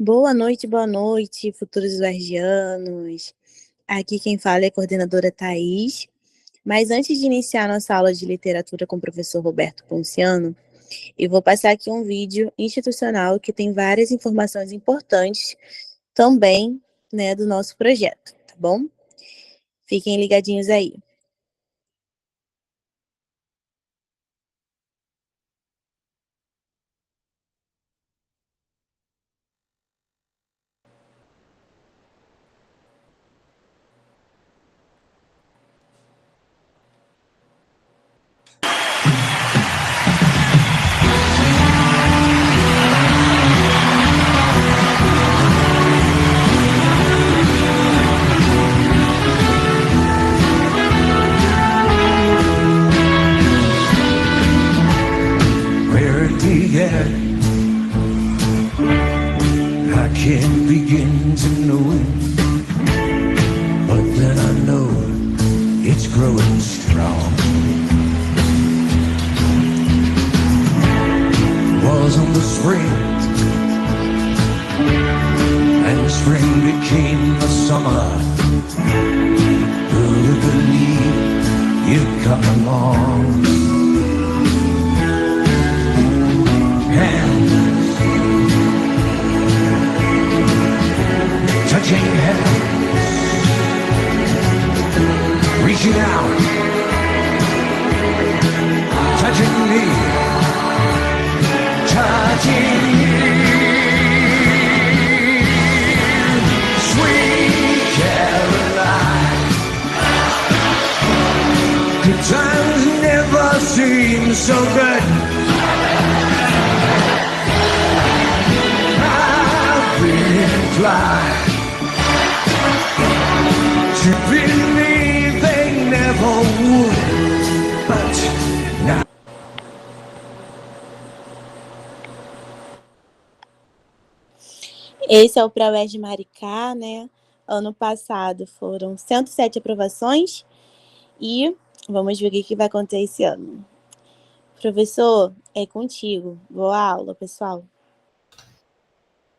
boa noite, futuros guardianos. Aqui quem fala é a coordenadora Thaís. Mas antes de iniciar nossa aula de literatura com o professor Roberto Ponciano, eu vou passar aqui um vídeo institucional que tem várias informações importantes também, né, do nosso projeto, tá bom? Fiquem ligadinhos aí. Where it began, I can't begin to know it, but then I know it's growing strong. Was on the spring, and the spring became the summer. Who would believe you'd come along? Hands touching hands, reaching out, touching me, touching you. Sweet Caroline, good times never seem so good. To believe they never would, but now. Esse é o ProERD Maricá, né? Ano passado foram 107 aprovações e vamos ver o que vai acontecer esse ano. Professor, é contigo. Boa aula, pessoal.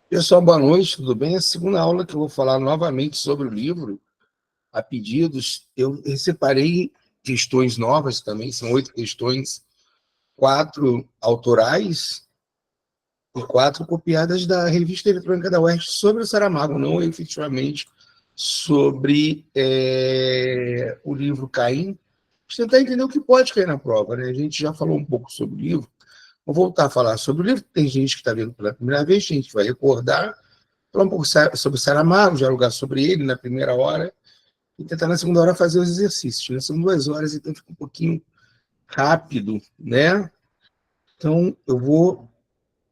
Pessoal, boa noite, tudo bem? É a segunda aula que eu vou falar novamente sobre o livro, a pedidos. Eu separei questões novas também, são 8 questões, 4 autorais e 4 copiadas da revista eletrônica da UERJ sobre o Saramago, não efetivamente sobre o livro Caim. Vamos tentar entender o que pode cair na prova, né? A gente já falou um pouco sobre o livro, vou voltar a falar sobre o livro. Tem gente que está vendo pela primeira vez, a gente vai recordar, falar um pouco sobre o Saramago, dialogar sobre ele na primeira hora, e tentar na segunda hora fazer os exercícios. Né? São 2 horas, então fica um pouquinho rápido, né? Então, eu vou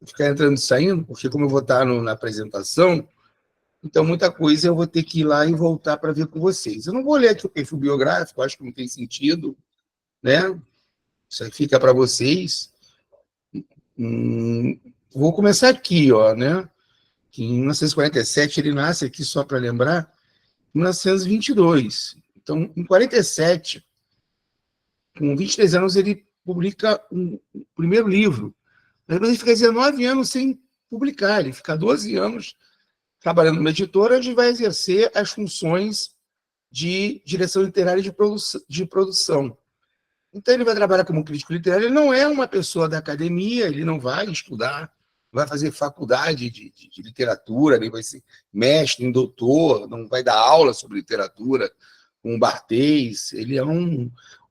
ficar entrando e saindo, porque como eu vou estar na apresentação, então muita coisa eu vou ter que ir lá e voltar para ver com vocês. Eu não vou ler aqui o perfil biográfico, acho que não tem sentido, né? Isso aí fica para vocês. Vou começar aqui, ó, né? Que em 1947 ele nasce aqui, só para lembrar, em 1922. Então, em 47, com 23 anos, ele publica o primeiro livro. Mas ele fica 19 anos sem publicar, ele fica 12 anos trabalhando numa editora, onde vai exercer as funções de direção literária de produção. Então, ele vai trabalhar como crítico literário, ele não é uma pessoa da academia, ele não vai estudar, vai fazer faculdade de literatura, nem vai ser mestre, nem doutor, não vai dar aula sobre literatura, com um Barthez. Ele é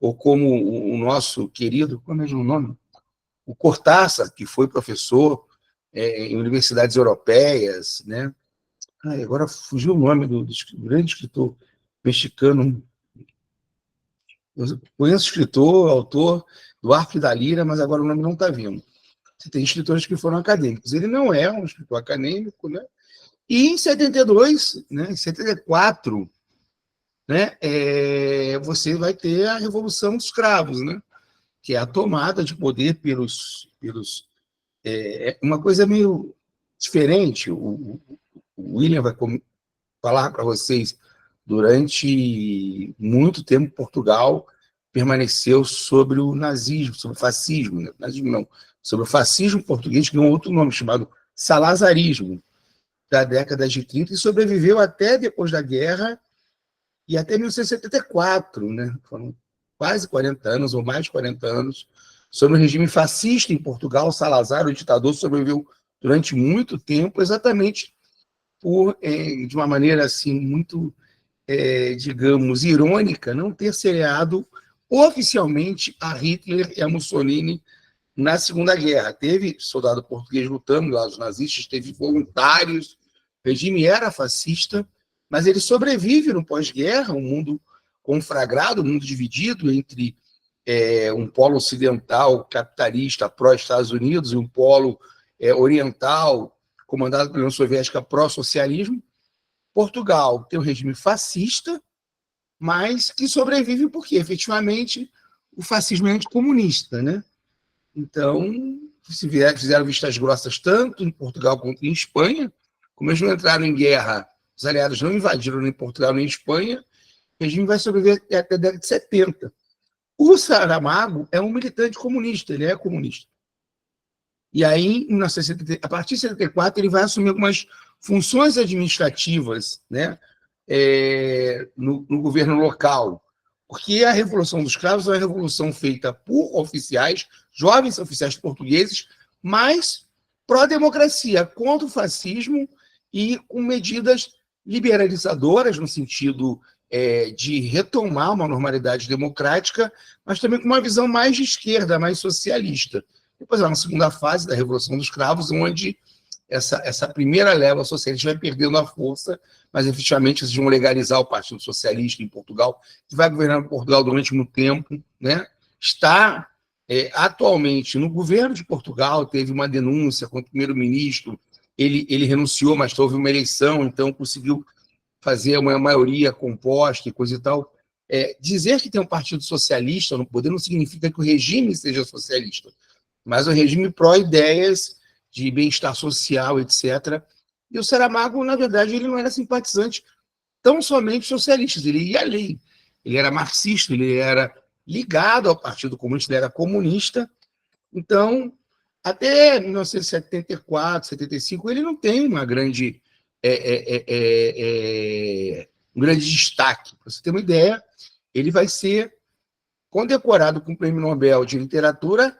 ou como o nosso querido, como é o nome? O Cortázar, que foi professor em universidades europeias, né? Agora fugiu o nome do grande escritor mexicano. Eu conheço escritor, autor do Arco da Lira, mas agora o nome não está vindo. Você tem escritores que foram acadêmicos. Ele não é um escritor acadêmico, né? E em 72, né, em 74, né, você vai ter a Revolução dos Cravos, né, que é a tomada de poder pelos uma coisa meio diferente. O William vai falar para vocês, durante muito tempo, Portugal permaneceu sobre o nazismo, sobre o fascismo, né? Nazismo não, sobre o fascismo português, que tem um outro nome chamado salazarismo. da década de 30 e sobreviveu até depois da guerra e até 1974, né? Foram quase 40 anos, ou mais de 40 anos, sob o regime fascista em Portugal. Salazar, o ditador, sobreviveu durante muito tempo, exatamente de uma maneira assim muito, digamos, irônica, não ter cereado oficialmente a Hitler e a Mussolini na Segunda Guerra. Teve soldado português lutando lá, os nazistas, teve voluntários, o regime era fascista, mas ele sobrevive no pós-guerra, um mundo conflagrado, um mundo dividido entre um polo ocidental capitalista pró-Estados Unidos e um polo oriental comandado pela União Soviética pró-socialismo. Portugal tem um regime fascista, mas que sobrevive porque, efetivamente, o fascismo é anticomunista, né? Então, fizeram vistas grossas tanto em Portugal quanto em Espanha. Como eles não entraram em guerra, os aliados não invadiram nem Portugal nem Espanha, o regime vai sobreviver até a década de 70. O Saramago é um militante comunista, ele é comunista. E aí, a partir de 74, ele vai assumir algumas funções administrativas, né, no governo local, porque a Revolução dos Cravos é uma revolução feita por oficiais, jovens oficiais portugueses, mas pró-democracia, contra o fascismo e com medidas liberalizadoras, no sentido de retomar uma normalidade democrática, mas também com uma visão mais de esquerda, mais socialista. Depois há uma segunda fase da Revolução dos Cravos, onde essa primeira leva socialista vai perdendo a força, mas efetivamente eles vão legalizar o Partido Socialista em Portugal, que vai governar Portugal durante muito tempo, né? Está atualmente no governo de Portugal, teve uma denúncia contra o primeiro-ministro, ele renunciou, mas houve uma eleição, então conseguiu fazer uma maioria composta e coisa e tal. Dizer que tem um partido socialista no poder não significa que o regime seja socialista, mas o regime pró-ideias de bem-estar social, etc. E o Saramago, na verdade, ele não era simpatizante tão somente socialista, ele ia além. Ele era marxista, ele era ligado ao Partido Comunista, ele era comunista. Então, até 1974, 75, ele não tem um grande destaque. Para você ter uma ideia, ele vai ser condecorado com o Prêmio Nobel de Literatura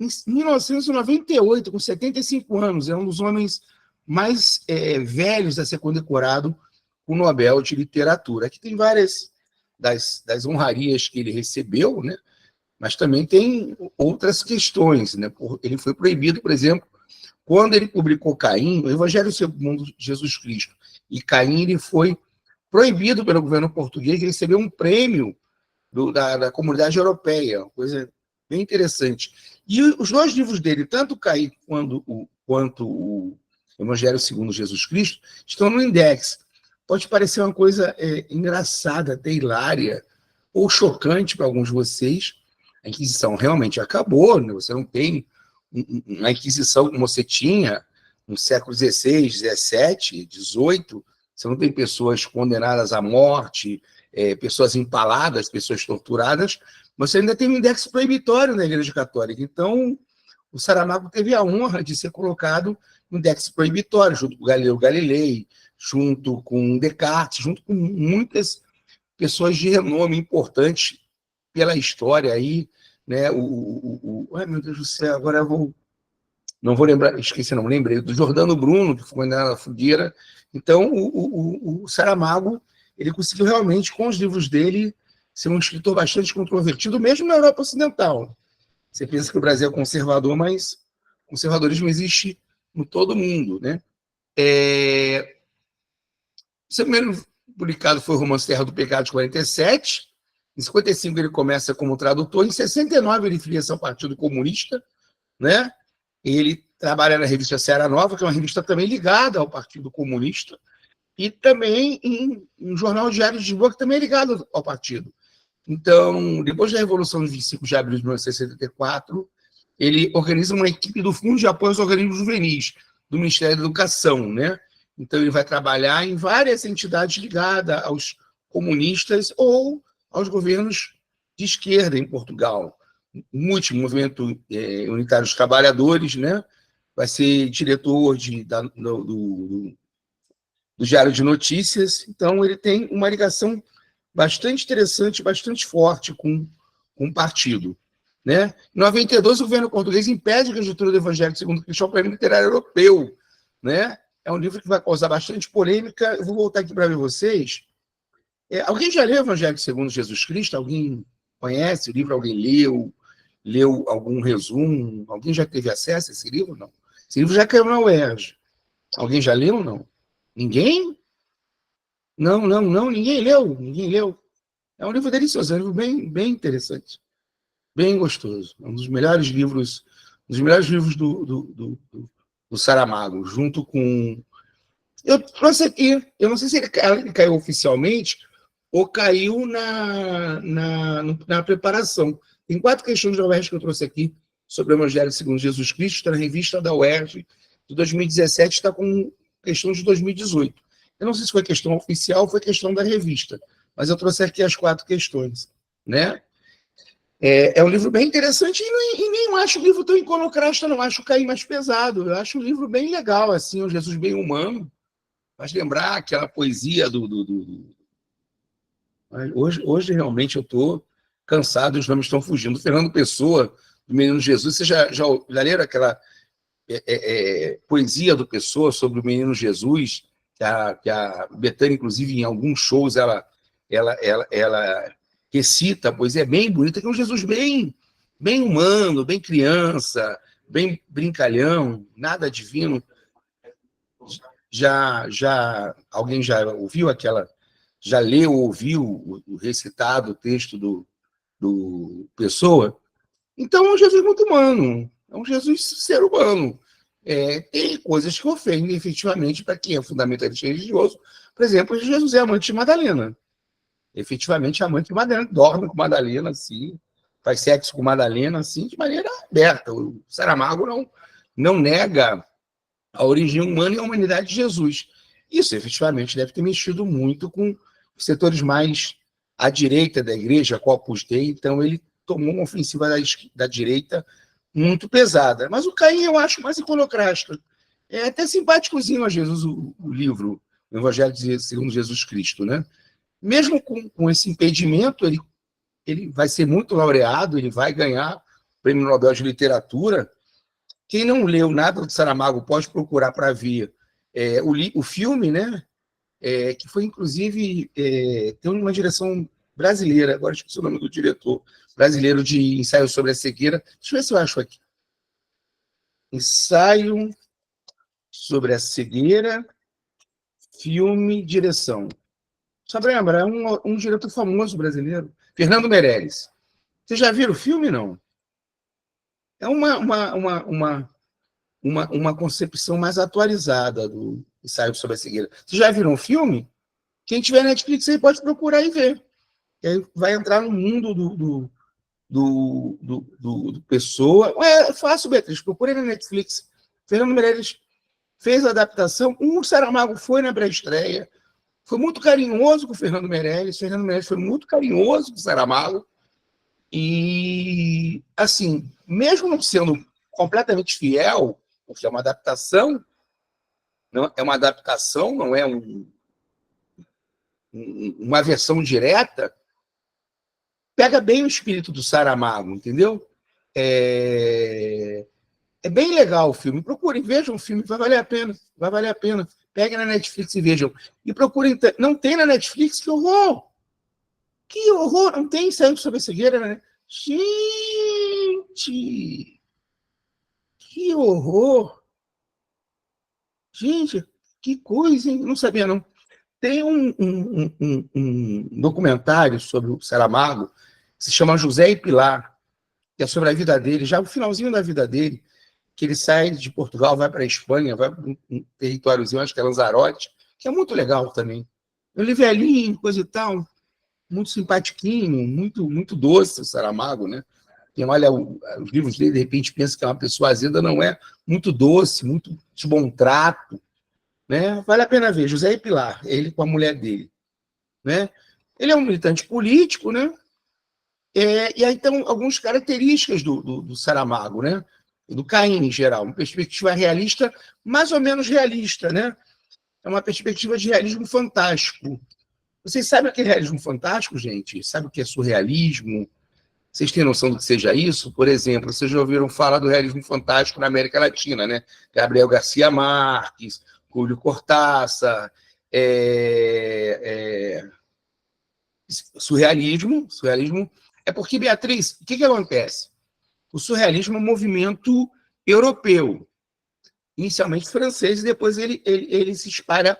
em 1998, com 75 anos. É um dos homens mais velhos a ser condecorado com o Nobel de Literatura. Aqui tem várias das honrarias que ele recebeu, né? Mas também tem outras questões, né? Ele foi proibido, por exemplo, quando ele publicou Caim, o Evangelho segundo Jesus Cristo, e Caim, ele foi proibido pelo governo português de receber um prêmio da Comunidade Europeia, uma coisa bem interessante. E os dois livros dele, tanto Caim quanto o Evangelho segundo Jesus Cristo, estão no Index. Pode parecer uma coisa engraçada, até hilária, ou chocante para alguns de vocês. A Inquisição realmente acabou, né? Você não tem uma Inquisição como você tinha no século XVI, XVII, XVIII. Você não tem pessoas condenadas à morte, pessoas empaladas, pessoas torturadas. Você ainda tem um index proibitório na Igreja Católica. Então, o Saramago teve a honra de ser colocado no index proibitório, junto com Galileu Galilei, junto com Descartes, junto com muitas pessoas de renome importante pela história aí, né? Ai, meu Deus do céu, agora eu não vou lembrar, esqueci, não lembrei, do Giordano Bruno, que foi na fogueira. Então, o Saramago, ele conseguiu realmente, com os livros dele, ser um escritor bastante controvertido, mesmo na Europa Ocidental. Você pensa que o Brasil é conservador, mas conservadorismo existe em todo mundo, né? O seu primeiro publicado foi o Romance Terra do Pecado, de 47. Em 55 ele começa como tradutor. Em 69 ele filia-se ao Partido Comunista, né? Ele trabalha na revista Seara Nova, que é uma revista também ligada ao Partido Comunista, e também em um jornal diário de Lisboa, que também é ligado ao partido. Então, depois da Revolução de 25 de abril de 1964, ele organiza uma equipe do Fundo de Apoio aos Organismos Juvenis, do Ministério da Educação, né? Então, ele vai trabalhar em várias entidades ligadas aos comunistas ou aos governos de esquerda em Portugal. O Movimento Unitário dos Trabalhadores, né? Vai ser diretor do Diário de Notícias. Então, ele tem uma ligação bastante interessante, bastante forte com o partido. Né? Em 92, o governo português impede a candidatura do Evangelho segundo Cristo ao Prêmio Literário Europeu. Né? É um livro que vai causar bastante polêmica. Eu vou voltar aqui para ver vocês. Alguém já leu o Evangelho segundo Jesus Cristo? Alguém conhece o livro? Alguém leu? Leu algum resumo? Alguém já teve acesso a esse livro? Não. Esse livro já caiu na UERJ. Alguém já leu ou não? Ninguém? Não, ninguém leu. Ninguém leu. É um livro delicioso, é um livro bem interessante. Bem gostoso. É um dos melhores livros do Saramago, junto com... Eu trouxe aqui, eu não sei se ele caiu oficialmente ou caiu na preparação. Tem 4 questões da UERJ que eu trouxe aqui sobre o Evangelho segundo Jesus Cristo, está na revista da UERJ de 2017, está com questão de 2018. Eu não sei se foi questão oficial ou foi questão da revista, mas eu trouxe aqui as 4 questões. Né? É um livro bem interessante e nem acho o livro tão iconoclasta, não. Acho o Caim mais pesado. Eu acho um livro bem legal, assim, um Jesus bem humano. Faz lembrar aquela poesia Hoje realmente eu estou cansado, os nomes estão fugindo. Fernando Pessoa, do Menino Jesus. Vocês já leram aquela poesia do Pessoa sobre o Menino Jesus, que a Bethânia, inclusive, em alguns shows, ela recita a poesia bem bonita, que é um Jesus bem humano, bem criança, bem brincalhão, nada divino. Alguém já ouviu já leu ou ouviu o recitado, o texto do Pessoa? Então é um Jesus muito humano, é um Jesus ser humano. Tem coisas que ofendem efetivamente para quem é fundamentalista religioso. Por exemplo, Jesus é amante de Madalena. Efetivamente, amante de Madalena, dorme com Madalena, assim, faz sexo com Madalena, assim, de maneira aberta. O Saramago não nega a origem humana e a humanidade de Jesus. Isso, efetivamente, deve ter mexido muito com os setores mais à direita da igreja, Corpus Dei, então ele tomou uma ofensiva da direita muito pesada. Mas o Caim eu acho mais iconoclasta. É até simpáticozinho a Jesus, o livro, o Evangelho segundo Jesus Cristo, né? Mesmo com esse impedimento, ele vai ser muito laureado, ele vai ganhar o Prêmio Nobel de Literatura. Quem não leu nada do Saramago pode procurar para ver o filme, né? Que foi, inclusive, tem uma direção brasileira, agora esqueci o nome do diretor, brasileiro de Ensaio sobre a Cegueira. Deixa eu ver se eu acho aqui. Ensaio sobre a Cegueira, filme, direção. Só para lembrar, é um diretor famoso brasileiro, Fernando Meirelles. Vocês já viram o filme, não? É uma concepção mais atualizada do Ensaio sobre a Cegueira. Vocês já viram o filme? Quem tiver Netflix aí pode procurar e ver. E aí vai entrar no mundo do Pessoa. É fácil, Beatriz, procure na Netflix. Fernando Meirelles fez a adaptação. O Saramago foi na pré-estreia. Foi muito carinhoso com o Fernando Meirelles. Fernando Meirelles foi muito carinhoso com o Saramago. E, assim, mesmo não sendo completamente fiel, porque é uma adaptação, não é uma versão direta, pega bem o espírito do Saramago, entendeu? É bem legal o filme. Procurem, vejam o filme, vai valer a pena. Vai valer a pena. Peguem na Netflix e vejam. E procurem. Não tem na Netflix? Que horror! Que horror! Não tem Ensaio sobre a Cegueira, né? Gente! Que horror! Gente, que coisa, hein? Não sabia, não. Tem um documentário sobre o Saramago que se chama José e Pilar, que é sobre a vida dele, já o finalzinho da vida dele, que ele sai de Portugal, vai para a Espanha, vai para um territóriozinho, acho que é Lanzarote, que é muito legal também. Ele velhinho, coisa e tal, muito simpatiquinho, muito doce o Saramago, né? Quem olha os livros dele, de repente pensa que é uma pessoa azeda, não é. Muito doce, muito de bom trato, né? Vale a pena ver. José e Pilar, ele com a mulher dele, né? Ele é um militante político, né? E aí tem algumas características do Saramago, né? Do Caim, em geral. Uma perspectiva realista, mais ou menos realista, né? é uma perspectiva de realismo fantástico. Vocês sabem o que é realismo fantástico, gente? Sabe o que é surrealismo? Vocês têm noção do que seja isso? Por exemplo, vocês já ouviram falar do realismo fantástico na América Latina, né? Gabriel Garcia Marques, Julio Cortázar, surrealismo é porque, Beatriz, o que acontece? O surrealismo é um movimento europeu, inicialmente francês, e depois ele se espalha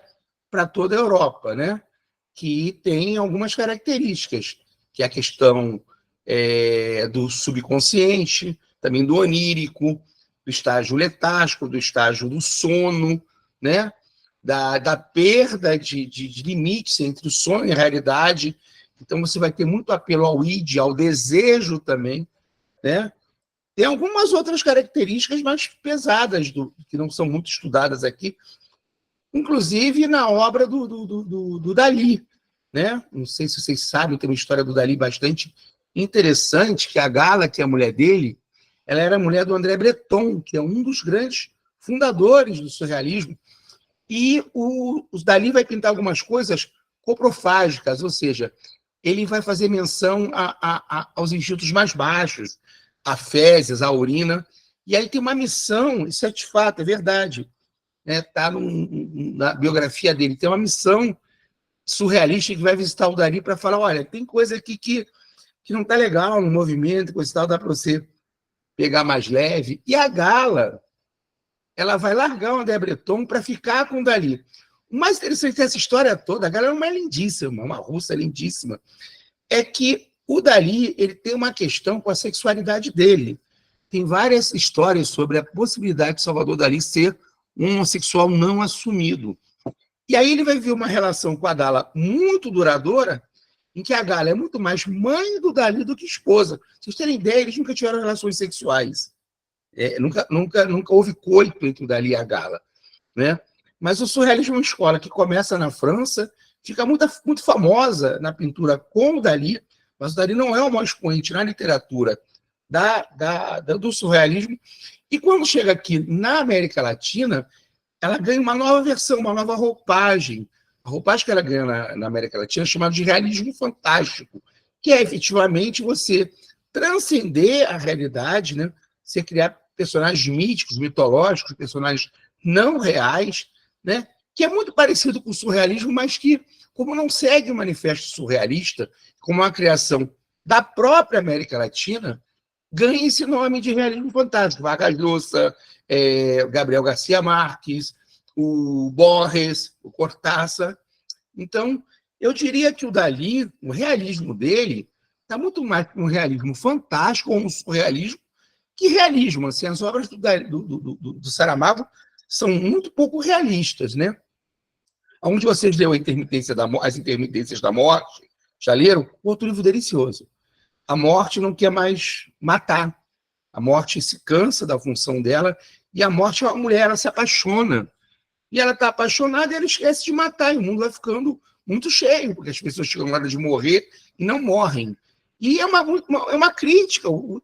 para toda a Europa, né? Que tem algumas características, que é a questão do subconsciente, também do onírico, do estágio letárgico, do estágio do sono, né? Da perda de limites entre o sonho e a realidade. Então, você vai ter muito apelo ao id, ao desejo também, né? Tem algumas outras características mais pesadas, que não são muito estudadas aqui, inclusive na obra do Dalí, né? Não sei se vocês sabem, tem uma história do Dalí bastante interessante, que a Gala, que é a mulher dele, ela era mulher do André Breton, que é um dos grandes fundadores do surrealismo, e o Dalí vai pintar algumas coisas coprofágicas, ou seja, ele vai fazer menção aos instintos mais baixos, a fezes, a urina, e aí tem uma missão, isso é de fato, é verdade, está na biografia dele, tem uma missão surrealista que vai visitar o Dalí para falar, olha, tem coisa aqui que não está legal no movimento, coisa e tal, dá para você pegar mais leve. E a Gala, ela vai largar o André Breton para ficar com o Dalí. O mais interessante dessa história toda, a Gala é uma lindíssima, uma russa lindíssima, é que o Dalí ele tem uma questão com a sexualidade dele. Tem várias histórias sobre a possibilidade de Salvador Dalí ser um homossexual não assumido. E aí ele vai ver uma relação com a Gala muito duradoura, em que a Gala é muito mais mãe do Dalí do que esposa. Pra vocês terem ideia, eles nunca tiveram relações sexuais. Nunca houve coito entre o Dalí e a Gala, né? Mas o surrealismo é uma escola que começa na França, fica muito famosa na pintura com o Dalí, mas o Dalí não é o maior expoente na literatura do surrealismo. E quando chega aqui na América Latina, ela ganha uma nova versão, uma nova roupagem. A roupagem que ela ganha na América Latina é chamada de realismo fantástico, que é efetivamente você transcender a realidade, né? Você criar personagens míticos, mitológicos, personagens não reais, né? Que é muito parecido com o surrealismo, mas que, como não segue o manifesto surrealista, como uma criação da própria América Latina, ganha esse nome de realismo fantástico. Vargas Llosa, Gabriel Garcia Marques, o Borges, o Cortázar. Então, eu diria que o Dalí, o realismo dele, está muito mais um realismo fantástico, ou um surrealismo, que realismo. Assim, as obras do Saramago são muito pouco realistas, né? Onde vocês leu As Intermitências da Morte, já leram? Outro livro delicioso. A morte não quer mais matar. A morte se cansa da função dela, e a morte é uma mulher, ela se apaixona. E ela está apaixonada e ela esquece de matar, e o mundo vai ficando muito cheio, porque as pessoas chegam na hora de morrer e não morrem. E é uma crítica. O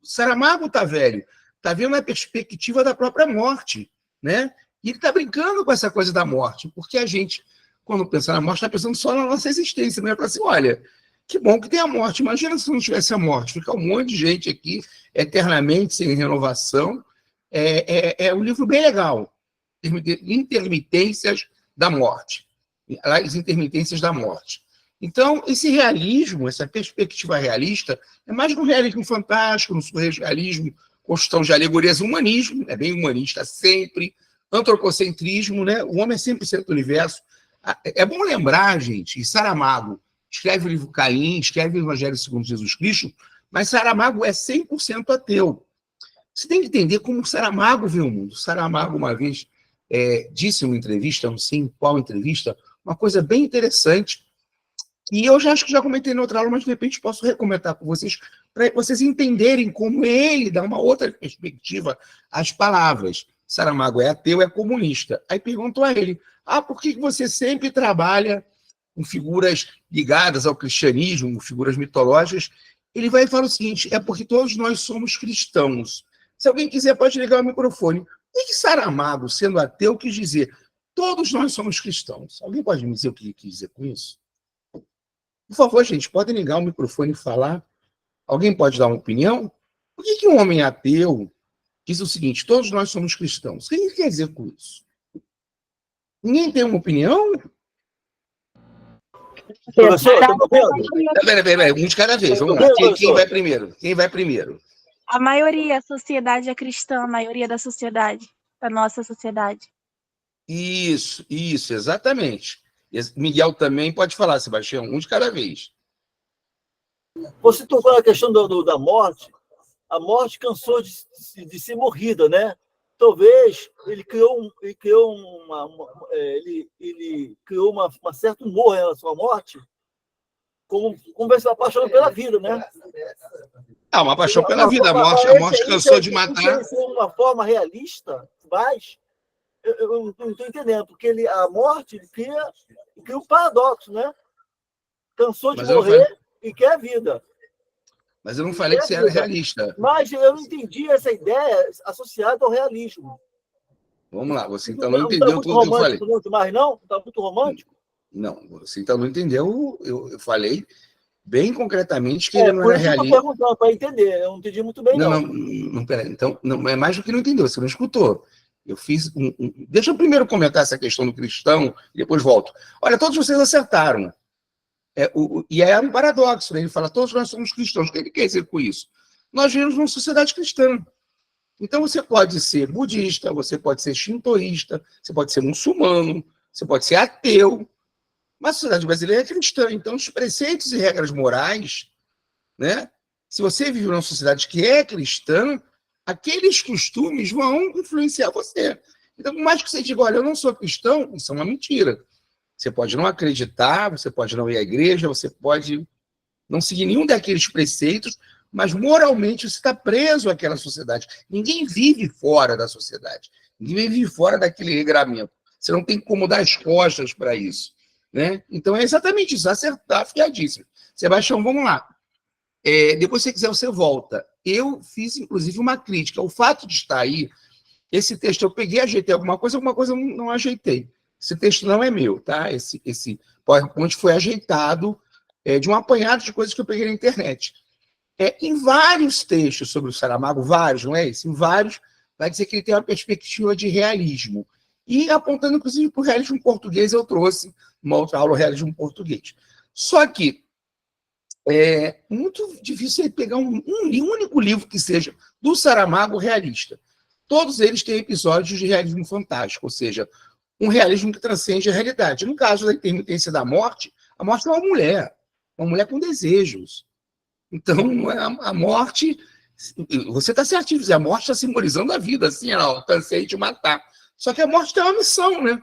Saramago está velho, está vendo a perspectiva da própria morte, né? E ele está brincando com essa coisa da morte, porque a gente, quando pensa na morte, está pensando só na nossa existência. Mas fala assim, olha, que bom que tem a morte. Imagina se não tivesse a morte. Fica um monte de gente aqui, eternamente, sem renovação. É um livro bem legal. Intermitências da Morte. As Intermitências da Morte. Então, esse realismo, essa perspectiva realista, é mais um realismo fantástico, no surrealismo, construção de alegorias, humanismo, é bem humanista sempre, antropocentrismo, né? O homem é sempre centro do universo. É bom lembrar, gente, que Saramago escreve o livro Caim, escreve o Evangelho segundo Jesus Cristo, mas Saramago é 100% ateu. Você tem que entender como Saramago vê o mundo. Saramago, uma vez, disse em uma entrevista, não sei em qual entrevista, uma coisa bem interessante, e eu já acho que já comentei na outra aula, mas de repente posso recomentar com vocês, para vocês entenderem como ele dá uma outra perspectiva às palavras. Saramago é ateu, é comunista. Aí perguntou a ele, por que você sempre trabalha com figuras ligadas ao cristianismo, figuras mitológicas? Ele vai e fala o seguinte, é porque todos nós somos cristãos. Se alguém quiser, pode ligar o microfone. O que Saramago, sendo ateu, quis dizer? Todos nós somos cristãos. Alguém pode me dizer o que ele quis dizer com isso? Por favor, gente, podem ligar o microfone e falar. Alguém pode dar uma opinião? Por que um homem ateu diz o seguinte: todos nós somos cristãos? O que ele quer dizer com isso? Ninguém tem uma opinião? Professor, tá me ouvindo? Peraí, um de cada vez. Vamos lá. Quem vai primeiro? Quem vai primeiro? A maioria, a sociedade é cristã, a maioria da sociedade, da nossa sociedade. Isso, exatamente. Miguel também pode falar, Sebastião, um de cada vez. Você tocou na questão da morte. A morte cansou de ser morrida, né? Talvez ele criou uma certo humor em relação à morte, como se apaixonando pela vida, né? Uma paixão pela vida. A morte cansou de matar. Isso é uma forma realista, mas eu não estou entendendo, porque a morte cria um paradoxo, né? Cansou de morrer e quer a vida. Mas eu não falei que você era realista. Mas eu não entendi essa ideia associada ao realismo. Vamos lá, você então não entendeu tudo que eu falei. Não está muito romântico? Não, você então não entendeu. Eu falei bem concretamente que ele não era realista. Eu estou perguntando para entender, eu não entendi muito bem, não. Não, peraí. Então, não, é mais do que não entendeu, você não escutou. Eu fiz Deixa eu primeiro comentar essa questão do cristão e depois volto. Olha, todos vocês acertaram. E é um paradoxo, né? Ele fala, todos nós somos cristãos. O que ele quer dizer com isso? Nós vivemos numa sociedade cristã. Então você pode ser budista, você pode ser shintoísta, você pode ser muçulmano, você pode ser ateu, mas a sociedade brasileira é cristã. Então os preceitos e regras morais, né? Se você vive numa sociedade que é cristã, aqueles costumes vão influenciar você. Então, por mais que você diga, olha, eu não sou cristão, isso é uma mentira. Você pode não acreditar, você pode não ir à igreja, você pode não seguir nenhum daqueles preceitos, mas moralmente você está preso àquela sociedade. Ninguém vive fora da sociedade. Ninguém vive fora daquele regramento. Você não tem como dar as costas para isso, né? Então é exatamente isso, acertar, fiadíssimo. Sebastião, vamos lá. Depois, se você quiser, você volta. Eu fiz, inclusive, uma crítica. O fato de estar aí, esse texto eu peguei, ajeitei alguma coisa eu não ajeitei. Esse texto não é meu, tá? Esse PowerPoint foi ajeitado de um apanhado de coisas que eu peguei na internet. Em vários textos sobre o Saramago, vários, não é isso? Em vários, vai dizer que ele tem uma perspectiva de realismo. E apontando, inclusive, para o realismo português, eu trouxe uma outra aula, o realismo português. Só que é muito difícil ele pegar um único livro que seja do Saramago realista. Todos eles têm episódios de realismo fantástico, ou seja, um realismo que transcende a realidade. No caso da intermitência da morte, a morte é uma mulher com desejos. Então, a morte, você está certinho, a morte está simbolizando a vida, assim, ela cansei de matar. Só que a morte tem uma missão, né?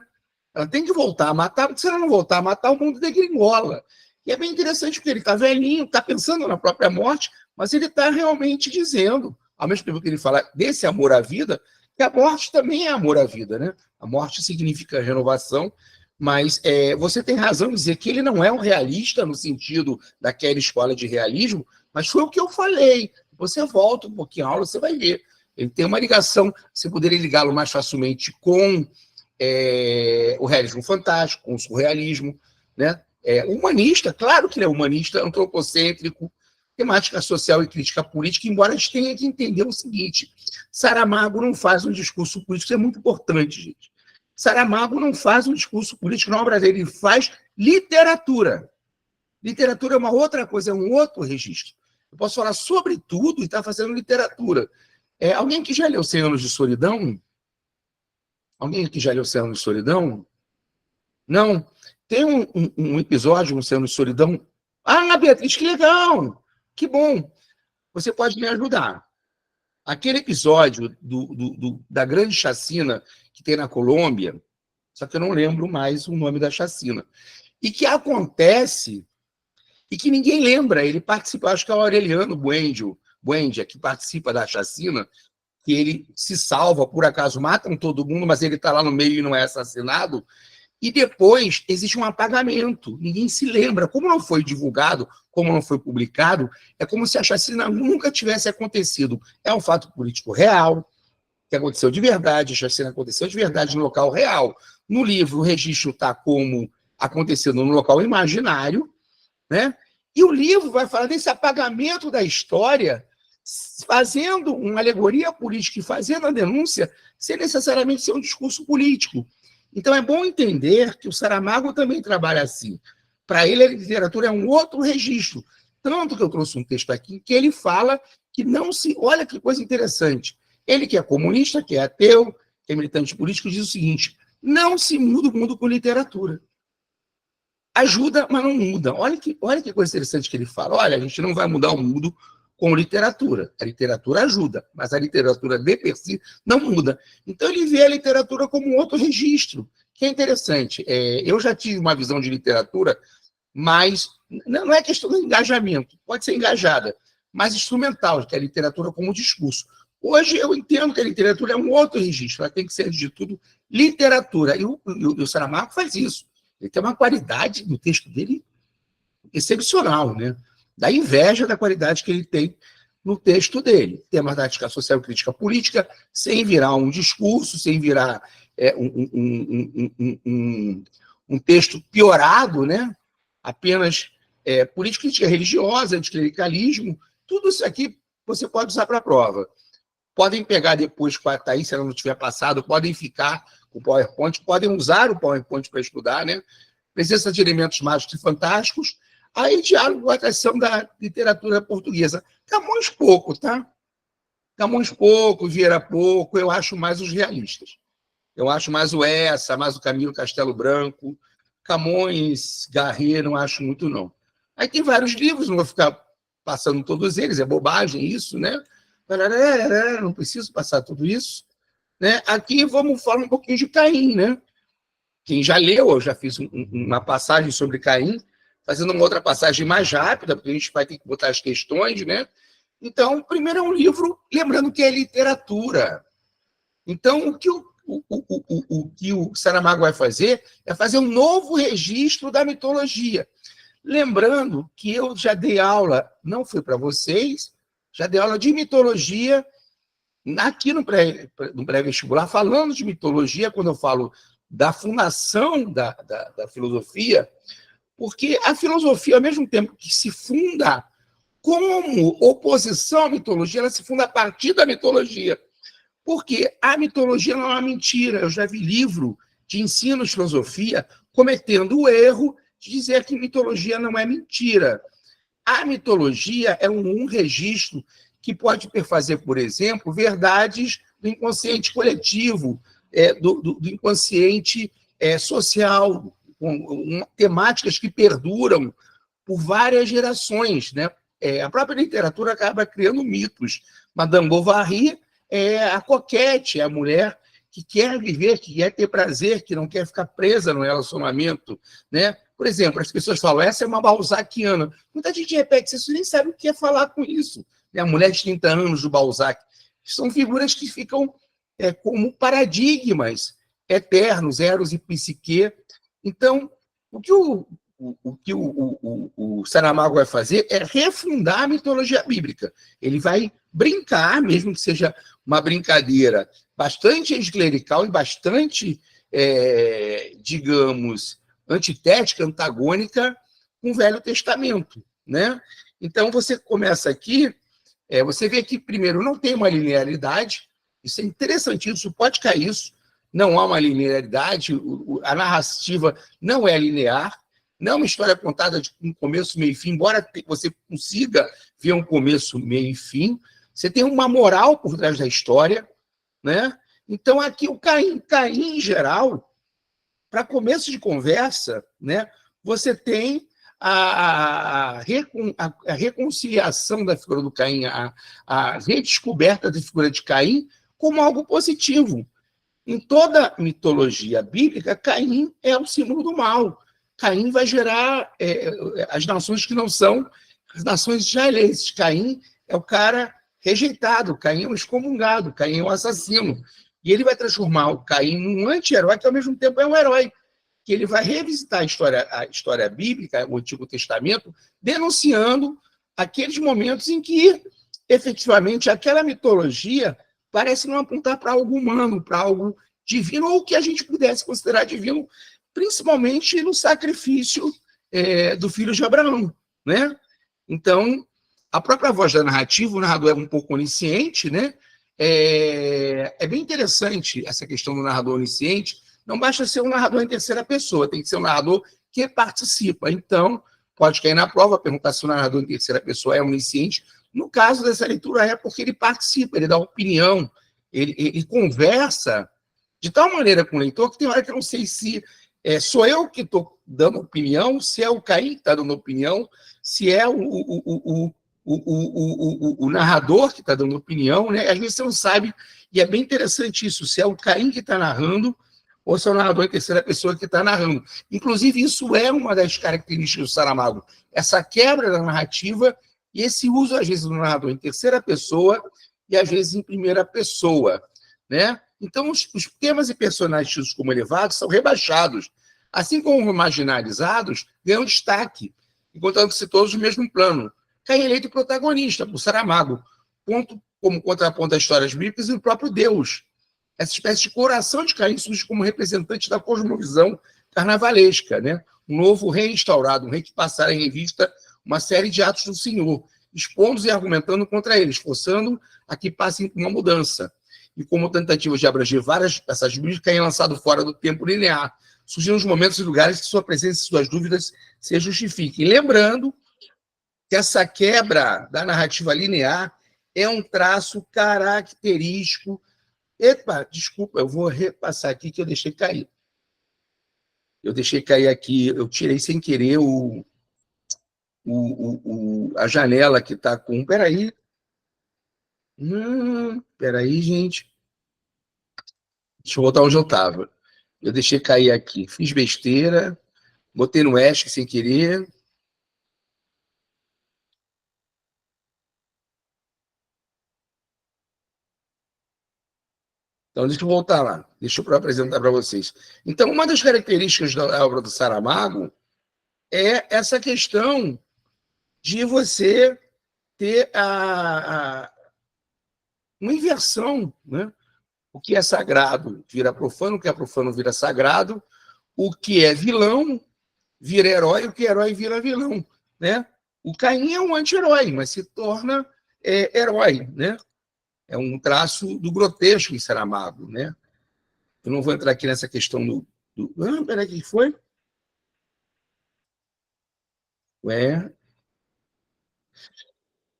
Ela tem que voltar a matar, porque se ela não voltar a matar, o mundo degringola. E é bem interessante, porque ele está velhinho, está pensando na própria morte, mas ele está realmente dizendo, ao mesmo tempo que ele fala desse amor à vida, que a morte também é amor à vida, né? A morte significa renovação, mas você tem razão em dizer que ele não é um realista no sentido daquela escola de realismo, mas foi o que eu falei. Você volta um pouquinho à aula, você vai ver. Ele tem uma ligação, você poderia ligá-lo mais facilmente com o realismo fantástico, com o surrealismo, né? Humanista, claro que ele é humanista, antropocêntrico, temática social e crítica política, embora a gente tenha que entender o seguinte: Saramago não faz um discurso político, isso é muito importante, gente. Saramago não faz um discurso político na obra dele, ele faz literatura. Literatura é uma outra coisa, é um outro registro. Eu posso falar sobre tudo e estar fazendo literatura. Alguém que já leu 100 Anos de Solidão? Alguém que já leu 100 Anos de Solidão? Não? Tem um episódio no 100 Anos de Solidão. Beatriz, que legal! Que bom! Você pode me ajudar. Aquele episódio da grande chacina que tem na Colômbia, só que eu não lembro mais o nome da chacina, e que acontece e que ninguém lembra. Ele participa, acho que é o Aureliano Buendia, que participa da chacina, que ele se salva, por acaso matam todo mundo, mas ele está lá no meio e não é assassinado. E depois existe um apagamento, ninguém se lembra. Como não foi divulgado, como não foi publicado, é como se a chacina nunca tivesse acontecido. É um fato político real, que aconteceu de verdade, a chacina aconteceu de verdade no local real. No livro, o registro está como acontecendo no local imaginário, né? E o livro vai falar desse apagamento da história, fazendo uma alegoria política e fazendo a denúncia sem necessariamente ser um discurso político. Então, é bom entender que o Saramago também trabalha assim. Para ele, a literatura é um outro registro. Tanto que eu trouxe um texto aqui que ele fala que não se... Olha que coisa interessante. Ele que é comunista, que é ateu, que é militante político, diz o seguinte: não se muda o mundo com literatura. Ajuda, mas não muda. Olha que coisa interessante que ele fala. Olha, a gente não vai mudar o mundo com literatura. A literatura ajuda, mas a literatura de per si não muda. Então, ele vê a literatura como um outro registro, que é interessante. Eu já tive uma visão de literatura, mas não é questão de engajamento, pode ser engajada, mas instrumental, que é a literatura como discurso. Hoje, eu entendo que a literatura é um outro registro, ela tem que ser, de tudo, literatura. E o Saramago faz isso. Ele tem uma qualidade no texto dele excepcional, né? Da inveja da qualidade que ele tem no texto dele. Temas da crítica social e crítica política, sem virar um discurso, sem virar um texto piorado, né? Apenas política crítica religiosa, anticlericalismo, tudo isso aqui você pode usar para a prova. Podem pegar depois com a Thaís, se ela não tiver passado, podem ficar com o PowerPoint, podem usar o PowerPoint para estudar, né? Presença de elementos mágicos e fantásticos, aí diálogo com a atração da literatura portuguesa. Camões pouco, tá? Camões pouco, Vieira pouco, eu acho mais os realistas. Eu acho mais o Essa, mais o Camilo Castelo Branco. Camões, Garré, não acho muito, não. Aí tem vários livros, não vou ficar passando todos eles, é bobagem isso, né? Não preciso passar tudo isso. Né? Aqui vamos falar um pouquinho de Caim, né? Quem já leu, eu já fiz uma passagem sobre Caim, fazendo uma outra passagem mais rápida, porque a gente vai ter que botar as questões, né? Então, primeiro é um livro, lembrando que é literatura. Então, o que o Saramago vai fazer é fazer um novo registro da mitologia. Lembrando que eu já dei aula, não foi para vocês, já dei aula de mitologia aqui no pré-vestibular, falando de mitologia, quando eu falo da fundação da filosofia, porque a filosofia, ao mesmo tempo que se funda como oposição à mitologia, ela se funda a partir da mitologia. Porque a mitologia não é uma mentira. Eu já vi livro de ensino de filosofia cometendo o erro de dizer que mitologia não é mentira. A mitologia é um registro que pode perfazer, por exemplo, verdades do inconsciente coletivo, do inconsciente social, com temáticas que perduram por várias gerações, né? A própria literatura acaba criando mitos. Madame Bovary é a coquete, é a mulher que quer viver, que quer ter prazer, que não quer ficar presa no relacionamento, né? Por exemplo, as pessoas falam, essa é uma balzaquiana. Muita gente repete isso, nem sabe o que é falar com isso. A mulher de 30 anos do Balzac. São figuras que ficam como paradigmas eternos, Eros e Psique. Então, o que o Saramago vai fazer é refundar a mitologia bíblica. Ele vai brincar, mesmo que seja uma brincadeira bastante anticlerical e bastante, digamos, antitética, antagônica com o Velho Testamento, né? Então, você começa aqui, você vê que, primeiro, não tem uma linearidade, isso é interessantíssimo, isso pode cair isso, não há uma linearidade, a narrativa não é linear, não é uma história contada de um começo, meio e fim, embora você consiga ver um começo, meio e fim, você tem uma moral por trás da história, né? Então, aqui o Caim, em geral, para começo de conversa, né, você tem a reconciliação da figura do Caim, a redescoberta da figura de Caim como algo positivo. Em toda mitologia bíblica, Caim é o símbolo do mal. Caim vai gerar as nações que não são as nações israelenses. Caim é o cara rejeitado, Caim é um excomungado, Caim é um assassino. E ele vai transformar o Caim num anti-herói, que ao mesmo tempo é um herói, que ele vai revisitar a história bíblica, o Antigo Testamento, denunciando aqueles momentos em que, efetivamente, aquela mitologia parece não apontar para algo humano, para algo divino, ou o que a gente pudesse considerar divino, principalmente no sacrifício do filho de Abraão, né? Então, a própria voz da narrativa, o narrador é um pouco onisciente, né? É bem interessante essa questão do narrador onisciente. Não basta ser um narrador em terceira pessoa, tem que ser um narrador que participa. Então, pode cair na prova, perguntar se o narrador em terceira pessoa é onisciente. No caso dessa leitura, é porque ele participa, ele dá opinião, ele conversa de tal maneira com o leitor que tem hora que eu não sei se sou eu que estou dando opinião, se é o Caim que está dando opinião, se é o narrador que está dando opinião, né? Às vezes você não sabe, e é bem interessante isso, se é o Caim que está narrando ou se é o narrador em terceira pessoa que está narrando. Inclusive, isso é uma das características do Saramago, essa quebra da narrativa e esse uso, às vezes, do narrador em terceira pessoa e, às vezes, em primeira pessoa, né? Então, os temas e personagens tidos como elevados são rebaixados, assim como marginalizados, ganham destaque, encontrando-se todos no mesmo plano. Caim eleito protagonista por Saramago, como contraponto às histórias bíblicas e o próprio Deus. Essa espécie de coração de Caim surge como representante da cosmovisão carnavalesca, né? Um novo rei instaurado, um rei que passará em revista uma série de atos do Senhor, expondo e argumentando contra eles, forçando a que passem por uma mudança. E como tentativas de abranger várias passagens bíblicas, Caim é lançado fora do tempo linear, surgindo os momentos e lugares que sua presença e suas dúvidas se justifiquem. Lembrando que essa quebra da narrativa linear é um traço característico. Epa, desculpa, eu vou repassar aqui que eu deixei cair. Eu deixei cair aqui, eu tirei sem querer a janela que está com... Peraí, gente. Deixa eu voltar onde eu estava. Eu deixei cair aqui. Fiz besteira, botei no ESC sem querer. Então, deixa eu voltar lá. Deixa eu apresentar para vocês. Então, uma das características da obra do Saramago é essa questão de você ter uma inversão, né? O que é sagrado vira profano, o que é profano vira sagrado, o que é vilão vira herói, o que é herói vira vilão, né? O Caim é um anti-herói, mas se torna herói, né? É um traço do grotesco em Saramago, né? Eu não vou entrar aqui nessa questão peraí, o que foi?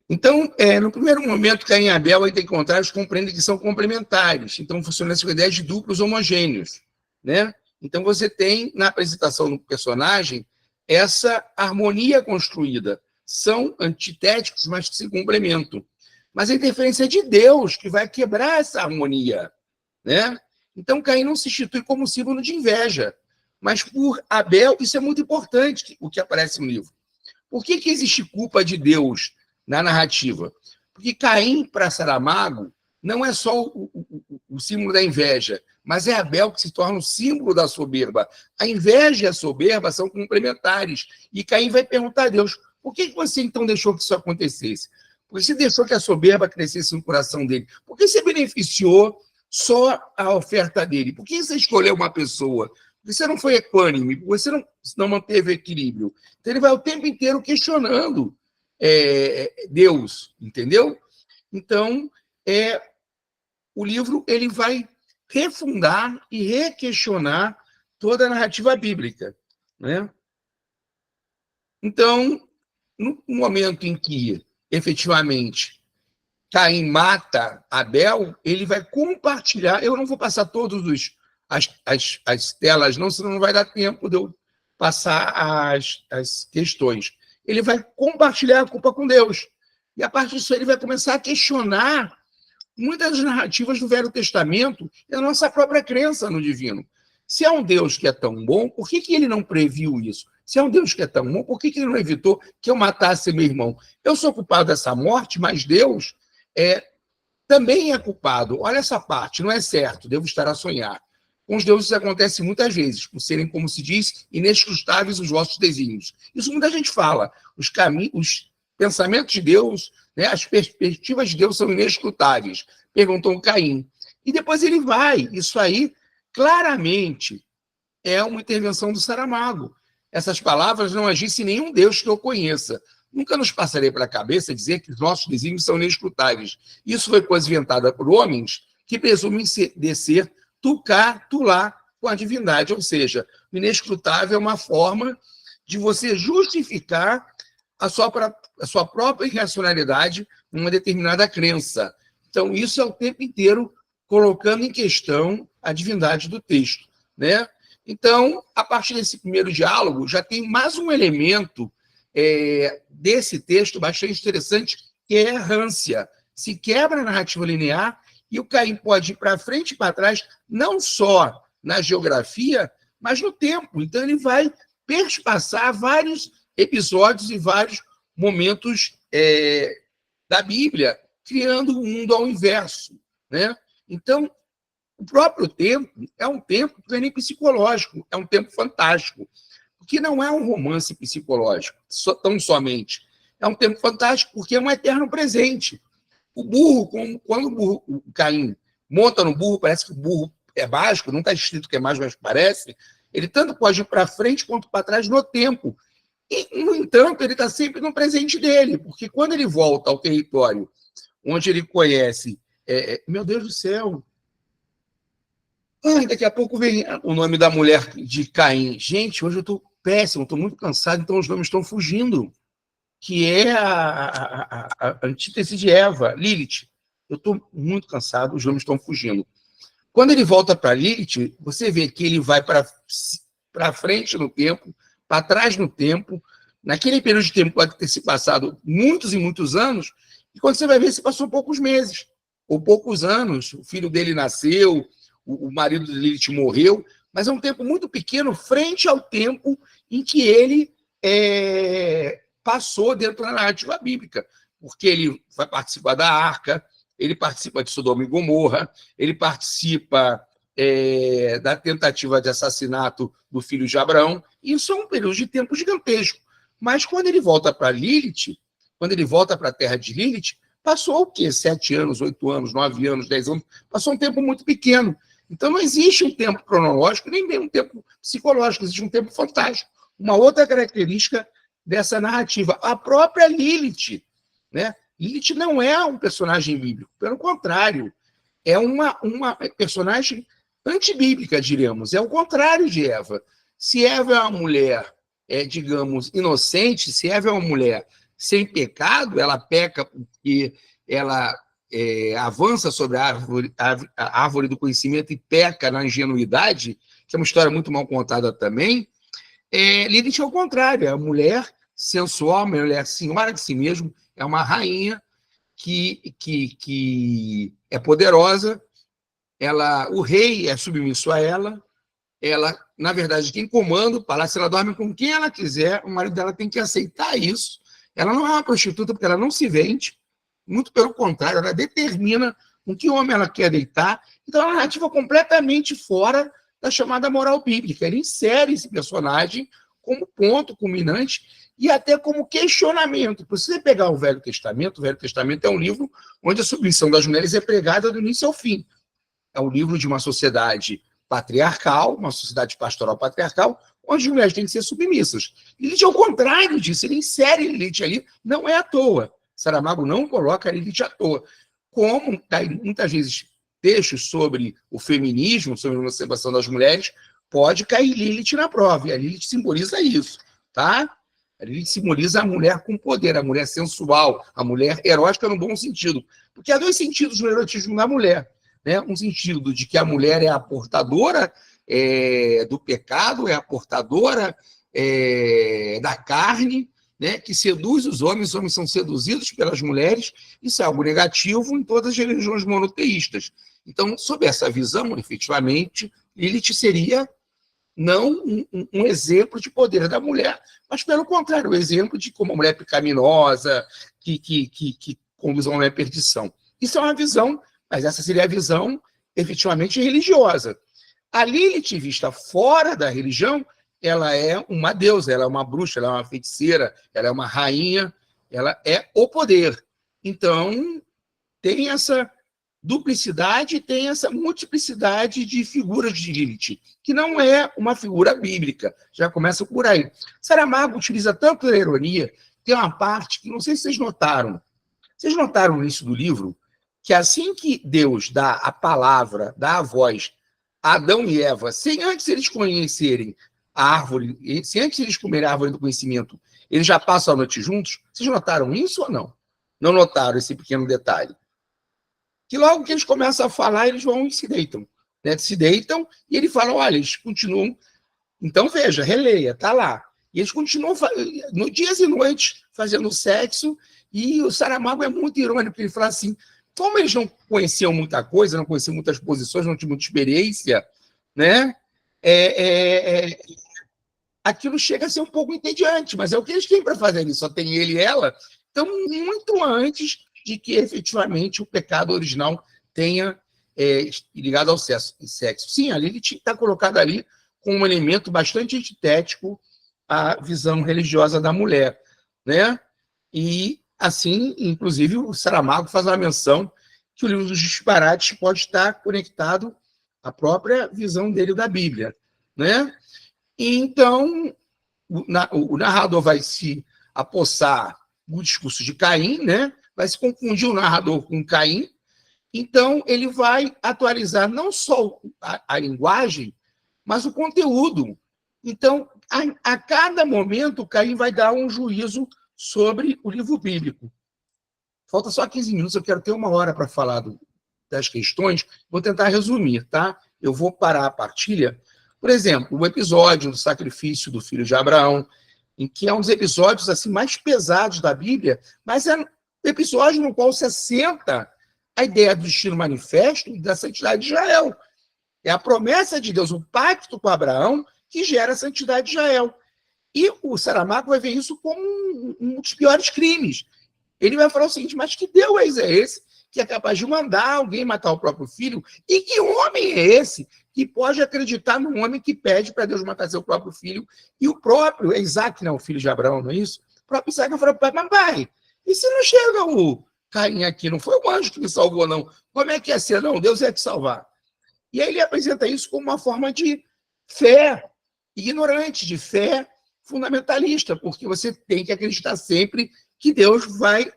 Então, no primeiro momento, Caim e Abel, entre contrários, compreendem que são complementares. Então, funciona essa ideia de duplos homogêneos, né? Então, você tem, na apresentação do personagem, essa harmonia construída. São antitéticos, mas que se complementam. Mas a interferência é de Deus que vai quebrar essa harmonia, né? Então, Caim não se institui como símbolo de inveja, mas por Abel, isso é muito importante, o que aparece no livro. Por que existe culpa de Deus na narrativa? Porque Caim, para Saramago, não é só o símbolo da inveja, mas é Abel que se torna o símbolo da soberba. A inveja e a soberba são complementares. E Caim vai perguntar a Deus, por que você então deixou que isso acontecesse? Por que você deixou que a soberba crescesse no coração dele? Por que você beneficiou só a oferta dele? Por que você escolheu uma pessoa? Por que você não foi equânime? Por que você não manteve o equilíbrio? Então ele vai o tempo inteiro questionando Deus, entendeu? Então, o livro ele vai refundar e requestionar toda a narrativa bíblica, né? Então, no momento em que, efetivamente, Caim mata Abel, ele vai compartilhar... Eu não vou passar todas as telas, não, senão não vai dar tempo de eu passar as questões. Ele vai compartilhar a culpa com Deus. E, a partir disso, ele vai começar a questionar muitas das narrativas do Velho Testamento e a nossa própria crença no divino. Se é um Deus que é tão bom, por que ele não previu isso? Se é um Deus que é tão bom, por que ele não evitou que eu matasse meu irmão? Eu sou culpado dessa morte, mas Deus também é culpado. Olha essa parte, não é certo, devo estar a sonhar. Com os deuses isso acontece muitas vezes, por serem, como se diz, inescrutáveis os vossos desígnios. Isso muita gente fala. Os pensamentos de Deus, né, as perspectivas de Deus são inescrutáveis, perguntou Caim. E depois ele vai. Isso aí claramente é uma intervenção do Saramago. Essas palavras não agissem nenhum Deus que eu conheça. Nunca nos passarei pela cabeça dizer que os nossos desígnios são inescrutáveis. Isso foi coisa inventada por homens que presumem descer tu cá, tu lá, com a divindade. Ou seja, o inescrutável é uma forma de você justificar a sua própria irracionalidade numa determinada crença. Então, isso é o tempo inteiro colocando em questão a divindade do texto, né? Então, a partir desse primeiro diálogo, já tem mais um elemento desse texto bastante interessante, que é a errância. Se quebra a narrativa linear e o Caim pode ir para frente e para trás, não só na geografia, mas no tempo. Então, ele vai perspassar vários episódios e vários momentos da Bíblia, criando um mundo ao inverso, né? Então, o próprio tempo é um tempo que não é nem psicológico, é um tempo fantástico, porque não é um romance psicológico, tão somente. É um tempo fantástico porque é um eterno presente. O burro, quando o Caim monta no burro, parece que o burro é mágico, não está escrito que é mágico, mas parece, ele tanto pode ir para frente quanto para trás no tempo. E, no entanto, ele está sempre no presente dele, porque quando ele volta ao território onde ele conhece... meu Deus do céu! Daqui a pouco vem o nome da mulher de Caim. Gente, hoje eu estou péssimo, estou muito cansado, então os nomes estão fugindo. Que é a antítese de Eva, Lilith. Eu estou muito cansado, os nomes estão fugindo. Quando ele volta para Lilith, você vê que ele vai para frente no tempo, para trás no tempo. Naquele período de tempo pode ter se passado muitos e muitos anos, e quando você vai ver, se passou poucos meses ou poucos anos. O filho dele nasceu, o marido de Lilith morreu, mas é um tempo muito pequeno frente ao tempo em que ele passou dentro da narrativa bíblica, porque ele vai participar da Arca, ele participa de Sodoma e Gomorra, ele participa da tentativa de assassinato do filho de Abraão. Isso é um período de tempo gigantesco. Mas quando ele volta para Lilith, quando ele volta para a terra de Lilith, passou o quê? 7 anos, 8 anos, 9 anos, 10 anos, passou um tempo muito pequeno. Então não existe um tempo cronológico, nem bem um tempo psicológico, existe um tempo fantástico. Uma outra característica dessa narrativa, a própria Lilith, né? Lilith não é um personagem bíblico, pelo contrário, é uma personagem antibíblica, diríamos, é o contrário de Eva. Se Eva é uma mulher, digamos, inocente, se Eva é uma mulher sem pecado, ela peca porque ela avança sobre a árvore do conhecimento e peca na ingenuidade, que é uma história muito mal contada também. Lilith é o contrário, é uma mulher sensual, uma mulher senhora de si mesmo, é uma rainha que é poderosa, o rei é submisso a ela, na verdade, quem comanda o palácio, ela dorme com quem ela quiser, o marido dela tem que aceitar isso. Ela não é uma prostituta porque ela não se vende, muito pelo contrário, ela determina com que homem ela quer deitar. Então, é uma narrativa completamente fora da chamada moral bíblica. Ele insere esse personagem como ponto culminante e até como questionamento. Se você pegar o Velho Testamento é um livro onde a submissão das mulheres é pregada do início ao fim. É um livro de uma sociedade patriarcal, uma sociedade pastoral patriarcal, onde as mulheres têm que ser submissas. Lilith é o contrário disso, ele insere Lilith ali, não é à toa. Saramago não coloca Lilith à toa. Como muitas vezes textos sobre o feminismo, sobre a emancipação das mulheres, pode cair Lilith na prova, e a Lilith simboliza isso, tá? A Lilith simboliza a mulher com poder, a mulher sensual, a mulher erótica no bom sentido. Porque há 2 sentidos no erotismo da mulher, né? Um sentido de que a mulher é a portadora do pecado, é a portadora da carne, né? Que seduz os homens são seduzidos pelas mulheres. Isso é algo negativo em todas as religiões monoteístas. Então, sob essa visão, efetivamente, Lilith seria não um exemplo de poder da mulher, mas, pelo contrário, um exemplo de como a mulher pecaminosa, que conduz a uma mulher à perdição. Isso é uma visão, mas essa seria a visão efetivamente religiosa. A Lilith, vista fora da religião, ela é uma deusa, ela é uma bruxa, ela é uma feiticeira, ela é uma rainha, ela é o poder. Então, tem essa duplicidade e tem essa multiplicidade de figuras de Lilith, que não é uma figura bíblica. Já começa por aí. Saramago utiliza tanto a ironia, tem uma parte que não sei se vocês notaram. Vocês notaram no início do livro que assim que Deus dá a palavra, dá a voz a Adão e Eva, sem antes eles conhecerem a árvore, sem antes eles comerem a árvore do conhecimento, eles já passam a noite juntos? Vocês notaram isso ou não? Não notaram esse pequeno detalhe? Que logo que eles começam a falar, eles vão e se deitam. Né? Se deitam e ele fala, olha, eles continuam... Então, veja, releia, tá lá. E eles continuam no dias e noites fazendo sexo, e o Saramago é muito irônico, ele fala assim, como eles não conheciam muita coisa, não conheciam muitas posições, não tinham muita experiência, né? Aquilo chega a ser um pouco entediante, mas é o que eles têm para fazer ali, só tem ele e ela. Então, muito antes de que efetivamente o pecado original tenha ligado ao sexo. Sim, a Lilith está colocada ali com um elemento bastante antitético à visão religiosa da mulher, né? E assim, inclusive, o Saramago faz uma menção que o livro dos disparates pode estar conectado à própria visão dele da Bíblia, né? E então, o narrador vai se apossar do discurso de Caim, né? Vai se confundir o narrador com Caim, então ele vai atualizar não só a linguagem, mas o conteúdo. Então, a cada momento, Caim vai dar um juízo sobre o livro bíblico. Falta só 15 minutos, eu quero ter 1 hora para falar das questões, vou tentar resumir, tá? Eu vou parar a partilha. Por exemplo, o episódio do sacrifício do filho de Abraão, em que é um dos episódios assim, mais pesados da Bíblia, mas é um episódio no qual se assenta a ideia do destino manifesto e da santidade de Israel. É a promessa de Deus, o pacto com Abraão, que gera a santidade de Israel. E o Saramago vai ver isso como um dos piores crimes. Ele vai falar o seguinte, mas que Deus é esse que é capaz de mandar alguém matar o próprio filho? E que homem é esse que pode acreditar num homem que pede para Deus matar seu próprio filho? E o próprio Isaac, não, o filho de Abraão, não é isso? O próprio Isaac falou, mas pai, e se não chega o Caim aqui? Não foi o anjo que me salvou, não. Como é que é ser? Não, Deus é te salvar. E aí ele apresenta isso como uma forma de fé ignorante, de fé fundamentalista, porque você tem que acreditar sempre que Deus vai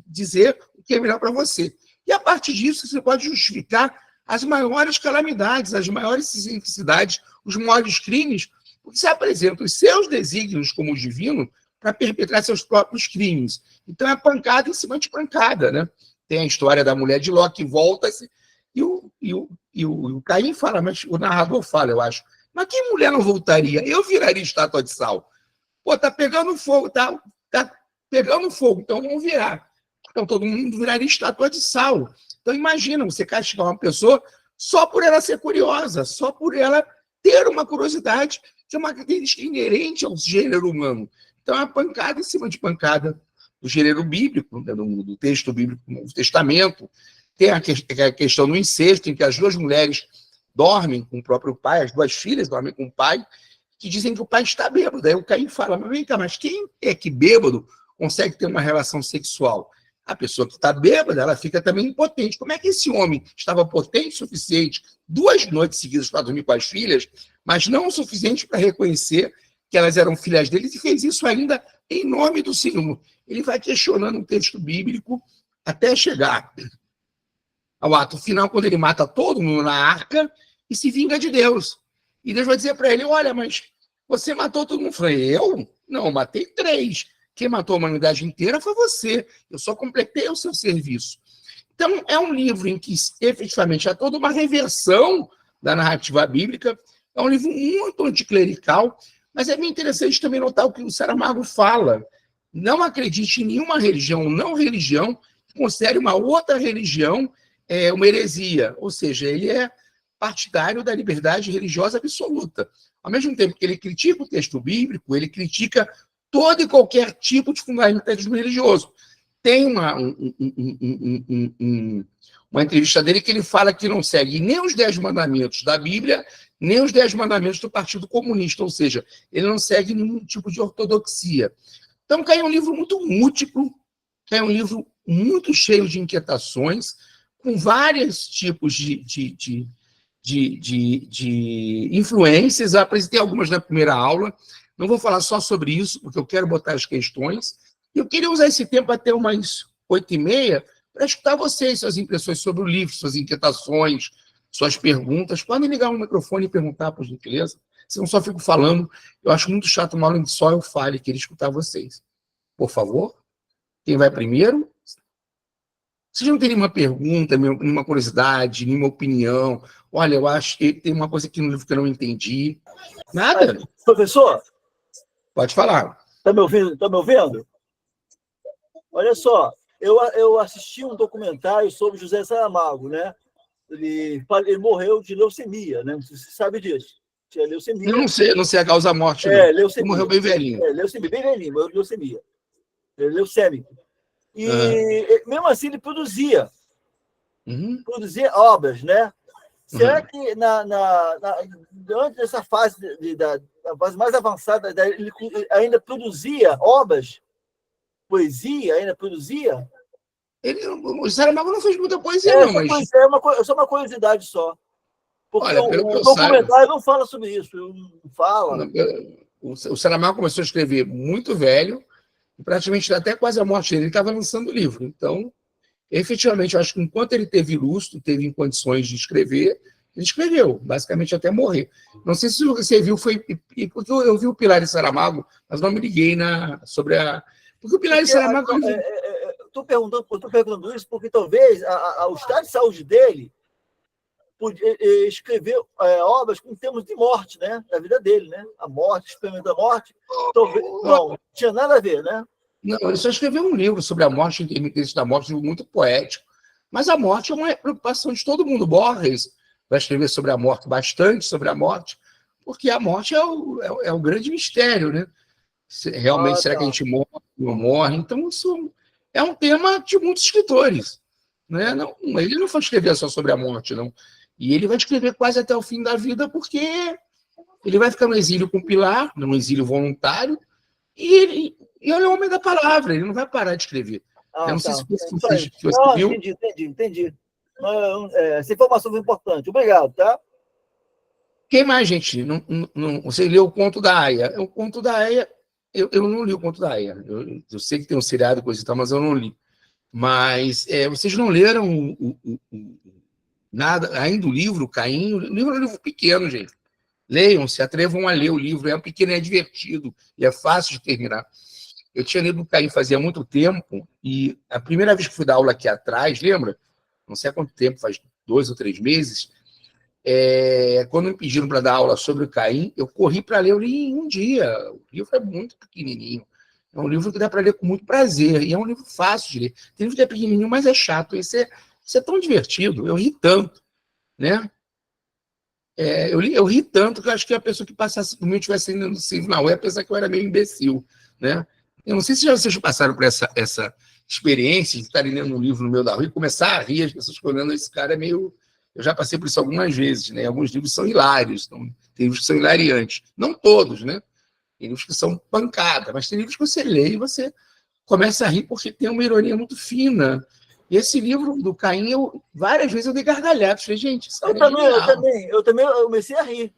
dizer o que é melhor para você. E a partir disso, você pode justificar as maiores calamidades, as maiores simplicidades, os maiores crimes, porque você apresenta os seus desígnios como divino para perpetrar seus próprios crimes. Então é pancada em cima de pancada, né? Tem a história da mulher de Ló que volta-se, e o Caim fala, mas o narrador fala, eu acho, mas que mulher não voltaria? Eu viraria estátua de sal. Pô, tá pegando fogo, tá pegando fogo, então vamos virar. Então todo mundo viraria estátua de sal. Então imagina, você castigar uma pessoa só por ela ser curiosa, só por ela ter uma curiosidade, que é uma característica inerente ao gênero humano. Então é uma pancada em cima de pancada do gênero bíblico, do texto bíblico, do Testamento. Tem a questão do incesto, em que as duas mulheres dormem com o próprio pai, as duas filhas dormem com o pai, que dizem que o pai está bêbado. Aí o Caim fala, mas vem cá, mas quem é que bêbado consegue ter uma relação sexual? A pessoa que está bêbada, ela fica também impotente. Como é que esse homem estava potente o suficiente 2 noites seguidas para dormir com as filhas, mas não o suficiente para reconhecer que elas eram filhas dele, e fez isso ainda em nome do Senhor? Ele vai questionando o texto bíblico até chegar ao ato final, quando ele mata todo mundo na arca e se vinga de Deus. E Deus vai dizer para ele, olha, mas você matou todo mundo. Eu falei, eu? Não, matei 3. Quem matou a humanidade inteira foi você. Eu só completei o seu serviço. Então, é um livro em que, efetivamente, há toda uma reversão da narrativa bíblica. É um livro muito anticlerical, mas é bem interessante também notar o que o Saramago fala. Não acredite em nenhuma religião ou não religião que considere uma outra religião uma heresia. Ou seja, ele é partidário da liberdade religiosa absoluta. Ao mesmo tempo que ele critica o texto bíblico, ele critica todo e qualquer tipo de fundamentalismo religioso. Tem uma entrevista dele que ele fala que não segue nem os 10 mandamentos da Bíblia, nem os 10 mandamentos do Partido Comunista, ou seja, ele não segue nenhum tipo de ortodoxia. Então, Caim é um livro muito múltiplo, é um livro muito cheio de inquietações, com vários tipos de influências. Eu apresentei algumas na primeira aula. Não vou falar só sobre isso, porque eu quero botar as questões. E eu queria usar esse tempo até umas 8h30 para escutar vocês, suas impressões sobre o livro, suas inquietações, suas perguntas. Podem ligar o microfone e perguntar, por gentileza. Senão só fico falando. Eu acho muito chato uma aula em que só eu fale, queria escutar vocês. Por favor, quem vai primeiro? Vocês não têm nenhuma pergunta, nenhuma curiosidade, nenhuma opinião? Olha, eu acho que tem uma coisa aqui no livro que eu não entendi. Nada? Professor? Pode falar. Está me ouvindo? Tá me ouvindo? Olha só, eu assisti um documentário sobre José Saramago, né? Ele morreu de leucemia, né? Você sabe disso. Tinha leucemia. Eu não sei a causa da morte. Leucemia. Ele morreu bem velhinho. Leucemia, bem velhinho, morreu de leucemia. Leucêmico. E mesmo assim ele produzia obras, né? Será que antes dessa fase, da fase mais avançada, ele ainda produzia obras? Poesia? Ainda produzia? O Saramago não fez muita poesia, não, mas... É só uma curiosidade só. Porque olha, pelo que o eu documentário não fala sobre isso, não fala. O Saramago começou a escrever muito velho, praticamente até quase a morte dele, ele estava lançando o livro. Então, efetivamente, eu acho que enquanto ele teve lustro, teve em condições de escrever, ele escreveu, basicamente até morrer. Não sei se você viu, foi porque eu vi o Pilar de Saramago, mas não me liguei sobre a... Porque o Pilar de Saramago... Estou perguntando isso porque talvez o estado de saúde dele escreveu obras com termos de morte, né? Da vida dele, né? A morte, o experimento da morte. Talvez, não tinha nada a ver, né? Não, ele só escreveu um livro sobre a morte, intermitência da morte, um livro muito poético. Mas a morte é uma preocupação de todo mundo. Borges vai escrever sobre a morte, bastante sobre a morte, porque a morte é o grande mistério, né? Realmente, será que a gente morre ou não morre? Então, isso é um tema de muitos escritores, né? Não, ele não foi escrever só sobre a morte, não. E ele vai escrever quase até o fim da vida, porque ele vai ficar no exílio com Pilar, num exílio voluntário, e ele é o homem da palavra, ele não vai parar de escrever. Eu não sei se você viu. Entendi. Essa informação foi importante. Obrigado, tá? Quem mais, gente? Você leu o Conto da Aia? O Conto da Aia, eu não li o Conto da Aia. Eu sei que tem um seriado, coisa e tal, mas eu não li. Mas vocês não leram nada ainda do livro, Caim? O livro é um livro pequeno, gente. Leiam, se atrevam a ler o livro. É pequeno, é divertido e é fácil de terminar. Eu tinha lido o Caim fazia muito tempo e a primeira vez que fui dar aula aqui atrás, lembra? Não sei há quanto tempo, faz 2 ou 3 meses, quando me pediram para dar aula sobre o Caim, eu corri para ler, eu li em um dia. O livro é muito pequenininho. É um livro que dá para ler com muito prazer. E é um livro fácil de ler. Tem livro que é pequenininho, mas é chato. Esse é tão divertido. Eu ri tanto, né? Eu ri tanto que eu acho que a pessoa que passasse por mim, estivesse indo no livro na web, ia pensar que eu era meio imbecil, né? Eu não sei se vocês passaram por essa experiência de estarem lendo um livro no meio da rua e começar a rir, as pessoas olhando, esse cara é meio... Eu já passei por isso algumas vezes, né? Alguns livros são hilários, então, tem livros que são hilariantes. Não todos, né? Tem livros que são pancada, mas tem livros que você lê e você começa a rir porque tem uma ironia muito fina. E esse livro do Caim, várias vezes eu dei gargalhada. Falei, gente, isso eu também comecei a rir.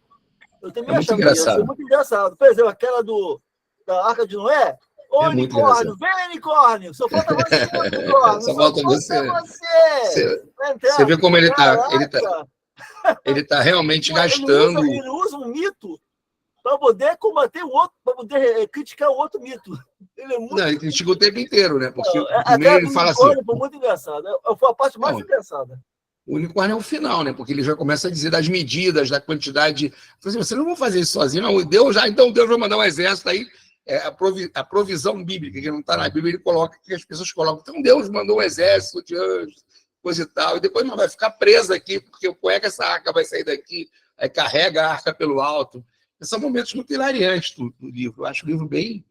Eu também muito engraçado. Muito engraçado. Por exemplo, aquela da Arca de Noé. Ô, unicórnio, vem, unicórnio! Só falta você, unicórnio! Só falta você! Você vê como ele está realmente gastando... Ele usa um mito para poder combater o outro, para poder criticar o outro mito. Ele critica o tempo inteiro, né? Porque primeiro ele fala assim... Foi muito engraçado. Foi a parte mais engraçada. O unicórnio é o final, né? Porque ele já começa a dizer das medidas, da quantidade... Vocês não vão fazer isso sozinho, não. Deus vai mandar um exército aí. A provisão bíblica, que não está na Bíblia, ele coloca, que as pessoas colocam. Então, Deus mandou um exército de anjos, coisa e tal, e depois não vai ficar presa aqui, porque como é que essa arca vai sair daqui? Aí carrega a arca pelo alto. São momentos muito hilariantes do livro. Eu acho o livro bem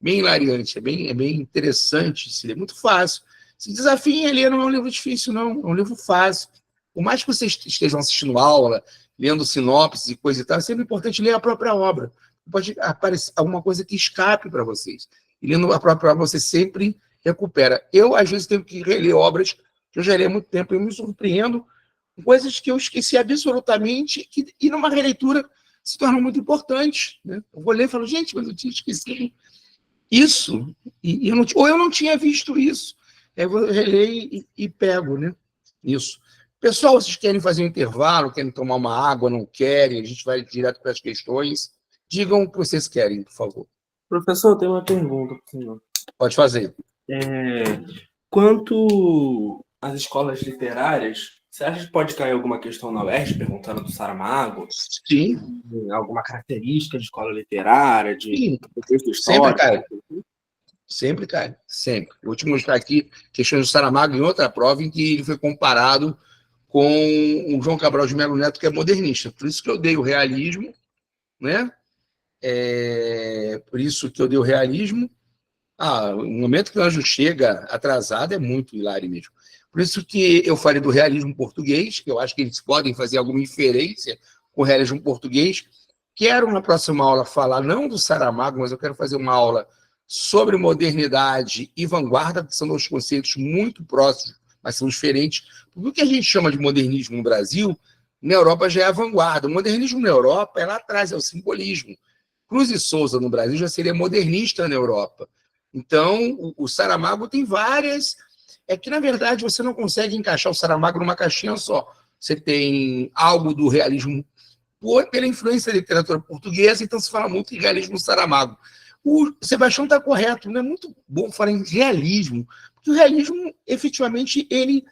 hilariante, é bem interessante, é muito fácil. Se desafiem a ler, não é um livro difícil, não. É um livro fácil. Por mais que vocês estejam assistindo aula, lendo sinopses e coisa e tal, é sempre importante ler a própria obra. Pode aparecer alguma coisa que escape para vocês. E lendo a própria obra, você sempre recupera. Eu, às vezes, tenho que reler obras que eu já li há muito tempo, eu me surpreendo com coisas que eu esqueci absolutamente e numa releitura se tornam muito importantes, né? Eu vou ler e falo, gente, mas eu tinha esquecido isso, ou eu não tinha visto isso. Aí eu vou reler e pego, né? Isso. Pessoal, vocês querem fazer um intervalo, querem tomar uma água, não querem, a gente vai direto para as questões. Digam o que vocês querem, por favor. Professor, eu tenho uma pergunta para o senhor. Pode fazer. Quanto às escolas literárias, você acha que pode cair alguma questão na UERJ, perguntando do Saramago? Sim. Alguma característica de escola literária, de Sim. contexto Sempre histórico? cai. Sempre cai. Sempre. Eu vou te mostrar aqui questões do Saramago em outra prova em que ele foi comparado com o João Cabral de Melo Neto, que é modernista. Por isso que eu dei o realismo, né? Por isso que eu dei o realismo. O momento que o anjo chega atrasado é muito hilário mesmo. Por isso que eu falei do realismo português, que eu acho que eles podem fazer alguma inferência com o realismo português. Quero, na próxima aula, falar não do Saramago, mas eu quero fazer uma aula sobre modernidade e vanguarda, que são dois conceitos muito próximos, mas são diferentes. Porque o que a gente chama de modernismo no Brasil, na Europa já é a vanguarda. O modernismo na Europa é lá atrás, é o simbolismo. Cruz e Souza, no Brasil, já seria modernista na Europa. Então, o Saramago tem várias... É que, na verdade, você não consegue encaixar o Saramago numa caixinha só. Você tem algo do realismo pela influência da literatura portuguesa, então se fala muito em realismo Saramago. O Sebastião está correto, não é muito bom falar em realismo, porque o realismo, efetivamente, ele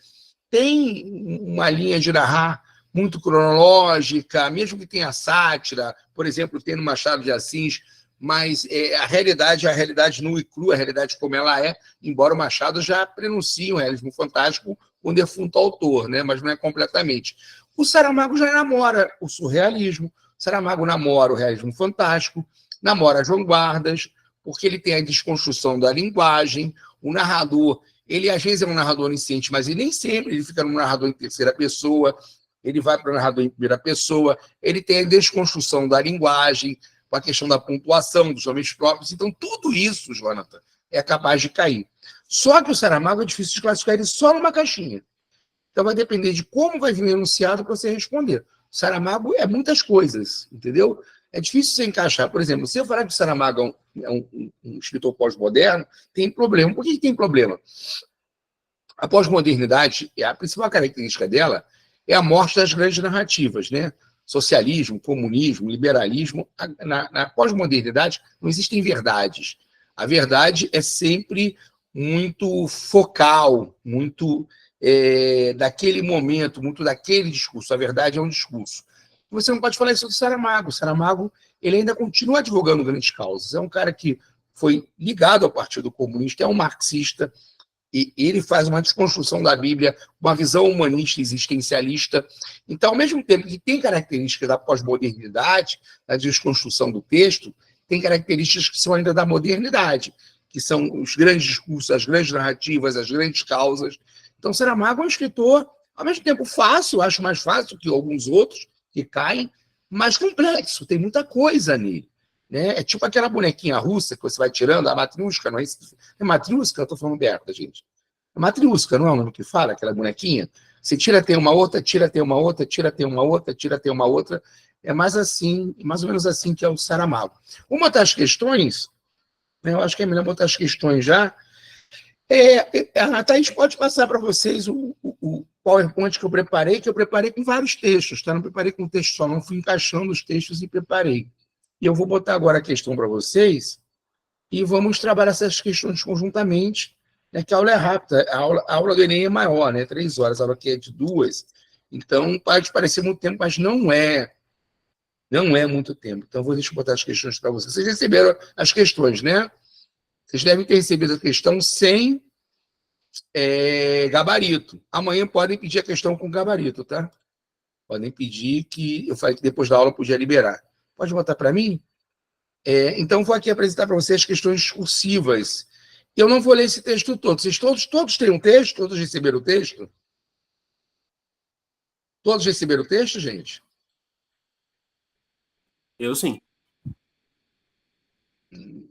tem uma linha de narrar muito cronológica, mesmo que tenha sátira, por exemplo, tem no Machado de Assis, mas a realidade nua e crua, a realidade como ela é, embora o Machado já prenuncie um realismo fantástico com o defunto autor, né? Mas não é completamente. O Saramago já namora o surrealismo, o Saramago namora o realismo fantástico, namora as vanguardas, porque ele tem a desconstrução da linguagem, o narrador, ele às vezes é um narrador onisciente, mas ele nem sempre, ele fica no narrador em terceira pessoa, ele vai para o narrador em primeira pessoa, ele tem a desconstrução da linguagem, com a questão da pontuação, dos nomes próprios. Então, tudo isso, Jonathan, é capaz de cair. Só que o Saramago é difícil de classificar ele só numa caixinha. Então, vai depender de como vai vir o enunciado para você responder. O Saramago é muitas coisas, entendeu? É difícil você encaixar. Por exemplo, se eu falar que o Saramago é um escritor pós-moderno, tem problema. Por que tem problema? A pós-modernidade, a principal característica dela é a morte das grandes narrativas, né? Socialismo, comunismo, liberalismo. Na pós-modernidade não existem verdades. A verdade é sempre muito focal, muito daquele momento, muito daquele discurso. A verdade é um discurso. Você não pode falar isso do Saramago. O Saramago ele ainda continua advogando grandes causas. É um cara que foi ligado ao Partido Comunista, é um marxista, e ele faz uma desconstrução da Bíblia, uma visão humanista existencialista. Então, ao mesmo tempo que tem características da pós-modernidade, da desconstrução do texto, tem características que são ainda da modernidade, que são os grandes discursos, as grandes narrativas, as grandes causas. Então, Saramago é um escritor, ao mesmo tempo fácil, acho mais fácil que alguns outros que caem, mas complexo, tem muita coisa nele. Né? É tipo aquela bonequinha russa que você vai tirando, a matriusca, não é isso? É matriusca? Eu estou falando Berta, gente. É matriusca, não é o nome que fala, aquela bonequinha? Você tira, tem uma outra, tira, tem uma outra, tira, tem uma outra, tira, tem uma outra. É mais assim, mais ou menos assim que é o Saramago. Uma das questões, né, eu acho que é melhor botar as questões já, a Thaís pode passar para vocês o PowerPoint que eu preparei com vários textos, tá? Não preparei com texto só, não fui encaixando os textos e preparei. E eu vou botar agora a questão para vocês e vamos trabalhar essas questões conjuntamente, né, que a aula é rápida, a aula do Enem é maior, né, 3 horas, a aula aqui é de 2, então pode parecer muito tempo, mas não é muito tempo. Então, deixa eu botar as questões para vocês. Vocês receberam as questões, né? Vocês devem ter recebido a questão sem gabarito. Amanhã podem pedir a questão com gabarito, tá? Podem pedir que eu falei que depois da aula eu podia liberar. Pode botar para mim? Então, vou aqui apresentar para vocês as questões discursivas. Eu não vou ler esse texto todo. Vocês todos têm um texto? Todos receberam o texto? Todos receberam o texto, gente? Eu sim.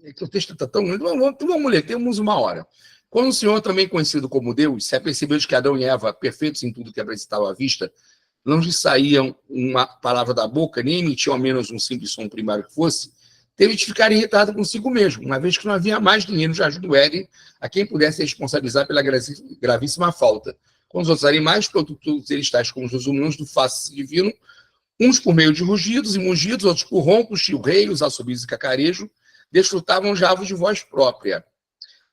É que o texto está tão grande. Então, vamos ler, temos 1 hora. Quando o Senhor, também conhecido como Deus, se apercebeu de que Adão e Eva, perfeitos em tudo que apresentavam à vista, não lhes saíam uma palavra da boca, nem emitiam ao menos um simples som primário que fosse, teve de ficar irritado consigo mesmo, uma vez que não havia mais ninguém no jardim do Éden a quem pudesse responsabilizar pela gravíssima falta. Com os outros animais, todos eles tais como os humanos do face divino, uns por meio de rugidos e mugidos, outros por roncos, chilreios, assobios e cacarejo, desfrutavam já de voz própria.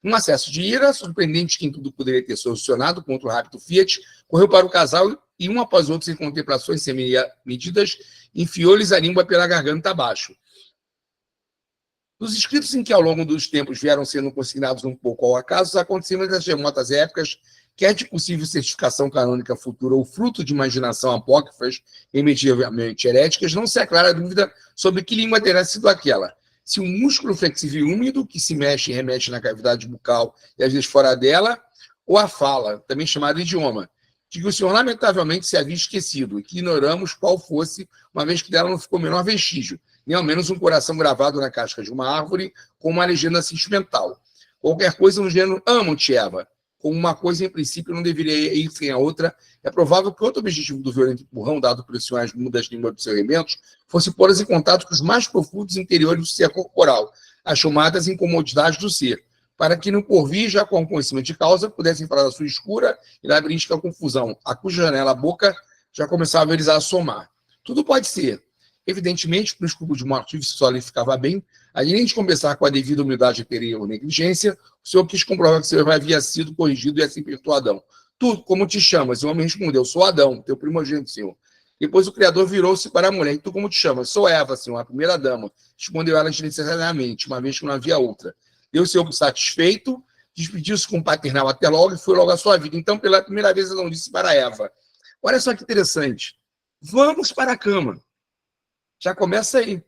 Num acesso de ira, surpreendente que em tudo poderia ter solucionado contra o rápido Fiat, correu para o casal e, um após outro, em contemplações semi-medidas, enfiou-lhes a língua pela garganta abaixo. Dos escritos em que, ao longo dos tempos, vieram sendo consignados um pouco ao acaso, os acontecimentos das remotas épocas, quer de possível certificação canônica futura ou fruto de imaginação apócrifas e mediavelmente heréticas, não se aclara a dúvida sobre que língua terá sido aquela. Se um músculo flexível e úmido, que se mexe e remete na cavidade bucal e às vezes fora dela, ou a fala, também chamada idioma, de que o Senhor lamentavelmente se havia esquecido e que ignoramos qual fosse, uma vez que dela não ficou o menor vestígio, nem ao menos um coração gravado na casca de uma árvore com uma legenda sentimental. Qualquer coisa no gênero amo-te, Eva, como uma coisa em princípio não deveria ir sem a outra, é provável que outro objetivo do violento empurrão dado pelos senhores mudas línguas dos seus elementos fosse pô-las em contato com os mais profundos interiores do ser corporal, as chamadas incomodidades do ser, para que no porvir, já com o conhecimento de causa, pudessem falar da sua escura e labiríntica confusão, a cuja janela a boca já começava eles a somar. Tudo pode ser. Evidentemente, no escudo de um artífice só lhe ficava bem, além de conversar com a devida humildade ou negligência, o Senhor quis comprovar que o Senhor havia sido corrigido e assim perguntou a Adão. Tu, como te chamas? E o homem respondeu, sou Adão, teu primogênito, Senhor. Depois o Criador virou-se para a mulher, e tu como te chamas? Sou Eva, Senhor, a primeira dama. Respondeu ela desnecessariamente, uma vez que não havia outra. Deu o Senhor satisfeito, despediu-se com o paternal até logo e foi logo à sua vida. Então, pela primeira vez, Adão disse para Eva, olha só que interessante, vamos para a cama. Já começa aí.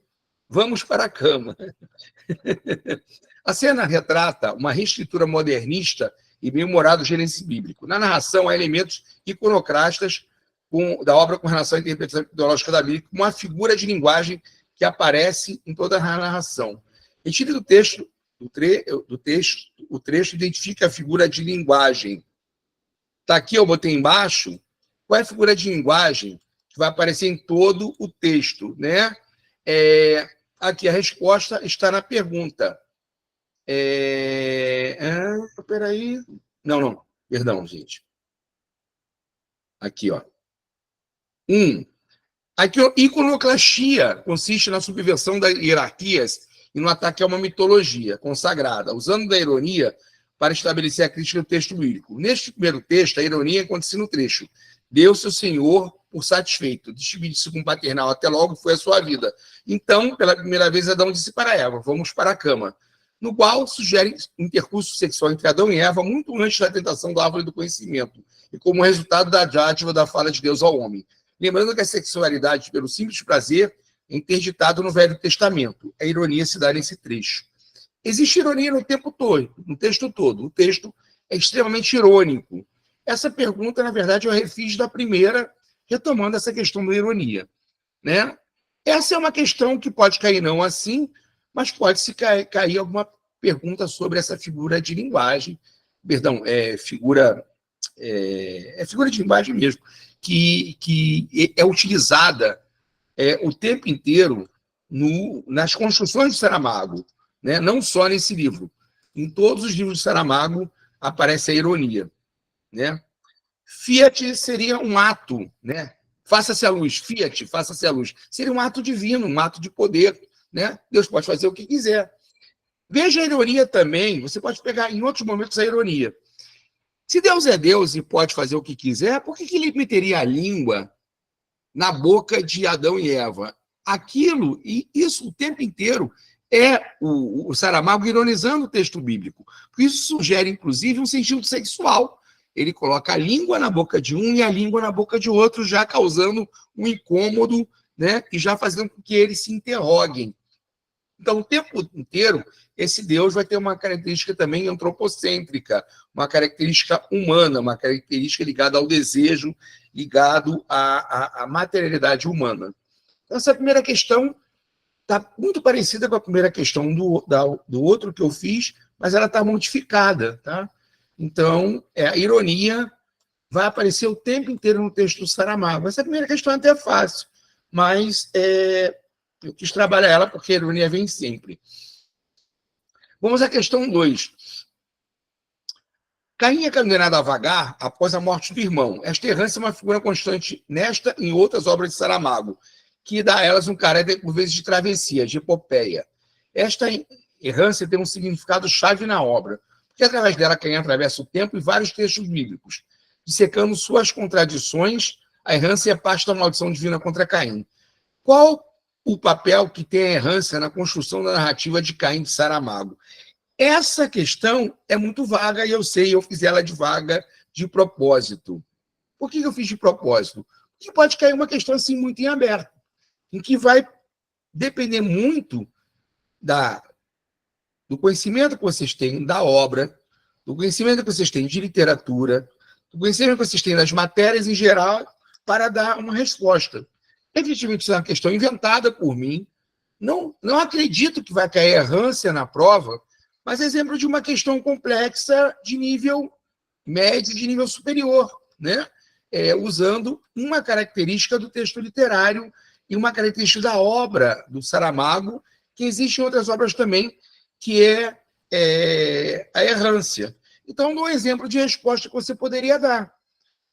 Vamos para a cama. A cena retrata uma reescritura modernista e bem-humorado gênese bíblico. Na narração, há elementos iconoclastas da obra com relação à interpretação ideológica da Bíblia, como uma figura de linguagem que aparece em toda a narração. Retire do texto, o trecho identifica a figura de linguagem. Está aqui, eu botei embaixo, qual é a figura de linguagem que vai aparecer em todo o texto, né? Aqui a resposta está na pergunta. Peraí. Não, perdão, gente. Aqui, ó. Aqui, ó, iconoclastia consiste na subversão das hierarquias e no ataque a uma mitologia consagrada, usando da ironia para estabelecer a crítica do texto bíblico. Neste primeiro texto, a ironia acontece no trecho. Deu-se o Senhor por satisfeito, despediu-se com o paternal até logo, foi a sua vida. Então, pela primeira vez, Adão disse para Eva, vamos para a cama, no qual sugere intercurso sexual entre Adão e Eva muito antes da tentação da árvore do conhecimento, e como resultado da dádiva da fala de Deus ao homem. Lembrando que a sexualidade, pelo simples prazer, é interditada no Velho Testamento. A ironia se dá nesse trecho. Existe ironia no tempo todo, no texto todo. O texto é extremamente irônico. Essa pergunta, na verdade, é o refis da primeira, retomando essa questão da ironia, né? Essa é uma questão que pode cair não assim, mas pode-se cair alguma pergunta sobre essa figura de linguagem, perdão, figura de linguagem mesmo, que é utilizada o tempo inteiro nas construções de Saramago, né? Não só nesse livro. Em todos os livros de Saramago aparece a ironia, né? Fiat seria um ato, né? Faça-se a luz, Fiat, faça-se a luz. Seria um ato divino, um ato de poder, né? Deus pode fazer o que quiser. Veja a ironia também, você pode pegar em outros momentos a ironia. Se Deus é Deus e pode fazer o que quiser, por que ele meteria a língua na boca de Adão e Eva? Aquilo, e isso o tempo inteiro, é o Saramago ironizando o texto bíblico. Porque isso sugere, inclusive, um sentido sexual. Ele coloca a língua na boca de um e a língua na boca de outro, já causando um incômodo, né? E já fazendo com que eles se interroguem. Então, o tempo inteiro, esse Deus vai ter uma característica também antropocêntrica, uma característica humana, uma característica ligada ao desejo, ligado à materialidade humana. Então, essa primeira questão está muito parecida com a primeira questão do outro que eu fiz, mas ela está modificada, tá? Então, a ironia vai aparecer o tempo inteiro no texto do Saramago. Essa primeira questão até é fácil, mas eu quis trabalhar ela porque a ironia vem sempre. Vamos à questão 2. Caim é condenado a vagar após a morte do irmão. Esta errância é uma figura constante nesta e em outras obras de Saramago, que dá a elas um caráter, por vezes, de travessia, de epopeia. Esta errância tem um significado-chave na obra, porque através dela Caim atravessa o tempo e vários textos bíblicos. Dissecando suas contradições, a errância é parte da maldição divina contra Caim. Qual o papel que tem a errância na construção da narrativa de Caim de Saramago? Essa questão é muito vaga, e eu sei, eu fiz ela de vaga de propósito. Por que eu fiz de propósito? Porque pode cair uma questão assim muito em aberto, em que vai depender muito do conhecimento que vocês têm da obra, do conhecimento que vocês têm de literatura, do conhecimento que vocês têm das matérias em geral, para dar uma resposta. Efetivamente, isso é uma questão inventada por mim. Não acredito que vai cair errância na prova, mas é exemplo de uma questão complexa de nível médio, de nível superior, né? Usando uma característica do texto literário e uma característica da obra do Saramago, que existe em outras obras também, que é a errância. Então, dou um exemplo de resposta que você poderia dar.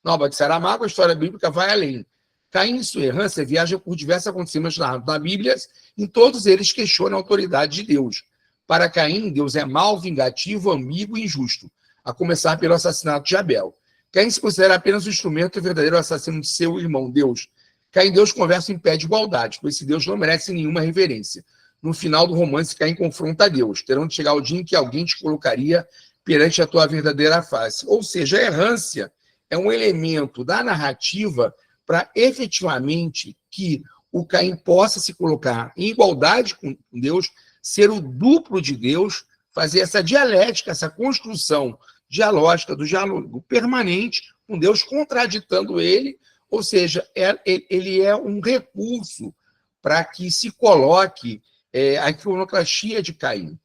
Na obra de Saramago, a história bíblica vai além. Caim e sua errância viaja por diversos acontecimentos narrados na Bíblia, em todos eles questiona a autoridade de Deus. Para Caim, Deus é mau, vingativo, ambíguo e injusto, a começar pelo assassinato de Abel. Caim se considera apenas o instrumento e o verdadeiro assassino de seu irmão, Deus. Caim e Deus conversam em pé de igualdade, pois esse Deus não merece nenhuma reverência. No final do romance, Caim confronta a Deus, terão de chegar o dia em que alguém te colocaria perante a tua verdadeira face. Ou seja, a errância é um elemento da narrativa para efetivamente que o Caim possa se colocar em igualdade com Deus, ser o duplo de Deus, fazer essa dialética, essa construção dialógica do diálogo permanente com Deus, contraditando ele, ou seja, ele é um recurso para que se coloque a iconoclastia de Caim.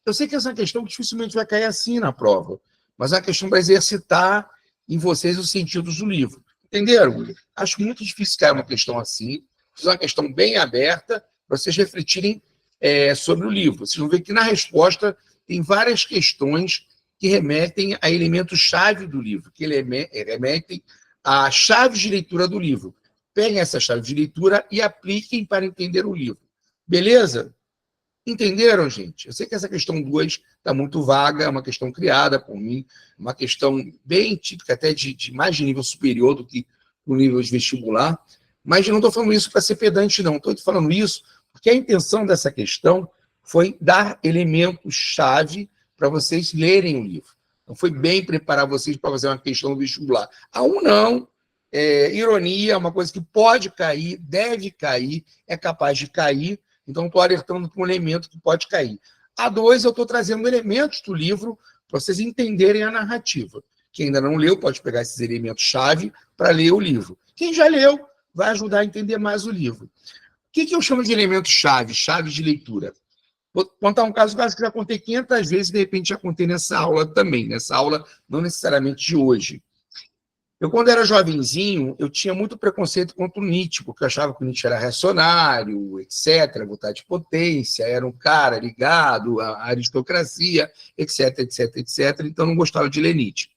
Eu sei que essa questão dificilmente vai cair assim na prova, mas é uma questão para exercitar em vocês os sentidos do livro. Entenderam? Acho muito difícil cair uma questão assim, é uma questão bem aberta, para vocês refletirem sobre o livro. Vocês vão ver que na resposta tem várias questões que remetem a elementos-chave do livro, que remetem a chaves de leitura do livro. Peguem essa chave de leitura e apliquem para entender o livro. Beleza? Entenderam, gente? Eu sei que essa questão 2 está muito vaga, é uma questão criada por mim, uma questão bem típica, até de mais de nível superior do que no nível de vestibular, mas eu não estou falando isso para ser pedante, não. Estou falando isso porque a intenção dessa questão foi dar elementos-chave para vocês lerem o livro. Não foi bem preparar vocês para fazer uma questão do vestibular. A 1 não. Ironia é uma coisa que pode cair, deve cair, é capaz de cair, então estou alertando para um elemento que pode cair. A 2, eu estou trazendo elementos do livro para vocês entenderem a narrativa. Quem ainda não leu pode pegar esses elementos-chave para ler o livro. Quem já leu vai ajudar a entender mais o livro. O que eu chamo de elementos-chave, chaves de leitura? Vou contar um caso que eu já contei 500 vezes, de repente já contei nessa aula também, nessa aula não necessariamente de hoje. Eu, quando era jovenzinho, eu tinha muito preconceito contra o Nietzsche, porque eu achava que o Nietzsche era reacionário, etc., vontade de potência, era um cara ligado à aristocracia, etc., etc., etc., então não gostava de ler Nietzsche.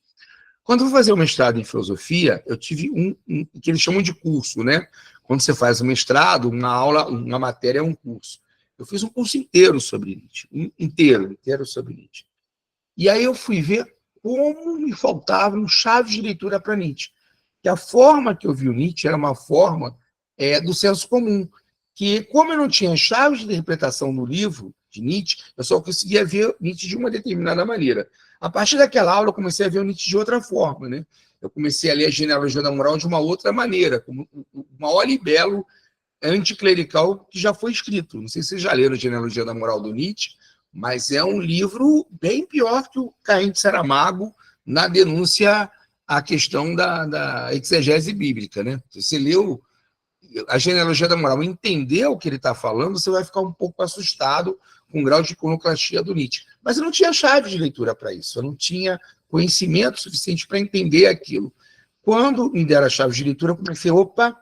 Quando eu fui fazer o mestrado em filosofia, eu tive um que eles chamam de curso, né? Quando você faz um mestrado, uma aula, uma matéria é um curso. Eu fiz um curso inteiro sobre Nietzsche, inteiro sobre Nietzsche. E aí eu fui ver como me faltavam chaves de leitura para Nietzsche. Que a forma que eu vi o Nietzsche era uma forma do senso comum, que como eu não tinha chaves de interpretação no livro de Nietzsche, eu só conseguia ver Nietzsche de uma determinada maneira. A partir daquela aula, eu comecei a ver o Nietzsche de outra forma, né? Eu comecei a ler a Genealogia da Moral de uma outra maneira, como o maior libelo anticlerical que já foi escrito. Não sei se vocês já leram a Genealogia da Moral do Nietzsche, mas é um livro bem pior que o Caim de Saramago na denúncia à questão da exegese bíblica, né? Se você leu a Genealogia da Moral e entender o que ele está falando, você vai ficar um pouco assustado com o grau de iconoclastia do Nietzsche. Mas eu não tinha chave de leitura para isso, eu não tinha conhecimento suficiente para entender aquilo. Quando me deram a chave de leitura, eu comecei, opa,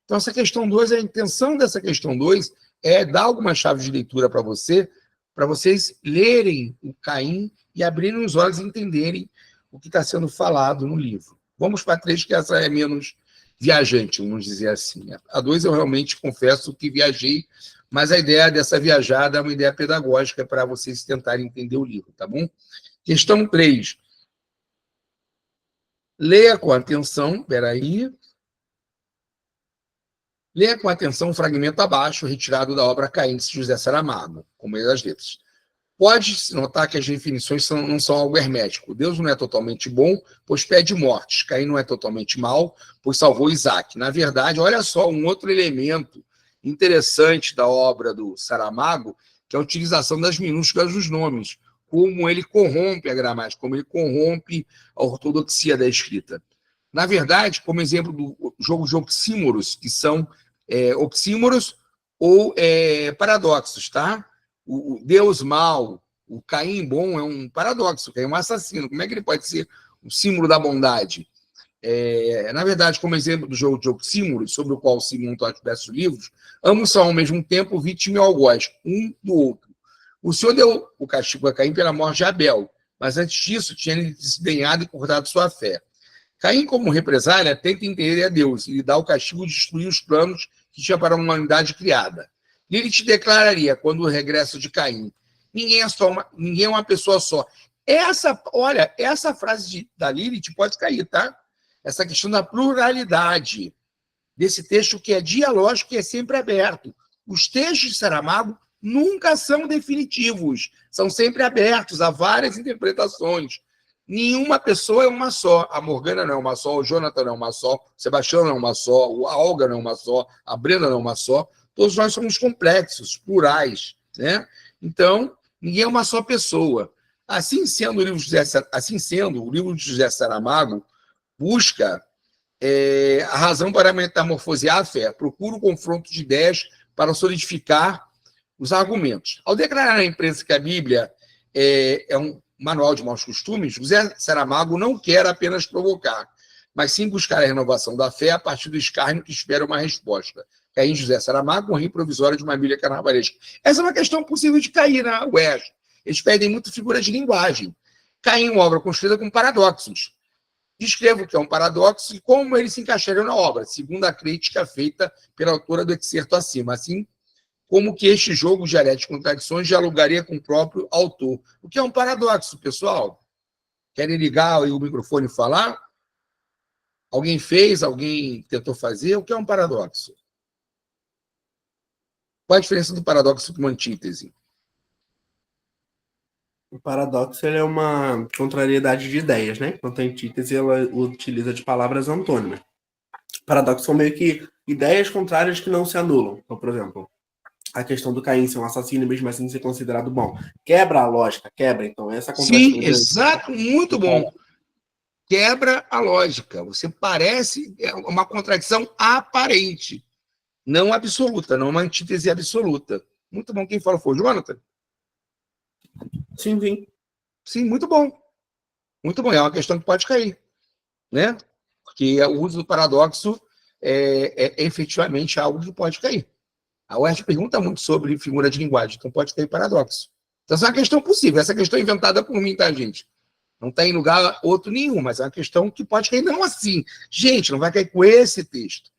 então essa questão 2, a intenção dessa questão 2 é dar alguma chave de leitura para vocês lerem o Caim e abrirem os olhos e entenderem o que está sendo falado no livro. Vamos para a 3, que essa é menos viajante, vamos dizer assim. A 2 eu realmente confesso que viajei, mas a ideia dessa viajada é uma ideia pedagógica para vocês tentarem entender o livro, tá bom? Questão 3. Leia com atenção, peraí. Leia com atenção o fragmento abaixo, retirado da obra Caim, de José Saramago, com meio das letras. Pode-se notar que as definições não são algo hermético. Deus não é totalmente bom, pois pede mortes. Caim não é totalmente mal, pois salvou Isaac. Na verdade, olha só um outro elemento interessante da obra do Saramago, que é a utilização das minúsculas dos nomes, como ele corrompe a gramática, como ele corrompe a ortodoxia da escrita. Na verdade, como exemplo do jogo de oxímoros, que são oxímoros ou paradoxos, tá? O Deus mal, o Caim bom é um paradoxo, Caim é um assassino. Como é que ele pode ser o símbolo da bondade? Na verdade, como exemplo do jogo de oxímoros, sobre o qual se montam diversos livros, ambos são ao mesmo tempo vítima e algoz, um do outro. O Senhor deu o castigo a Caim pela morte de Abel, mas antes disso tinha ele desdenhado e cortado sua fé. Caim, como represália, tenta entender a Deus e lhe dá o castigo de destruir os planos que tinha para a humanidade criada. Lilith declararia, quando o regresso de Caim, ninguém é uma pessoa só. Essa frase da Lilith pode cair, tá? Essa questão da pluralidade desse texto que é dialógico e é sempre aberto. Os textos de Saramago nunca são definitivos, são sempre abertos a várias interpretações. Nenhuma pessoa é uma só. A Morgana não é uma só, o Jonathan não é uma só, o Sebastião não é uma só, a Olga não é uma só, a Brenda não é uma só. Todos nós somos complexos, plurais, né? Então, ninguém é uma só pessoa. Assim sendo, o livro de José Saramago busca a razão para metamorfosear a fé, procura o confronto de ideias para solidificar os argumentos. Ao declarar à imprensa que a Bíblia é um manual de maus costumes, José Saramago não quer apenas provocar, mas sim buscar a renovação da fé a partir do escárnio que espera uma resposta. Caim José Saramago, um rio provisório de uma Bíblia carnavalesca. Essa é uma questão possível de cair na UERJ. Eles pedem muito figura de linguagem. Caim, uma obra construída com paradoxos. Descreva o que é um paradoxo e como ele se encaixaria na obra, segundo a crítica feita pela autora do excerto acima. Assim, como que este jogo dialético de contradições dialogaria com o próprio autor. O que é um paradoxo, pessoal? Querem ligar o microfone e falar? Alguém fez? Alguém tentou fazer? O que é um paradoxo? Qual a diferença do paradoxo com uma antítese? O paradoxo ele é uma contrariedade de ideias, né? Enquanto a antítese ela utiliza de palavras antônimas. Paradoxos são meio que ideias contrárias que não se anulam. Então, por exemplo, a questão do Caim ser um assassino e mesmo assim ser considerado bom. Quebra a lógica, quebra. Então, essa contradição. Sim, exato, muito bom. Quebra a lógica. Você parece uma contradição aparente, não absoluta, não uma antítese absoluta. Muito bom. Quem falou foi o Jonathan? Sim, sim. Sim, muito bom. Muito bom. É uma questão que pode cair, né? Porque o uso do paradoxo é efetivamente algo que pode cair. A UERJ pergunta muito sobre figura de linguagem, então pode cair paradoxo. Então, essa é uma questão possível. Essa questão é inventada por mim, tá, gente? Não está em lugar outro nenhum, mas é uma questão que pode cair não assim. Gente, não vai cair com esse texto.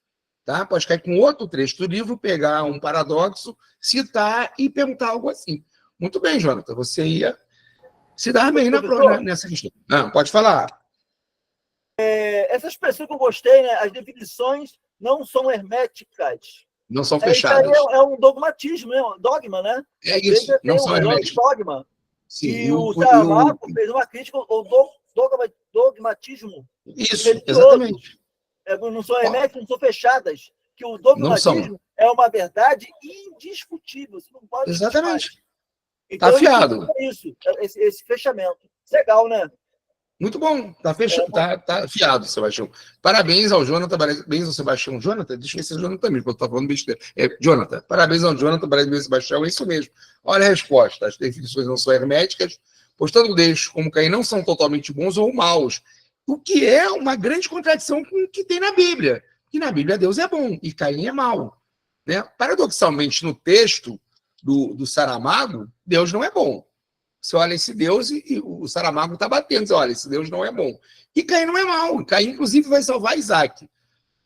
Tá? Pode cair com outro trecho do livro, pegar um paradoxo, citar e perguntar algo assim. Muito bem, Jonathan, você ia se dar bem nessa questão. Não, pode falar. Essa expressão que eu gostei, né? As definições não são herméticas. Não são fechadas. Isso aí é um dogmatismo, né? Dogma, né? É isso, não são herméticas. Dogma. Sim, e o Saramago fez uma crítica ao dogmatismo. Isso, exatamente. Não são herméticas, não são fechadas. Que o dogmatismo é uma verdade indiscutível. Você não pode exatamente. Então, tá afiado. É isso, esse fechamento. Legal, né? Muito bom. Tá fechado, tá afiado, Sebastião. Parabéns ao Jonathan, parabéns ao Sebastião. Jonathan, deixa eu ver se é Jonathan mesmo, porque eu estou falando besteira. Jonathan, parabéns ao Jonathan, parabéns ao Sebastião, é isso mesmo. Olha a resposta. As definições não são herméticas, pois tanto Deus como Caim não são totalmente bons ou maus, o que é uma grande contradição com o que tem na Bíblia. Que na Bíblia Deus é bom e Caim é mau. Né? Paradoxalmente, no texto do Saramago, Deus não é bom. Você olha esse Deus e o Saramago está batendo. Você olha, esse Deus não é bom. E Caim não é mau. Caim, inclusive, vai salvar Isaac.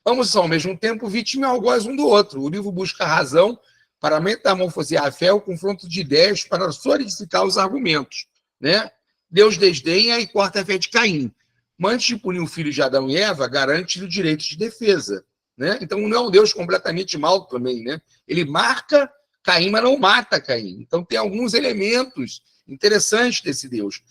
Ambos são, ao mesmo tempo, vítimas e algoz um do outro. O livro busca a razão para metamorfosear a fé, o confronto de ideias para solidificar os argumentos. Né? Deus desdenha e corta a fé de Caim. Mas antes de punir o filho de Adão e Eva, garante-lhe o direito de defesa. Né? Então, não é um Deus completamente mau também. Né? Ele marca Caim, mas não mata Caim. Então, tem alguns elementos interessantes desse Deus.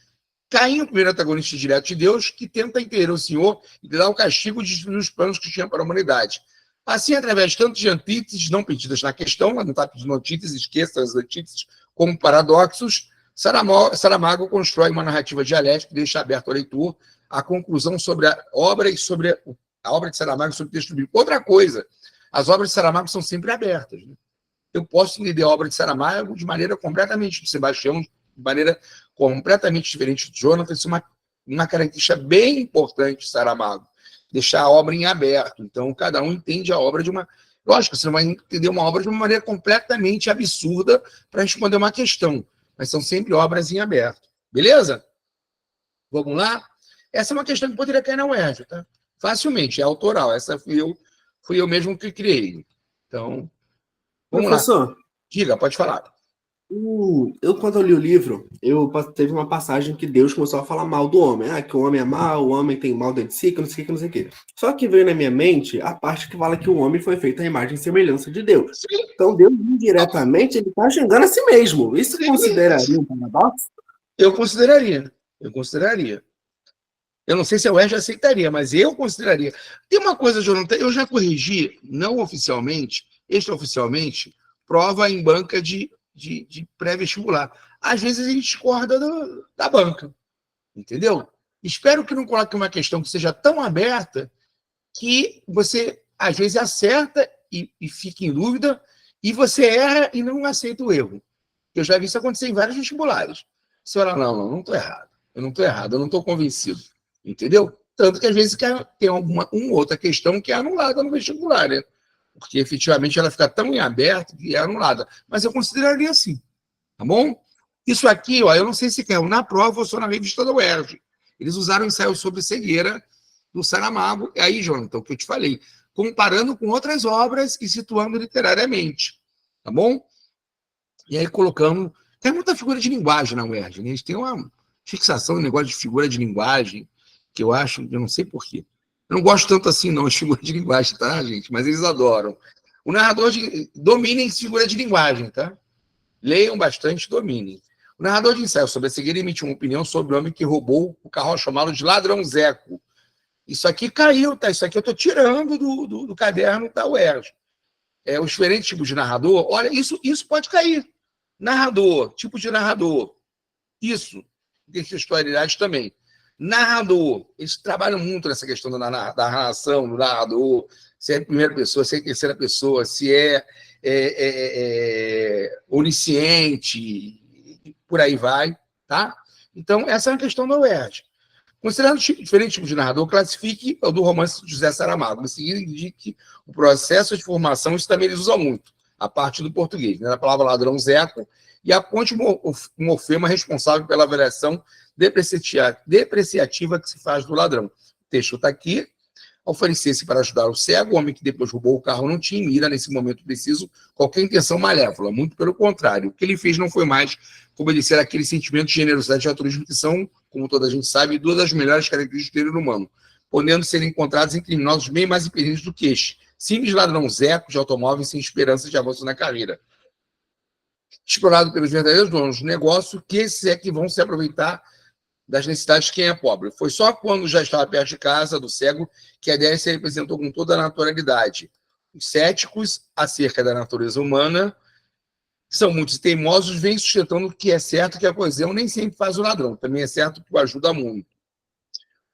Caim, o primeiro antagonista direto de Deus, que tenta entender o Senhor e lhe dar o castigo de destruir os planos que tinha para a humanidade. Assim, através tanto de antíteses não pedidas na questão, ela não está pedindo antíteses, esqueça as antíteses, como paradoxos, Saramago constrói uma narrativa dialética que deixa aberto ao leitor a conclusão sobre a obra e sobre a obra de Saramago sobre o texto bíblico. Outra coisa, as obras de Saramago são sempre abertas. Né? Eu posso entender a obra de Saramago de maneira completamente de Sebastião, de maneira completamente diferente de Jonathan. Isso é uma característica bem importante de Saramago, deixar a obra em aberto. Então, cada um entende a obra de uma... Lógico, você não vai entender uma obra de uma maneira completamente absurda para responder uma questão, mas são sempre obras em aberto. Beleza? Vamos lá? Essa é uma questão que poderia cair na UERJ, tá? Facilmente, é autoral. Essa fui eu mesmo que criei. Então, vamos Professor, lá. Diga, pode falar. Quando eu li o livro, teve uma passagem que Deus começou a falar mal do homem. Que o homem é mau, o homem tem mal dentro de si, que não sei o que, não sei o que. Só que veio na minha mente a parte que fala que o homem foi feito à imagem e semelhança de Deus. Então, Deus, indiretamente, ele está xingando a si mesmo. Isso consideraria um paradoxo? Eu consideraria. Eu não sei se a UERJ aceitaria, mas eu consideraria. Tem uma coisa, Jonathan, eu já corrigi, não oficialmente, extraoficialmente, prova em banca de pré-vestibular. Às vezes a gente discorda da banca, entendeu? Espero que não coloque uma questão que seja tão aberta que você, às vezes, acerta e fica em dúvida, e você erra e não aceita o erro. Eu já vi isso acontecer em vários vestibulares. Você fala, não estou errado, eu não estou convencido, entendeu? Tanto que, às vezes, tem uma outra questão que é anulada no vestibular, né? Porque, efetivamente, ela fica tão em aberto que é anulada. Mas eu consideraria assim, tá bom? Isso aqui, eu não sei se caiu na prova ou só na revista da UERJ. Eles usaram ensaio sobre cegueira do Saramago. E aí, Jonathan, o que eu te falei, comparando com outras obras e situando literariamente, tá bom? E aí colocando... Tem muita figura de linguagem na UERJ, né? Eles têm uma fixação no negócio de figura de linguagem, que eu não sei porquê. Eu não gosto tanto assim, não, de figura de linguagem, tá, gente? Mas eles adoram. O narrador dominem figura de linguagem, tá? Leiam bastante, dominem. O narrador de ensaio sobre a cegueira emitiu uma opinião sobre o homem que roubou o carro ao chamá-lo de ladrão Zeco. Isso aqui caiu, tá? Isso aqui eu estou tirando do caderno da UERJ. Os diferentes tipos de narrador, olha, isso pode cair. Narrador, tipo de narrador. Isso, textualidade também. Narrador, eles trabalham muito nessa questão da narração, do narrador, se é primeira pessoa, se é terceira pessoa, se é onisciente, por aí vai, tá? Então, essa é uma questão da UERJ. Considerando diferentes tipos de narrador, classifique o do romance de José Saramago. Em seguida, indique o processo de formação, isso também eles usam muito, a parte do português, né? A palavra ladrão Zeco, e aponte um morfema responsável pela avaliação depreciativa que se faz do ladrão. O texto está aqui. Oferecer-se para ajudar o cego, o homem que depois roubou o carro não tinha em mira, nesse momento preciso, qualquer intenção malévola. Muito pelo contrário. O que ele fez não foi mais obedecer àquele sentimento de generosidade e altruísmo que são, como toda a gente sabe, duas das melhores características do ser humano, podendo ser encontrados em criminosos bem mais impedidos do que este. Simples ladrão Zeco de automóveis sem esperança de avanço na carreira. Explorado pelos verdadeiros donos do negócio, que esses é que vão se aproveitar das necessidades de quem é pobre. Foi só quando já estava perto de casa do cego que a ideia se representou com toda a naturalidade. Os céticos acerca da natureza humana são muitos teimosos, vêm sustentando que é certo que a coesão nem sempre faz o ladrão, também é certo que o ajuda muito.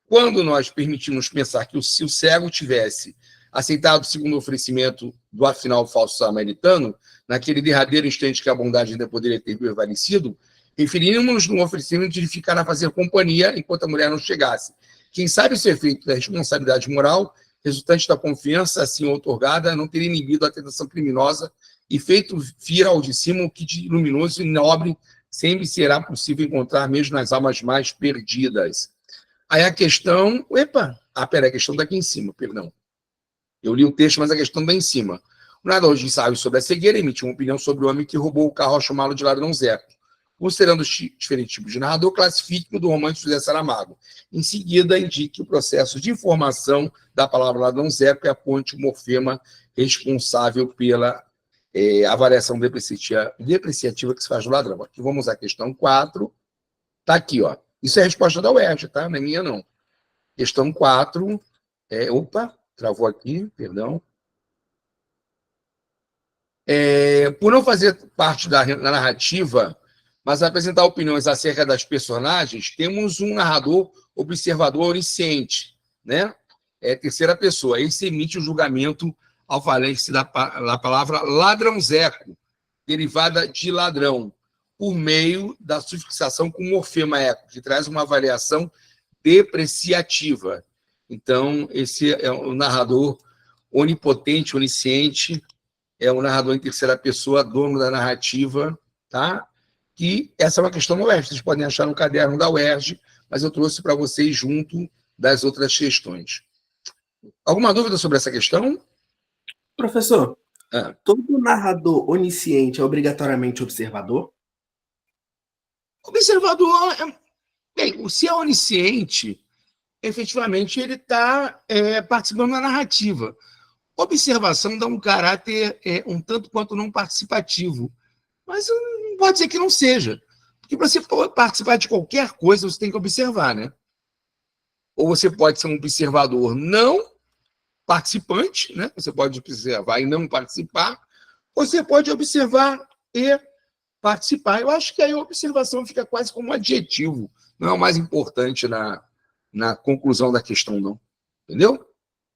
Quando nós permitimos pensar que se o cego tivesse aceitado o segundo oferecimento do afinal falso samaritano, naquele derradeiro instante que a bondade ainda poderia ter prevalecido, Referimos no oferecimento de ficar a fazer companhia enquanto a mulher não chegasse. Quem sabe esse efeito da responsabilidade moral, resultante da confiança assim outorgada, não teria inibido a tentação criminosa e feito vir ao de cima o que de luminoso e nobre sempre será possível encontrar mesmo nas almas mais perdidas. Aí a questão... Peraí, a questão daqui em cima, perdão. Eu li o texto, mas a questão está em cima. O narrador de ensaio sobre a cegueira emitiu uma opinião sobre o homem que roubou o carro ao chamá-lo de ladrão Zé. Considerando os diferentes tipos de narrador, classifique o do romance de José Saramago. Em seguida, indique o processo de formação da palavra ladrão Zé e aponte o morfema responsável pela avaliação depreciativa que se faz do ladrão. Aqui vamos à questão 4. Está aqui, ó. Isso é a resposta da UERJ, tá? Não é minha, não. Questão 4. Travou aqui, perdão. Por não fazer parte da narrativa, mas apresentar opiniões acerca das personagens, temos um narrador observador onisciente, né? Terceira pessoa. Esse emite o julgamento ao valer-se da palavra ladrãozeco, derivada de ladrão, por meio da sufixação com morfema eco, que traz uma avaliação depreciativa. Então, esse é o narrador onipotente, onisciente, é o narrador em terceira pessoa, dono da narrativa, tá? Que essa é uma questão da UERJ, vocês podem achar no caderno da UERJ, mas eu trouxe para vocês junto das outras questões. Alguma dúvida sobre essa questão? Professor, todo narrador onisciente é obrigatoriamente observador? Observador, se é onisciente, efetivamente ele está participando da narrativa. Observação dá um caráter um tanto quanto não participativo, mas não pode dizer que não seja, porque para você participar de qualquer coisa, você tem que observar, né? Ou você pode ser um observador não participante, né? Você pode observar e não participar, ou você pode observar e participar. Eu acho que aí a observação fica quase como um adjetivo, não é o mais importante na conclusão da questão, não. Entendeu?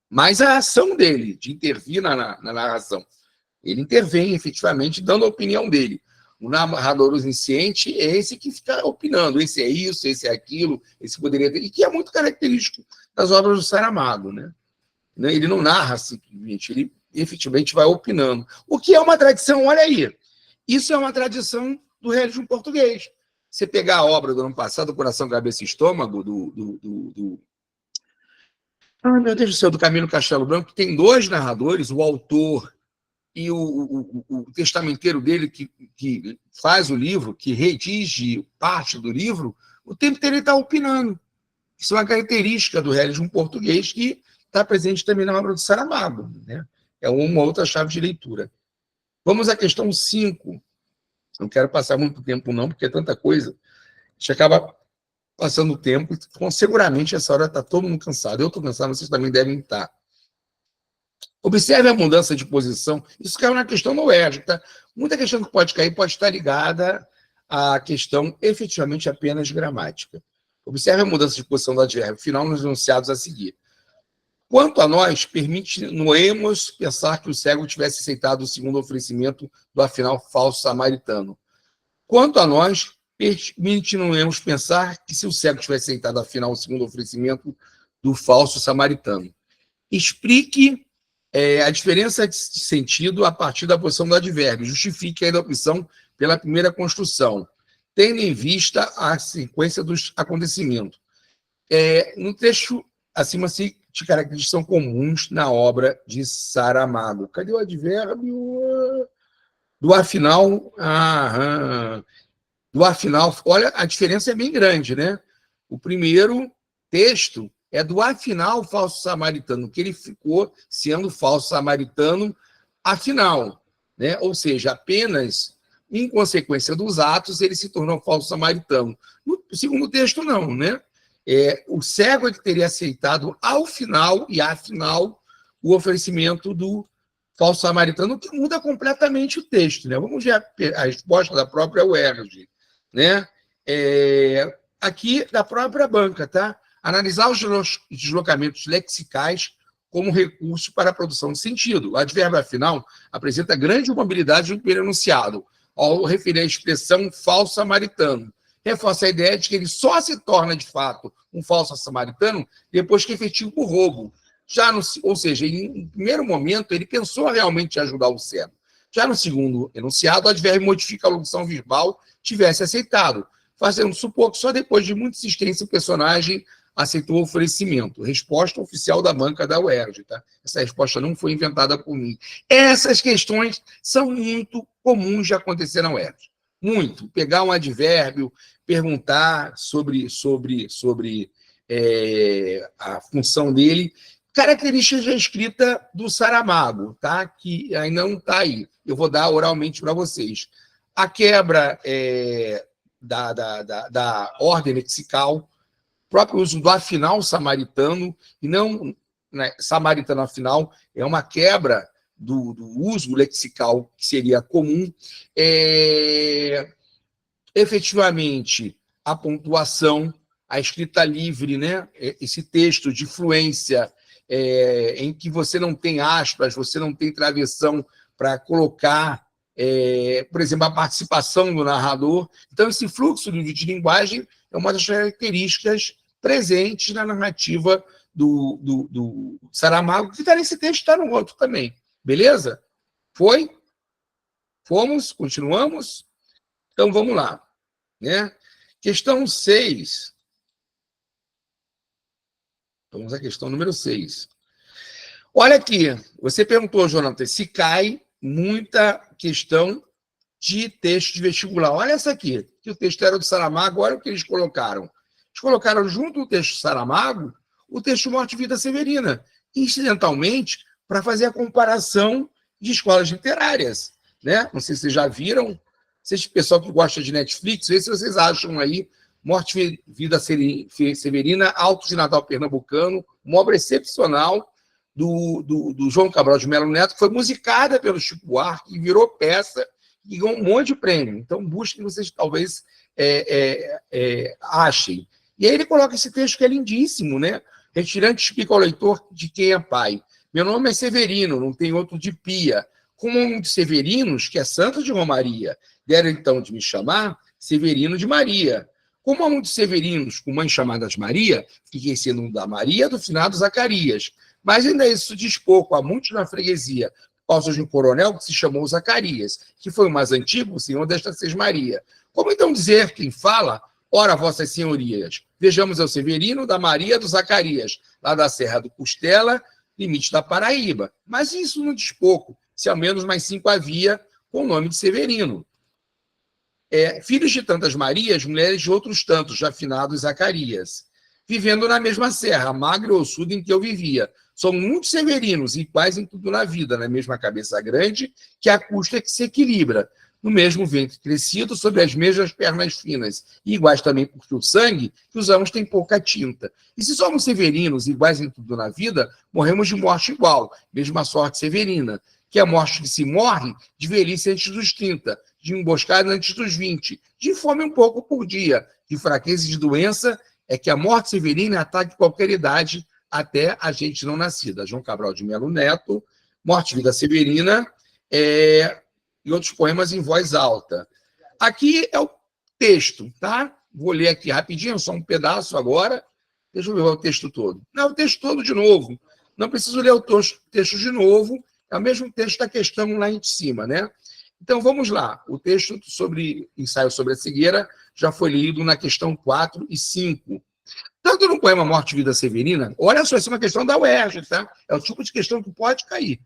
Mas a ação dele, de intervir na narração, ele intervém efetivamente dando a opinião dele. O narrador onisciente é esse que fica opinando, esse é isso, esse é aquilo, esse poderia ter, e que é muito característico das obras do Saramago, né? Ele não narra simplesmente, ele efetivamente vai opinando. O que é uma tradição, olha aí, isso é uma tradição do realismo português. Você pegar a obra do ano passado, Coração, Cabeça e Estômago, meu Deus do céu, do Camilo Castelo Branco, que tem dois narradores, o autor e o testamenteiro dele, que faz o livro, que redige parte do livro, o tempo inteiro ele está opinando. Isso é uma característica do realismo português que está presente também na obra do Saramago, né? É uma outra chave de leitura. Vamos à questão 5. Não quero passar muito tempo, não, porque é tanta coisa. A gente acaba passando o tempo, e seguramente essa hora está todo mundo cansado. Eu estou cansado, vocês também devem estar. Observe a mudança de posição. Isso caiu na questão do UERJ, tá? Muita questão que pode cair pode estar ligada à questão efetivamente apenas gramática. Observe a mudança de posição do advérbio final nos enunciados a seguir. Quanto a nós, permite-nos pensar que o cego tivesse aceitado o segundo oferecimento do afinal falso samaritano. Quanto a nós, permite-nos pensar que se o cego tivesse aceitado afinal o segundo oferecimento do falso samaritano. Explique a diferença de sentido a partir da posição do advérbio. Justifique a opção pela primeira construção, tendo em vista a sequência dos acontecimentos. No trecho acima se de características são comuns na obra de Saramago. Cadê o advérbio? Do afinal... Do afinal, olha, a diferença é bem grande, né? O primeiro texto é do afinal falso samaritano, que ele ficou sendo falso samaritano afinal, né? Ou seja, apenas em consequência dos atos ele se tornou falso samaritano. No segundo texto, não, né? O cego é que teria aceitado ao final e afinal o oferecimento do falso samaritano, que muda completamente o texto, né? Vamos ver a resposta da própria UERJ, né? Aqui da própria banca, tá? Analisar os deslocamentos lexicais como recurso para a produção de sentido. O advérbio afinal apresenta grande mobilidade no primeiro enunciado, ao referir a expressão falso samaritano. Reforça a ideia de que ele só se torna, de fato, um falso samaritano depois que efetua o roubo. Ou seja, em primeiro momento, ele pensou realmente em ajudar o cego. Já no segundo enunciado, o advérbio modifica a locução verbal tivesse aceitado, fazendo supor que só depois de muita insistência o personagem aceitou o oferecimento. Resposta oficial da banca da UERJ. Tá? Essa resposta não foi inventada por mim. Essas questões são muito comuns de acontecer na UERJ. Muito. Pegar um advérbio, perguntar sobre a função dele. Característica já escrita do Saramago, tá? Que ainda não está aí. Eu vou dar oralmente para vocês. A quebra da ordem lexical, próprio uso do afinal samaritano, e não, né, samaritano afinal, é uma quebra do uso lexical que seria comum. Efetivamente, a pontuação, a escrita livre, né? Esse texto de fluência, em que você não tem aspas, você não tem travessão para colocar, por exemplo, a participação do narrador. Então, esse fluxo de linguagem é uma das características presentes na narrativa do Saramago, que está nesse texto, está no outro também. Beleza? Foi? Fomos? Continuamos? Então, vamos lá. Né? Questão 6. Vamos à questão número 6. Olha aqui, você perguntou, Jonathan, se cai muita questão de texto de vestibular. Olha essa aqui, que o texto era do Saramago, olha o que eles colocaram. Eles colocaram junto do texto do Saramago o texto Morte e Vida Severina, incidentalmente, para fazer a comparação de escolas literárias. Né? Não sei se vocês já viram, vocês, pessoal que gosta de Netflix, vê se vocês acham aí Morte e Vida Severina, Altos de Natal Pernambucano, uma obra excepcional do João Cabral de Melo Neto, que foi musicada pelo Chico Buarque e virou peça e ganhou um monte de prêmio. Então, busquem, vocês talvez achem. E aí ele coloca esse texto que é lindíssimo, né? Retirante explica ao leitor de quem é pai. Meu nome é Severino, não tem outro de pia. Como um de Severinos, que é santo de Romaria, deram então de me chamar Severino de Maria. Como há muitos severinos com mães chamadas Maria, fiquei sendo um da Maria do finado Zacarias. Mas ainda isso diz pouco, há muitos na freguesia, por causa de um coronel que se chamou Zacarias, que foi o mais antigo, o senhor desta Seis Maria. Como então dizer quem fala, ora, vossas senhorias, vejamos o Severino da Maria do Zacarias, lá da Serra do Costela, limite da Paraíba. Mas isso não diz pouco, se ao menos mais 5 havia com o nome de Severino. Filhos de tantas Marias, mulheres de outros tantos, já finados Zacarias, vivendo na mesma serra, magro ou sul em que eu vivia. São muitos severinos, iguais em tudo na vida, na mesma cabeça grande, que a custa é que se equilibra, no mesmo ventre crescido, sobre as mesmas pernas finas, e iguais também por seu sangue, que os ambos têm pouca tinta. E se somos severinos, iguais em tudo na vida, morremos de morte igual, mesma sorte severina, que é a morte que se morre de velhice antes dos 30, de emboscada antes dos 20, de fome um pouco por dia, de fraqueza e de doença, é que a morte severina ataque qualquer idade, até a gente não nascida. João Cabral de Melo Neto, Morte e Vida Severina, e outros poemas em voz alta. Aqui é o texto, tá? Vou ler aqui rapidinho, só um pedaço agora. Deixa eu ver o texto todo. Não, o texto todo de novo. Não preciso ler o texto de novo, é o mesmo texto da questão lá em cima, né? Então, vamos lá. O texto sobre ensaio sobre a cegueira já foi lido na questão 4 e 5. Tanto no poema Morte e Vida Severina, olha só, isso é uma questão da UERJ, tá? É o tipo de questão que pode cair.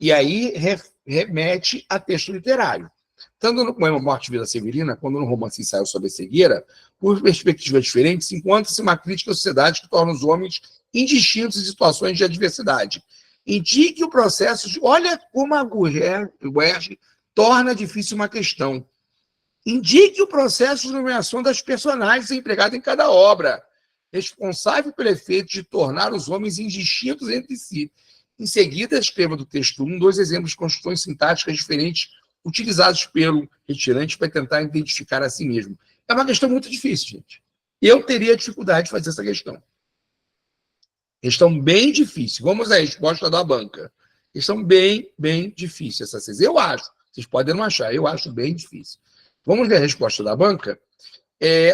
E aí remete a texto literário. Tanto no poema Morte e Vida Severina, quanto no romance Ensaio sobre a Cegueira, por perspectivas diferentes, encontra-se uma crítica à sociedade que torna os homens indistintos em situações de adversidade. Indique o processo de... Olha como a UERJ torna difícil uma questão. Indique o processo de nomeação das personagens empregadas em cada obra, responsável pelo efeito de tornar os homens indistintos entre si. Em seguida, escreva do texto 1 2 exemplos de construções sintáticas diferentes utilizados pelo retirante para tentar identificar a si mesmo. É uma questão muito difícil, gente. Eu teria dificuldade de fazer essa questão. Questão bem difícil. Vamos à resposta da banca. Questão bem difícil essa. Eu acho. Vocês podem não achar, eu acho bem difícil. Vamos ver a resposta da banca?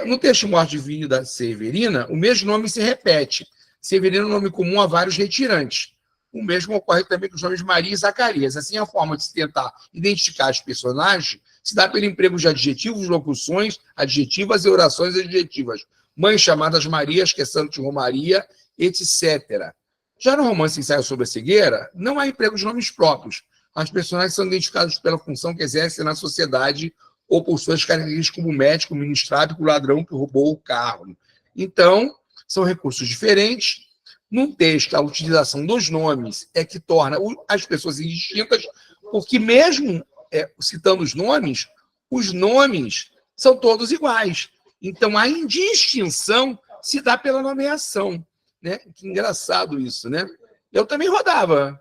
No texto Morte de Vida Severina, o mesmo nome se repete. Severina é um nome comum a vários retirantes. O mesmo ocorre também com os nomes Maria e Zacarias. Assim, a forma de se tentar identificar os personagens se dá pelo emprego de adjetivos, locuções adjetivas e orações adjetivas. Mães chamadas Marias, que é Santo de Romaria, etc. Já no romance Ensaio sobre a Cegueira, não há emprego de nomes próprios. As personagens são identificados pela função que exercem na sociedade ou por suas características como médico, ministrábico, ladrão que roubou o carro. Então, são recursos diferentes. Num texto, a utilização dos nomes é que torna as pessoas indistintas, porque mesmo citando os nomes são todos iguais. Então, a indistinção se dá pela nomeação. Né? Que engraçado isso, né? Eu também rodava.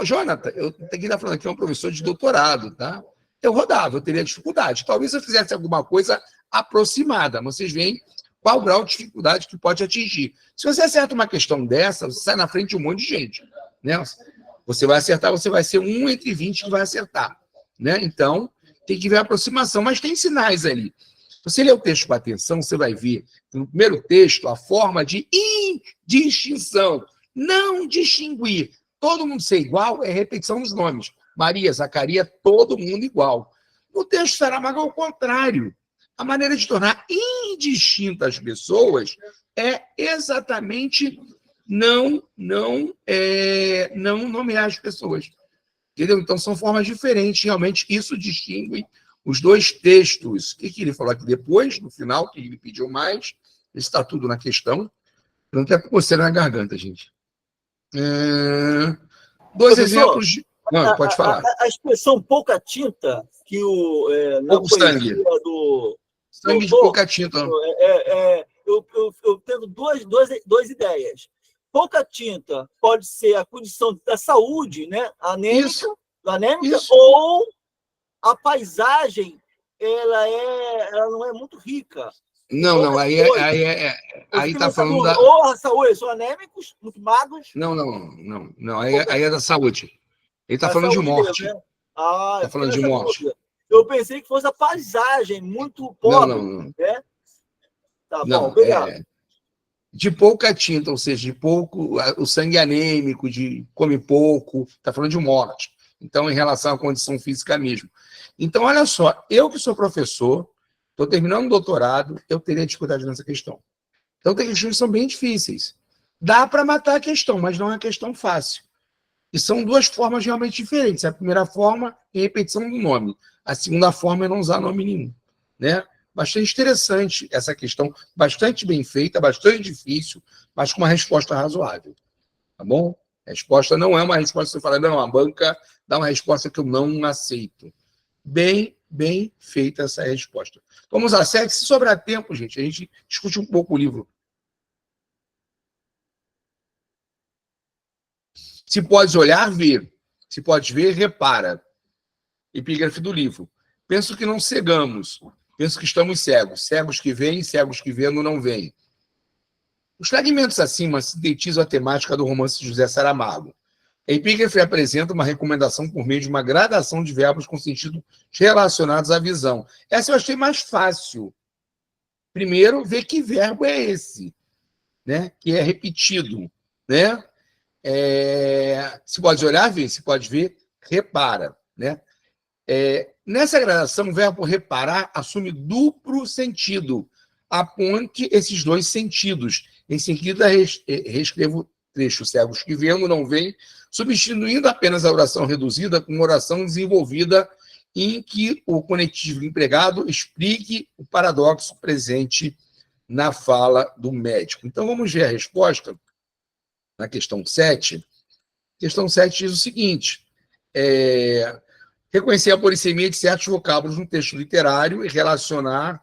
Jonathan, eu tenho que estar falando aqui, é um professor de doutorado, tá? Eu rodava, eu teria dificuldade. Talvez eu fizesse alguma coisa aproximada. Vocês veem qual o grau de dificuldade que pode atingir. Se você acerta uma questão dessa, você sai na frente de um monte de gente. Né? Você vai acertar, você vai ser 1 entre 20 que vai acertar. Né? Então, tem que ver a aproximação, mas tem sinais ali. Se você ler o texto com atenção, você vai ver, no primeiro texto, a forma de indistinção. Não distinguir. Todo mundo ser igual é repetição dos nomes. Maria, Zacarias, todo mundo igual. No texto Saramago, ao contrário. A maneira de tornar indistintas as pessoas é exatamente não nomear as pessoas. Entendeu? Então, são formas diferentes. Realmente, isso distingue os dois textos. O que ele falou aqui depois, no final, que ele pediu mais? Está tudo na questão. Não quer coceira na garganta, gente. Dois Professor, exemplos de... Não, pode falar. A expressão pouca tinta, que na pouco sangue. Do sangue de pouca tinta. Eu tenho duas ideias. Pouca tinta pode ser a condição da saúde, né? Anêmica, ou a paisagem ela não é muito rica. Não, aí está falando da... Ou a saúde, são anêmicos, muito magros. Não, aí é da saúde. Ele está falando de morte. Mesmo, né? Está falando de morte. Eu pensei que fosse a paisagem, muito pobre. Não. Né? Tá bom, obrigado. De pouca tinta, ou seja, de pouco, o sangue anêmico, de come pouco, está falando de morte. Então, em relação à condição física mesmo. Então, olha só, eu que sou professor, estou terminando o doutorado, eu teria dificuldade nessa questão. Então, tem questões que são bem difíceis. Dá para matar a questão, mas não é uma questão fácil. E são duas formas realmente diferentes. A primeira forma é repetição do nome. A segunda forma é não usar nome nenhum. Né? Bastante interessante essa questão, bastante bem feita, bastante difícil, mas com uma resposta razoável. Tá bom? A resposta não é uma resposta que você fala, não, a banca dá uma resposta que eu não aceito. Bem feita essa resposta. Vamos a sério. Se sobrar tempo, gente, a gente discute um pouco o livro. Se podes olhar, ver. Se podes ver, repara. Epígrafe do livro. Penso que não cegamos. Penso que estamos cegos. Cegos que veem, cegos que vendo não veem. Os fragmentos acima sintetizam a temática do romance de José Saramago. A epígrafe apresenta uma recomendação por meio de uma gradação de verbos com sentido relacionados à visão. Essa eu achei mais fácil. Primeiro, ver que verbo é esse, né? Que é repetido. Né? Se pode olhar, ver. Se pode ver, repara. Né? Nessa gradação, o verbo reparar assume duplo sentido. Aponte esses dois sentidos. Em seguida, reescrevo o trecho cegos que vendo, não veem, substituindo apenas a oração reduzida com uma oração desenvolvida em que o conectivo empregado explique o paradoxo presente na fala do médico. Então, vamos ver a resposta na questão 7. A questão 7 diz o seguinte: reconhecer a polissemia de certos vocábulos no texto literário e relacionar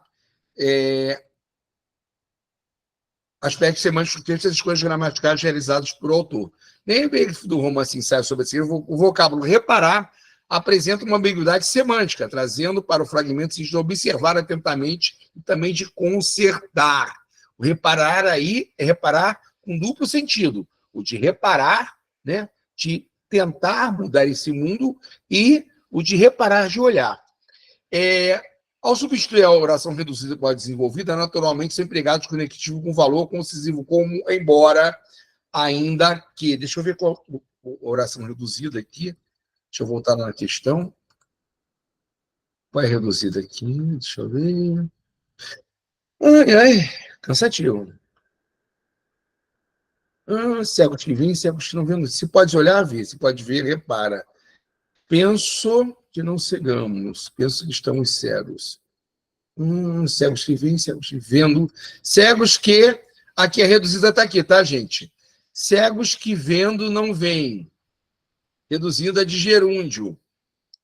aspectos semânticos do texto e as escolhas gramaticais realizadas por autor. Nem o do romance Ensaio sobre a Cegueira, o vocábulo reparar apresenta uma ambiguidade semântica, trazendo para o fragmento de observar atentamente e também de consertar. O reparar aí é reparar com duplo sentido. O de reparar, né, de tentar mudar esse mundo, e o de reparar, de olhar. Ao substituir a oração reduzida pela desenvolvida, naturalmente são empregados conectivo com valor concisivo como, embora, ainda que... Deixa eu ver qual a oração reduzida aqui. Deixa eu voltar na questão. Qual é reduzida aqui? Deixa eu ver. Cansativo. Cegos que veem, cegos que não veem. Se pode olhar, vê. Se pode ver, repara. Penso que não cegamos. Penso que estamos cegos. Cegos que veem, cegos que vendo. Cegos que... Aqui a reduzida está aqui, tá, gente? Cegos que vendo não veem. Reduzida de gerúndio.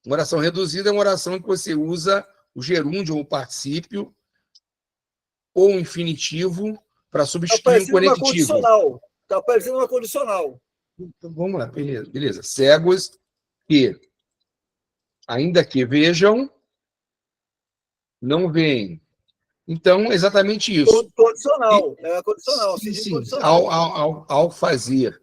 Uma oração reduzida é uma oração que você usa o gerúndio ou o particípio ou o infinitivo para substituir um conectivo. Está parecendo uma condicional. Então, vamos lá, beleza. Cegos que, ainda que vejam, não veem. Então, exatamente isso. Condicional. É condicional. Sim. Condicional. Ao fazer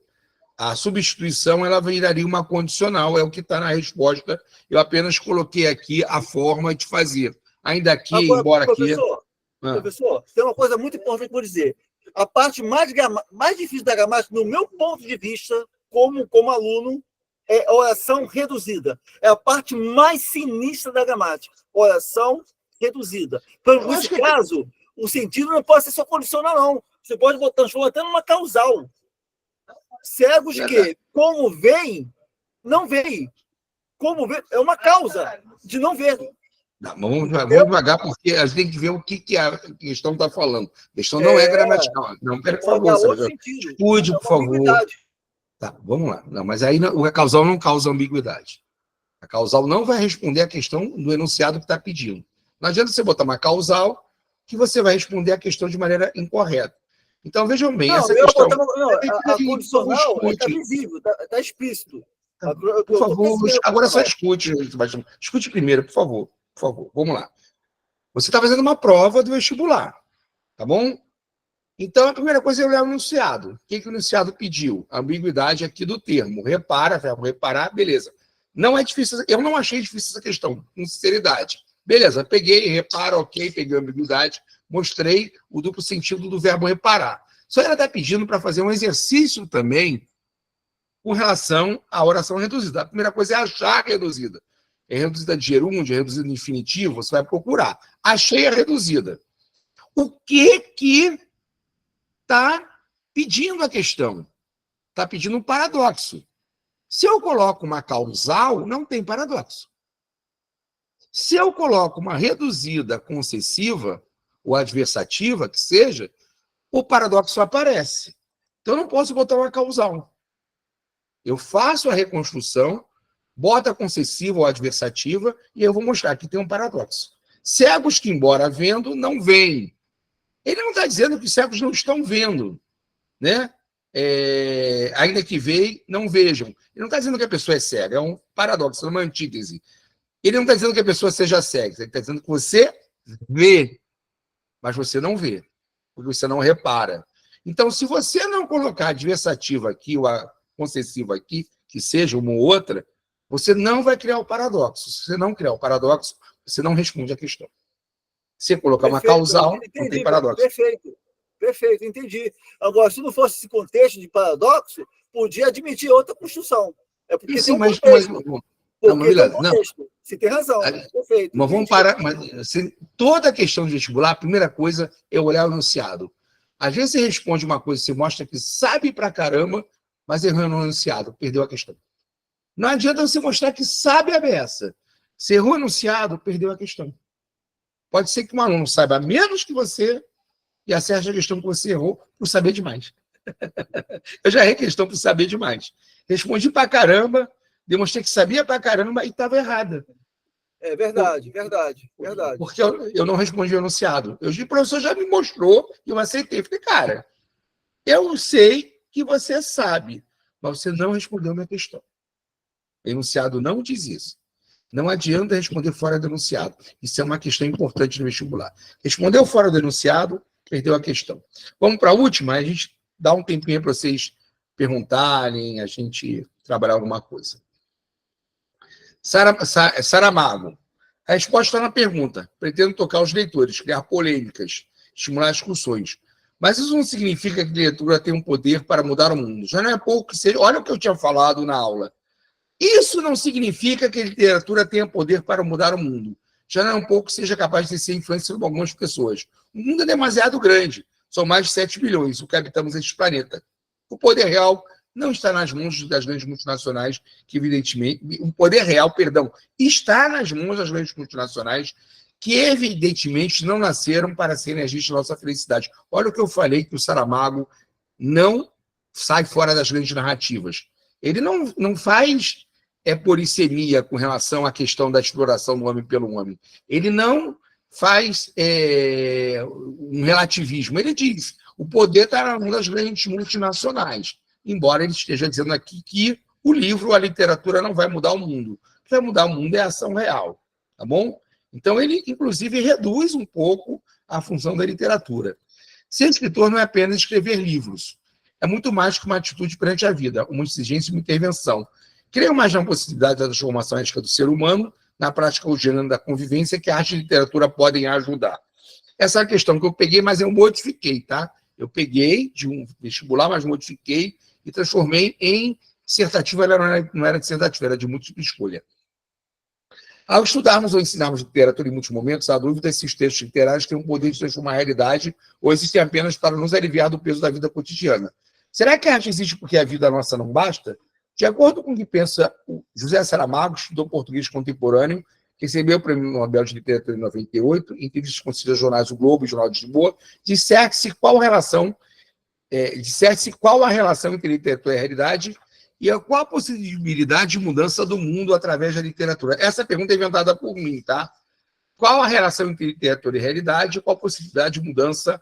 a substituição, ela viraria uma condicional, é o que está na resposta. Eu apenas coloquei aqui a forma de fazer. Ainda que, agora, embora professor, tem uma coisa muito importante para dizer. A parte mais difícil da gramática, no meu ponto de vista, como aluno, é a oração reduzida. É a parte mais sinistra da gramática. Oração reduzida. Então, nesse caso, o sentido não pode ser só condicional, não. Você pode transformar até numa causal. Cegos que, como veem, não veem. Como ver, é uma causa de não ver. Não, vamos devagar, porque a gente tem que ver o que a questão está falando. A questão não é gramatical. Não, por favor, estude, por favor. Tá, vamos lá. Não, mas aí a causal não causa ambiguidade. A causal não vai responder a questão do enunciado que está pedindo. Não adianta você botar uma causal que você vai responder a questão de maneira incorreta. Então, vejam bem, essa questão... a condicional está visível, está explícito. Por favor, agora só escute. Escute primeiro, por favor. Por favor, vamos lá. Você está fazendo uma prova do vestibular, tá bom? Então, a primeira coisa é olhar o enunciado. O que o enunciado pediu? A ambiguidade aqui do termo. Repara, verbo reparar, beleza. Não é difícil, eu não achei difícil essa questão, com sinceridade. Beleza, peguei, repara, ok, peguei a ambiguidade, mostrei o duplo sentido do verbo reparar. Só ela está pedindo para fazer um exercício também com relação à oração reduzida. A primeira coisa é achar a reduzida. É reduzida de gerúndio, é reduzida de infinitivo, você vai procurar. Achei a reduzida. O que está pedindo a questão? Está pedindo um paradoxo. Se eu coloco uma causal, não tem paradoxo. Se eu coloco uma reduzida concessiva, ou adversativa, que seja, o paradoxo aparece. Então, eu não posso botar uma causal. Eu faço a reconstrução, boto a concessiva ou adversativa, e eu vou mostrar que tem um paradoxo. Cegos que, embora vendo, não veem. Ele não está dizendo que os cegos não estão vendo, né? Ainda que veem, não vejam. Ele não está dizendo que a pessoa é cega, é um paradoxo, é uma antítese. Ele não está dizendo que a pessoa seja cega, ele está dizendo que você vê, mas você não vê, porque você não repara. Então, se você não colocar a adversativa aqui, ou a concessiva aqui, que seja uma ou outra, você não vai criar o paradoxo. Se você não criar o paradoxo, você não responde à questão. Se colocar uma causal, não tem paradoxo. Perfeito, entendi. Agora, se não fosse esse contexto de paradoxo, podia admitir outra construção. É porque sim, tem um contexto. Não. Você tem razão. Perfeito. Mas vamos parar. Mas, toda a questão de vestibular, a primeira coisa é olhar o enunciado. Às vezes você responde uma coisa, você mostra que sabe pra caramba, mas errou no enunciado, perdeu a questão. Não adianta você mostrar que sabe a beça. Se errou o enunciado, perdeu a questão. Pode ser que um aluno saiba menos que você e acerte a questão que você errou por saber demais. Eu já errei questão por saber demais. Respondi pra caramba, demonstrei que sabia pra caramba e estava errada. É verdade. Porque eu não respondi o enunciado. O professor já me mostrou e eu aceitei. Falei, cara, eu sei que você sabe, mas você não respondeu a minha questão. O enunciado não diz isso. Não adianta responder fora do enunciado. Isso é uma questão importante no vestibular. Respondeu fora do enunciado, perdeu a questão. Vamos para a última, a gente dá um tempinho para vocês perguntarem, a gente trabalhar alguma coisa. Saramago. A resposta está na pergunta. Pretendo tocar os leitores, criar polêmicas, estimular discussões. Mas isso não significa que a literatura tem um poder para mudar o mundo. Já não é pouco que seja. Olha o que eu tinha falado na aula. Isso não significa que a literatura tenha poder para mudar o mundo. Já não é um pouco que seja capaz de ser influência sobre algumas pessoas. O mundo é demasiado grande. São mais de 7 bilhões, o que habitamos neste planeta. O poder real não está nas mãos das grandes multinacionais, que evidentemente... O poder real, perdão, está nas mãos das grandes multinacionais, que evidentemente não nasceram para serem agentes da nossa felicidade. Olha o que eu falei, que o Saramago não sai fora das grandes narrativas. Ele não faz polissemia com relação à questão da exploração do homem pelo homem. Ele não faz um relativismo. Ele diz, o poder está na mão das grandes multinacionais, embora ele esteja dizendo aqui que o livro, a literatura, não vai mudar o mundo. O que vai mudar o mundo é a ação real, tá bom? Então, ele, inclusive, reduz um pouco a função da literatura. Ser escritor não é apenas escrever livros. É muito mais que uma atitude perante a vida, uma exigência e uma intervenção. Creio mais na possibilidade da transformação ética do ser humano, na prática o gênero da convivência, que a arte e a literatura podem ajudar. Essa é a questão que eu peguei, mas eu modifiquei, tá? Eu peguei de um vestibular, mas modifiquei e transformei em dissertativa. Ela não era dissertativa, era de múltipla escolha. Ao estudarmos ou ensinarmos literatura em muitos momentos, há dúvida se os textos literários têm o poder de transformar a realidade ou existem apenas para nos aliviar do peso da vida cotidiana. Será que a arte existe porque a vida nossa não basta? De acordo com o que pensa o José Saramago, estudou português contemporâneo, recebeu o Prêmio Nobel de Literatura em 98, em entrevistas concedidas aos jornais O Globo e o Jornal de Lisboa, disserte-se qual a relação entre literatura e realidade e qual a possibilidade de mudança do mundo através da literatura. Essa pergunta é inventada por mim, tá? Qual a relação entre literatura e realidade e qual a possibilidade de mudança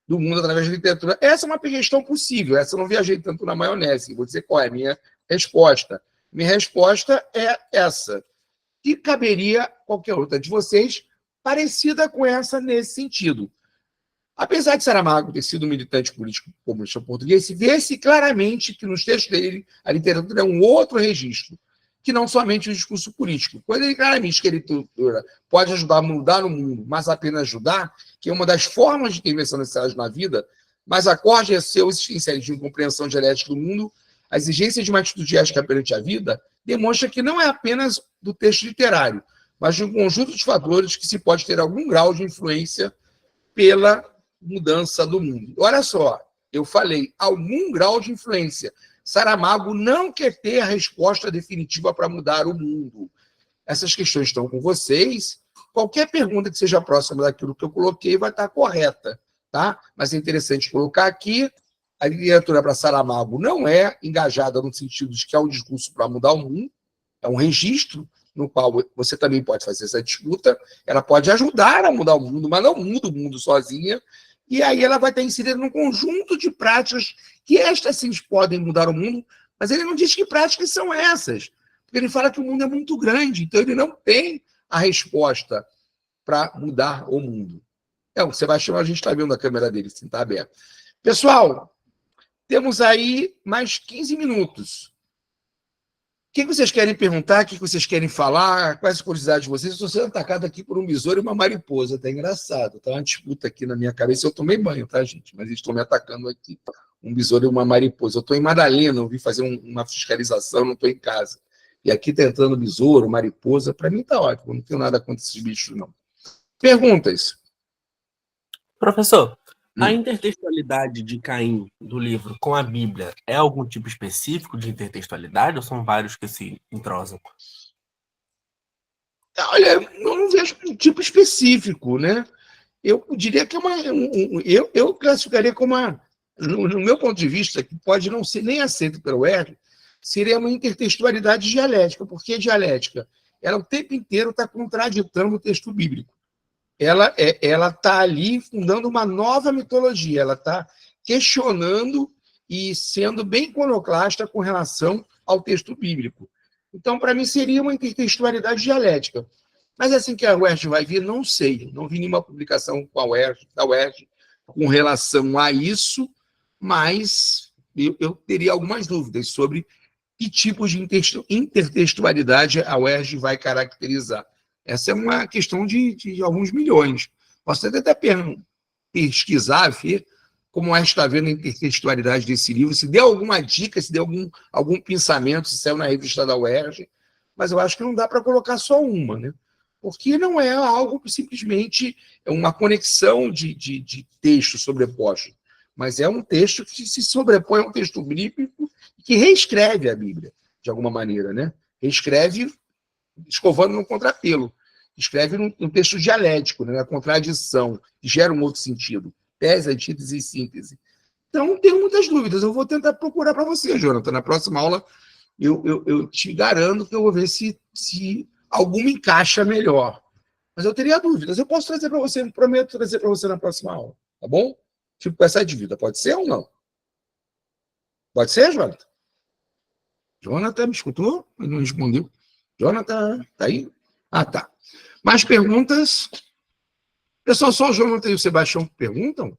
do mundo através da literatura? Essa é uma questão possível, essa eu não viajei tanto na maionese. Vou dizer qual é a minha resposta. Minha resposta é essa, que caberia qualquer outra de vocês, parecida com essa nesse sentido. Apesar de Saramago ter sido um militante político comunista português, vê-se claramente que nos textos dele a literatura é um outro registro, que não somente o discurso político. Quando ele claramente que a literatura pode ajudar a mudar o mundo, mas apenas ajudar, que é uma das formas de intervenção necessárias na vida, mas acorde a seu existencialismo e compreensão dialética do mundo, a exigência de uma atitude ética perante a vida demonstra que não é apenas do texto literário, mas de um conjunto de fatores que se pode ter algum grau de influência pela mudança do mundo. Olha só, eu falei, algum grau de influência. Saramago não quer ter a resposta definitiva para mudar o mundo. Essas questões estão com vocês. Qualquer pergunta que seja próxima daquilo que eu coloquei vai estar correta, tá? Mas é interessante colocar aqui, a literatura para Saramago não é engajada no sentido de que é um discurso para mudar o mundo, é um registro no qual você também pode fazer essa disputa, ela pode ajudar a mudar o mundo, mas não muda o mundo sozinha, e aí ela vai estar inserida num conjunto de práticas que estas sim podem mudar o mundo, mas ele não diz que práticas são essas, porque ele fala que o mundo é muito grande, então ele não tem a resposta para mudar o mundo. O Sebastião, a gente está vendo a câmera dele, sim, está aberta. Pessoal, temos aí mais 15 minutos. O que vocês querem perguntar? O que vocês querem falar? Quais as curiosidades de vocês? Eu estou sendo atacado aqui por um besouro e uma mariposa. Está engraçado. Está uma disputa aqui na minha cabeça. Eu tomei banho, tá, gente? Mas eles estão me atacando aqui. Um besouro e uma mariposa. Eu estou em Madalena, eu vim fazer uma fiscalização, não estou em casa. E aqui está entrando besouro, mariposa. Para mim está ótimo. Não tenho nada contra esses bichos, não. Perguntas? Professor, a intertextualidade de Caim do livro com a Bíblia é algum tipo específico de intertextualidade ou são vários que se entrosam? Olha, eu não vejo um tipo específico, né? Eu diria que é uma... Eu classificaria como uma... No meu ponto de vista, que pode não ser nem aceito pelo UERJ, seria uma intertextualidade dialética. Por que dialética? Ela o tempo inteiro está contraditando o texto bíblico. Ela está ali fundando uma nova mitologia, ela está questionando e sendo bem iconoclasta com relação ao texto bíblico. Então, para mim, seria uma intertextualidade dialética. Mas assim que a UERJ vai vir, não sei. Não vi nenhuma publicação com a UERJ, da UERJ com relação a isso, mas eu teria algumas dúvidas sobre que tipos de intertextualidade a UERJ vai caracterizar? Essa é uma questão de alguns milhões. Posso até pesquisar, ver como a UERJ está vendo a intertextualidade desse livro, se deu alguma dica, se deu algum pensamento, se saiu na revista da UERJ, mas eu acho que não dá para colocar só uma, né? Porque não é algo que simplesmente é uma conexão de texto sobreposto, mas é um texto que se sobrepõe a um texto bíblico que reescreve a Bíblia, de alguma maneira, né? Reescreve escovando no contrapelo, escreve num texto dialético, né? Na contradição, que gera um outro sentido, tese, antítese e síntese. Então, tenho muitas dúvidas, eu vou tentar procurar para você, Jonathan, na próxima aula eu te garanto que eu vou ver se alguma encaixa melhor. Mas eu teria dúvidas. Eu posso trazer para você, prometo trazer para você na próxima aula. Tá bom? Fico com essa dúvida. Pode ser ou não? Pode ser, Jonathan? Jonathan, me escutou? Ele não respondeu. Jonathan, tá aí? Ah, tá. Mais perguntas? Pessoal, só o Jonathan e o Sebastião perguntam?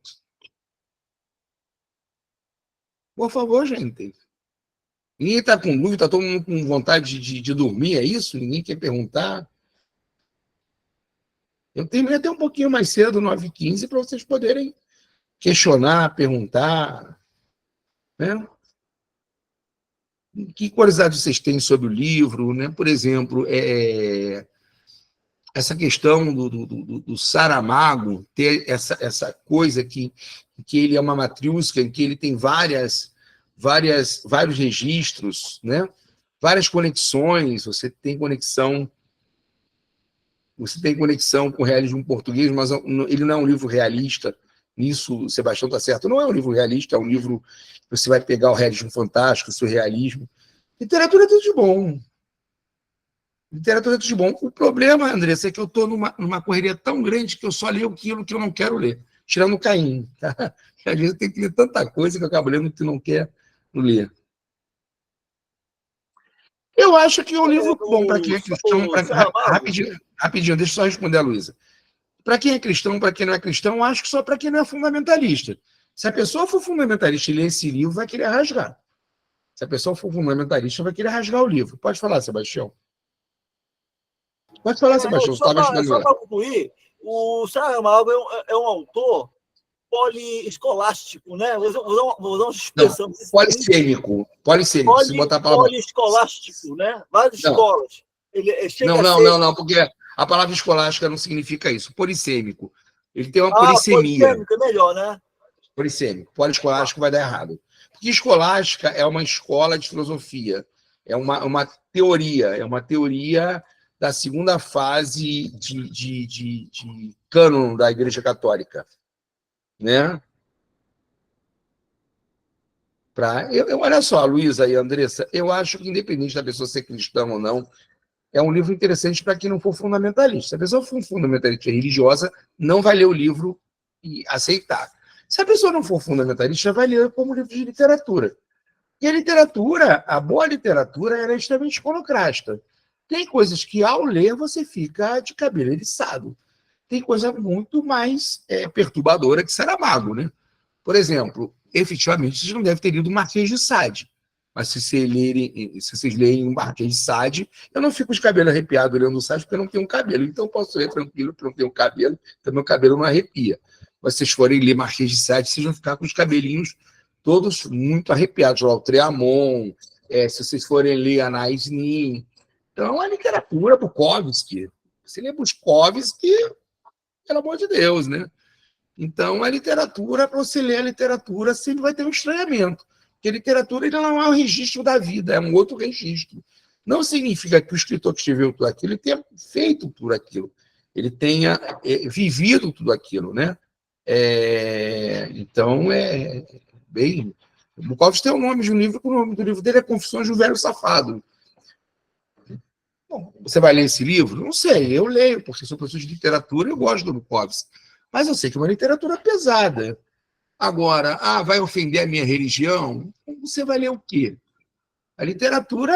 Por favor, gente. Ninguém está com dúvida, está todo mundo com vontade de dormir, é isso? Ninguém quer perguntar? Eu terminei até um pouquinho mais cedo, 9h15, para vocês poderem questionar, perguntar. Né? Que curiosidade vocês têm sobre o livro? Né? Por exemplo, essa questão do Saramago, ter essa coisa que ele é uma matriusca, em que ele tem vários registros, né? Várias conexões, você tem conexão com o realismo português, mas ele não é um livro realista. Nisso, o Sebastião está certo. Não é um livro realista, é um livro que você vai pegar o realismo fantástico, o surrealismo. Literatura é tudo de bom. Literatura é tudo de bom. O problema, Andressa, é que eu estou numa correria tão grande que eu só leio aquilo que eu não quero ler, tirando o Caim. Tá? Às vezes eu tenho que ler tanta coisa que eu acabo lendo que não quero ler. Eu acho que é um livro bom para quem é cristão. Rapidinho, deixa eu só responder a Luísa. Para quem é cristão, para quem não é cristão, eu acho que só para quem não é fundamentalista. Se a pessoa for fundamentalista e ler esse livro, vai querer rasgar. Se a pessoa for fundamentalista, vai querer rasgar o livro. Pode falar, Sebastião. Pode falar, Sebastião. Só para concluir, o Saramago é um autor poliescolástico, né? Vou usar uma expressão. Polissêmico. Se botar a palavra... Poliescolástico, né? Várias escolas. Não, porque a palavra escolástica não significa isso. Polissêmico. Ele tem uma polissemia. Polissêmico é melhor, né? Polissêmico. Poliescolástico vai dar errado. Porque escolástica é uma escola de filosofia. É uma teoria da segunda fase de cânon da Igreja Católica. Né? Olha só, Luísa e Andressa, eu acho que, independente da pessoa ser cristã ou não, é um livro interessante para quem não for fundamentalista. Se a pessoa for fundamentalista religiosa, não vai ler o livro e aceitar. Se a pessoa não for fundamentalista, vai ler como livro de literatura. E a boa literatura, é extremamente iconoclasta. Tem coisas que, ao ler, você fica de cabelo eriçado. Tem coisa muito mais perturbadora que Saramago, né? Por exemplo, efetivamente, vocês não devem ter lido o Marquês de Sade. Mas se vocês lerem o Marquês de Sade, eu não fico de cabelo arrepiado lendo o Sade, porque eu não tenho cabelo. Então, eu posso ler tranquilo, porque eu não tenho cabelo, então meu cabelo não arrepia. Mas se vocês forem ler Marquês de Sade, vocês vão ficar com os cabelinhos todos muito arrepiados. Lá, o Triamon, se vocês forem ler Anais Nin. Então, a literatura, Bukowski. Você lê Bukowski, pelo amor de Deus, né? Então, a literatura, para você ler a literatura, sempre vai ter um estranhamento. Porque a literatura não é um registro da vida, é um outro registro. Não significa que o escritor que escreveu tudo aquilo ele tenha feito tudo aquilo. Ele tenha vivido tudo aquilo, né? Então, bem... O Bukowski tem o nome de um livro, que o nome do livro dele é Confissões de um Velho Safado. Bom, você vai ler esse livro? Não sei, eu leio, porque sou professor de literatura e eu gosto do Bukowski. Mas eu sei que é uma literatura pesada. Agora, vai ofender a minha religião? Você vai ler o quê? A literatura,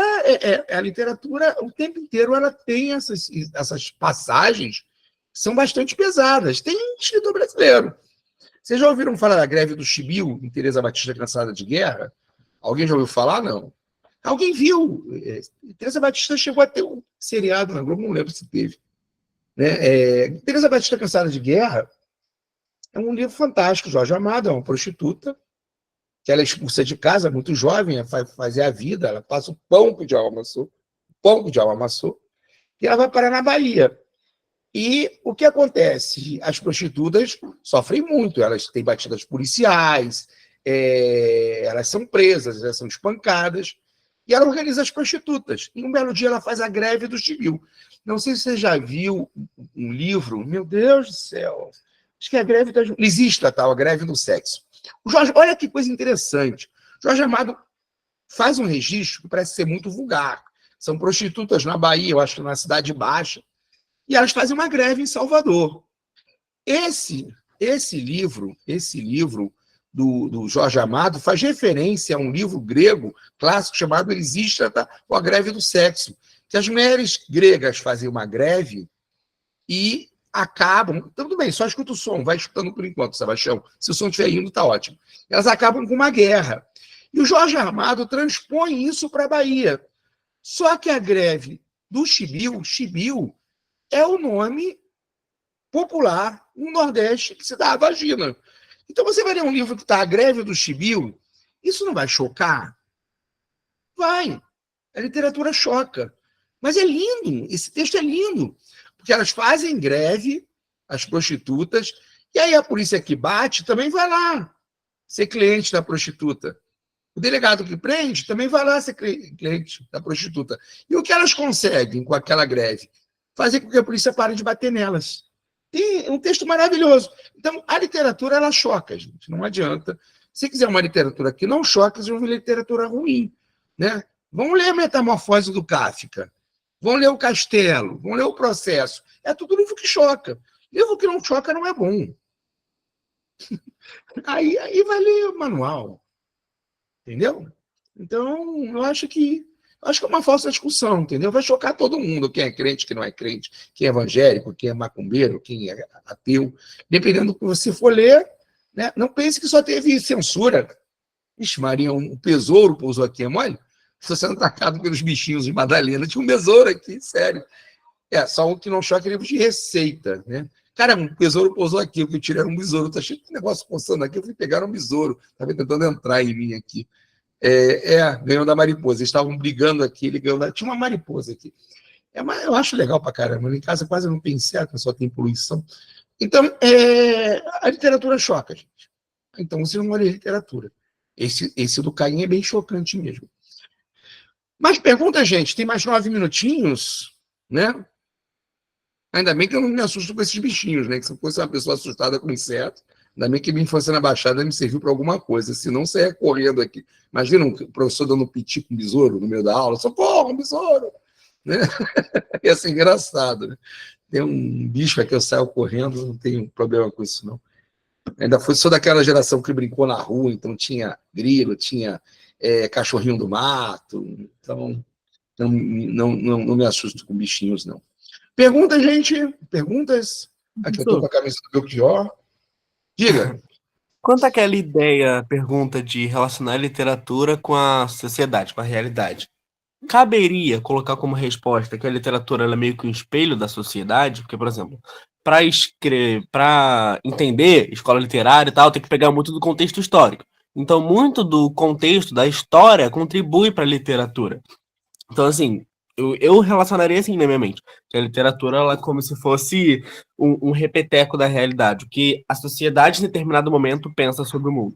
o tempo inteiro, ela tem essas passagens que são bastante pesadas. Tem escritor brasileiro. Vocês já ouviram falar da greve do Chibiu, em Teresa Batista Cansada de Guerra? Alguém já ouviu falar? Não. Alguém viu? Teresa Batista chegou a ter um seriado na Globo, não lembro se teve. Né? Teresa Batista Cansada de Guerra é um livro fantástico. Jorge Amado é uma prostituta, que ela é expulsa de casa, muito jovem, fazer a vida, ela passa o pão que o diabo amassou, e ela vai parar na Bahia. E o que acontece? As prostitutas sofrem muito, elas têm batidas policiais, elas são presas, elas são espancadas, e ela organiza as prostitutas. E um belo dia ela faz a greve do Chibio. Não sei se você já viu um livro, meu Deus do céu, acho que é a greve das... Existe a tal, a greve do sexo. Olha que coisa interessante. Jorge Amado faz um registro que parece ser muito vulgar. São prostitutas na Bahia, eu acho que na Cidade Baixa, e elas fazem uma greve em Salvador. Esse livro do Jorge Amado faz referência a um livro grego clássico chamado Lisístrata, ou a Greve do Sexo, que as mulheres gregas fazem uma greve e acabam... Tudo bem, só escuta o som, vai escutando por enquanto, Sebastião. Se o som estiver indo, está ótimo. Elas acabam com uma guerra. E o Jorge Amado transpõe isso para a Bahia. Só que a greve do Chibio é o nome popular no Nordeste que se dá à vagina. Então você vai ler um livro que está a greve do Chibio, isso não vai chocar? Vai. A literatura choca. Mas é lindo, esse texto é lindo. Porque elas fazem greve, as prostitutas, e aí a polícia que bate também vai lá ser cliente da prostituta. O delegado que prende também vai lá ser cliente da prostituta. E o que elas conseguem com aquela greve? Fazer com que a polícia pare de bater nelas. Tem um texto maravilhoso. Então, a literatura, ela choca, gente. Não adianta. Se quiser uma literatura que não choca, vocês vão ver literatura ruim. Né? Vão ler a Metamorfose do Kafka. Vão ler o Castelo. Vão ler o Processo. É tudo livro que choca. Livro que não choca não é bom. Aí vai ler o manual. Entendeu? Então, eu acho que é uma falsa discussão, entendeu? Vai chocar todo mundo, quem é crente, quem não é crente, quem é evangélico, quem é macumbeiro, quem é ateu. Dependendo do que você for ler, né? Não pense que só teve censura. Ixi, Maria, um besouro pousou aqui, é mole? Estou sendo atacado pelos bichinhos de Madalena. Tinha um besouro aqui, sério. Só o que não choca é livro de receita, né? Cara, um besouro pousou aqui, o que eu tirei era um besouro. Tá cheio de negócio pousando aqui, eu fui pegar um besouro. Estava tentando entrar em mim aqui. Ganhou da mariposa. Eles estavam brigando aqui, ele ganhou da... Tinha uma mariposa aqui. Eu acho legal pra caramba. Em casa quase não tem inseto, só tem poluição. Então, a literatura choca, gente. Então, você não olha a literatura. Esse do Caim é bem chocante mesmo. Mas pergunta, gente, tem mais 9 minutinhos, né? Ainda bem que eu não me assusto com esses bichinhos, né? Que se eu fosse uma pessoa assustada com inseto, ainda bem que minha infância na Baixada me serviu para alguma coisa, senão você ia correndo aqui. Imagina um professor dando um piti com um besouro no meio da aula, socorro, um besouro! Né? Ia ser engraçado, né? Tem um bicho aqui, eu saio correndo, não tenho problema com isso, não. Sou daquela geração que brincou na rua, então tinha grilo, tinha cachorrinho do mato, então não me assusto com bichinhos, não. Pergunta, gente, perguntas? Aqui eu estou com a camisa do Belchior. Diga. Quanto àquela pergunta de relacionar a literatura com a sociedade, com a realidade, caberia colocar como resposta que a literatura ela é meio que um espelho da sociedade? Porque, por exemplo, para entender escola literária e tal, tem que pegar muito do contexto histórico. Então, muito do contexto da história contribui para a literatura. Então, assim, eu relacionaria assim na minha mente, que a literatura ela é como se fosse um repeteco da realidade, o que a sociedade em determinado momento pensa sobre o mundo.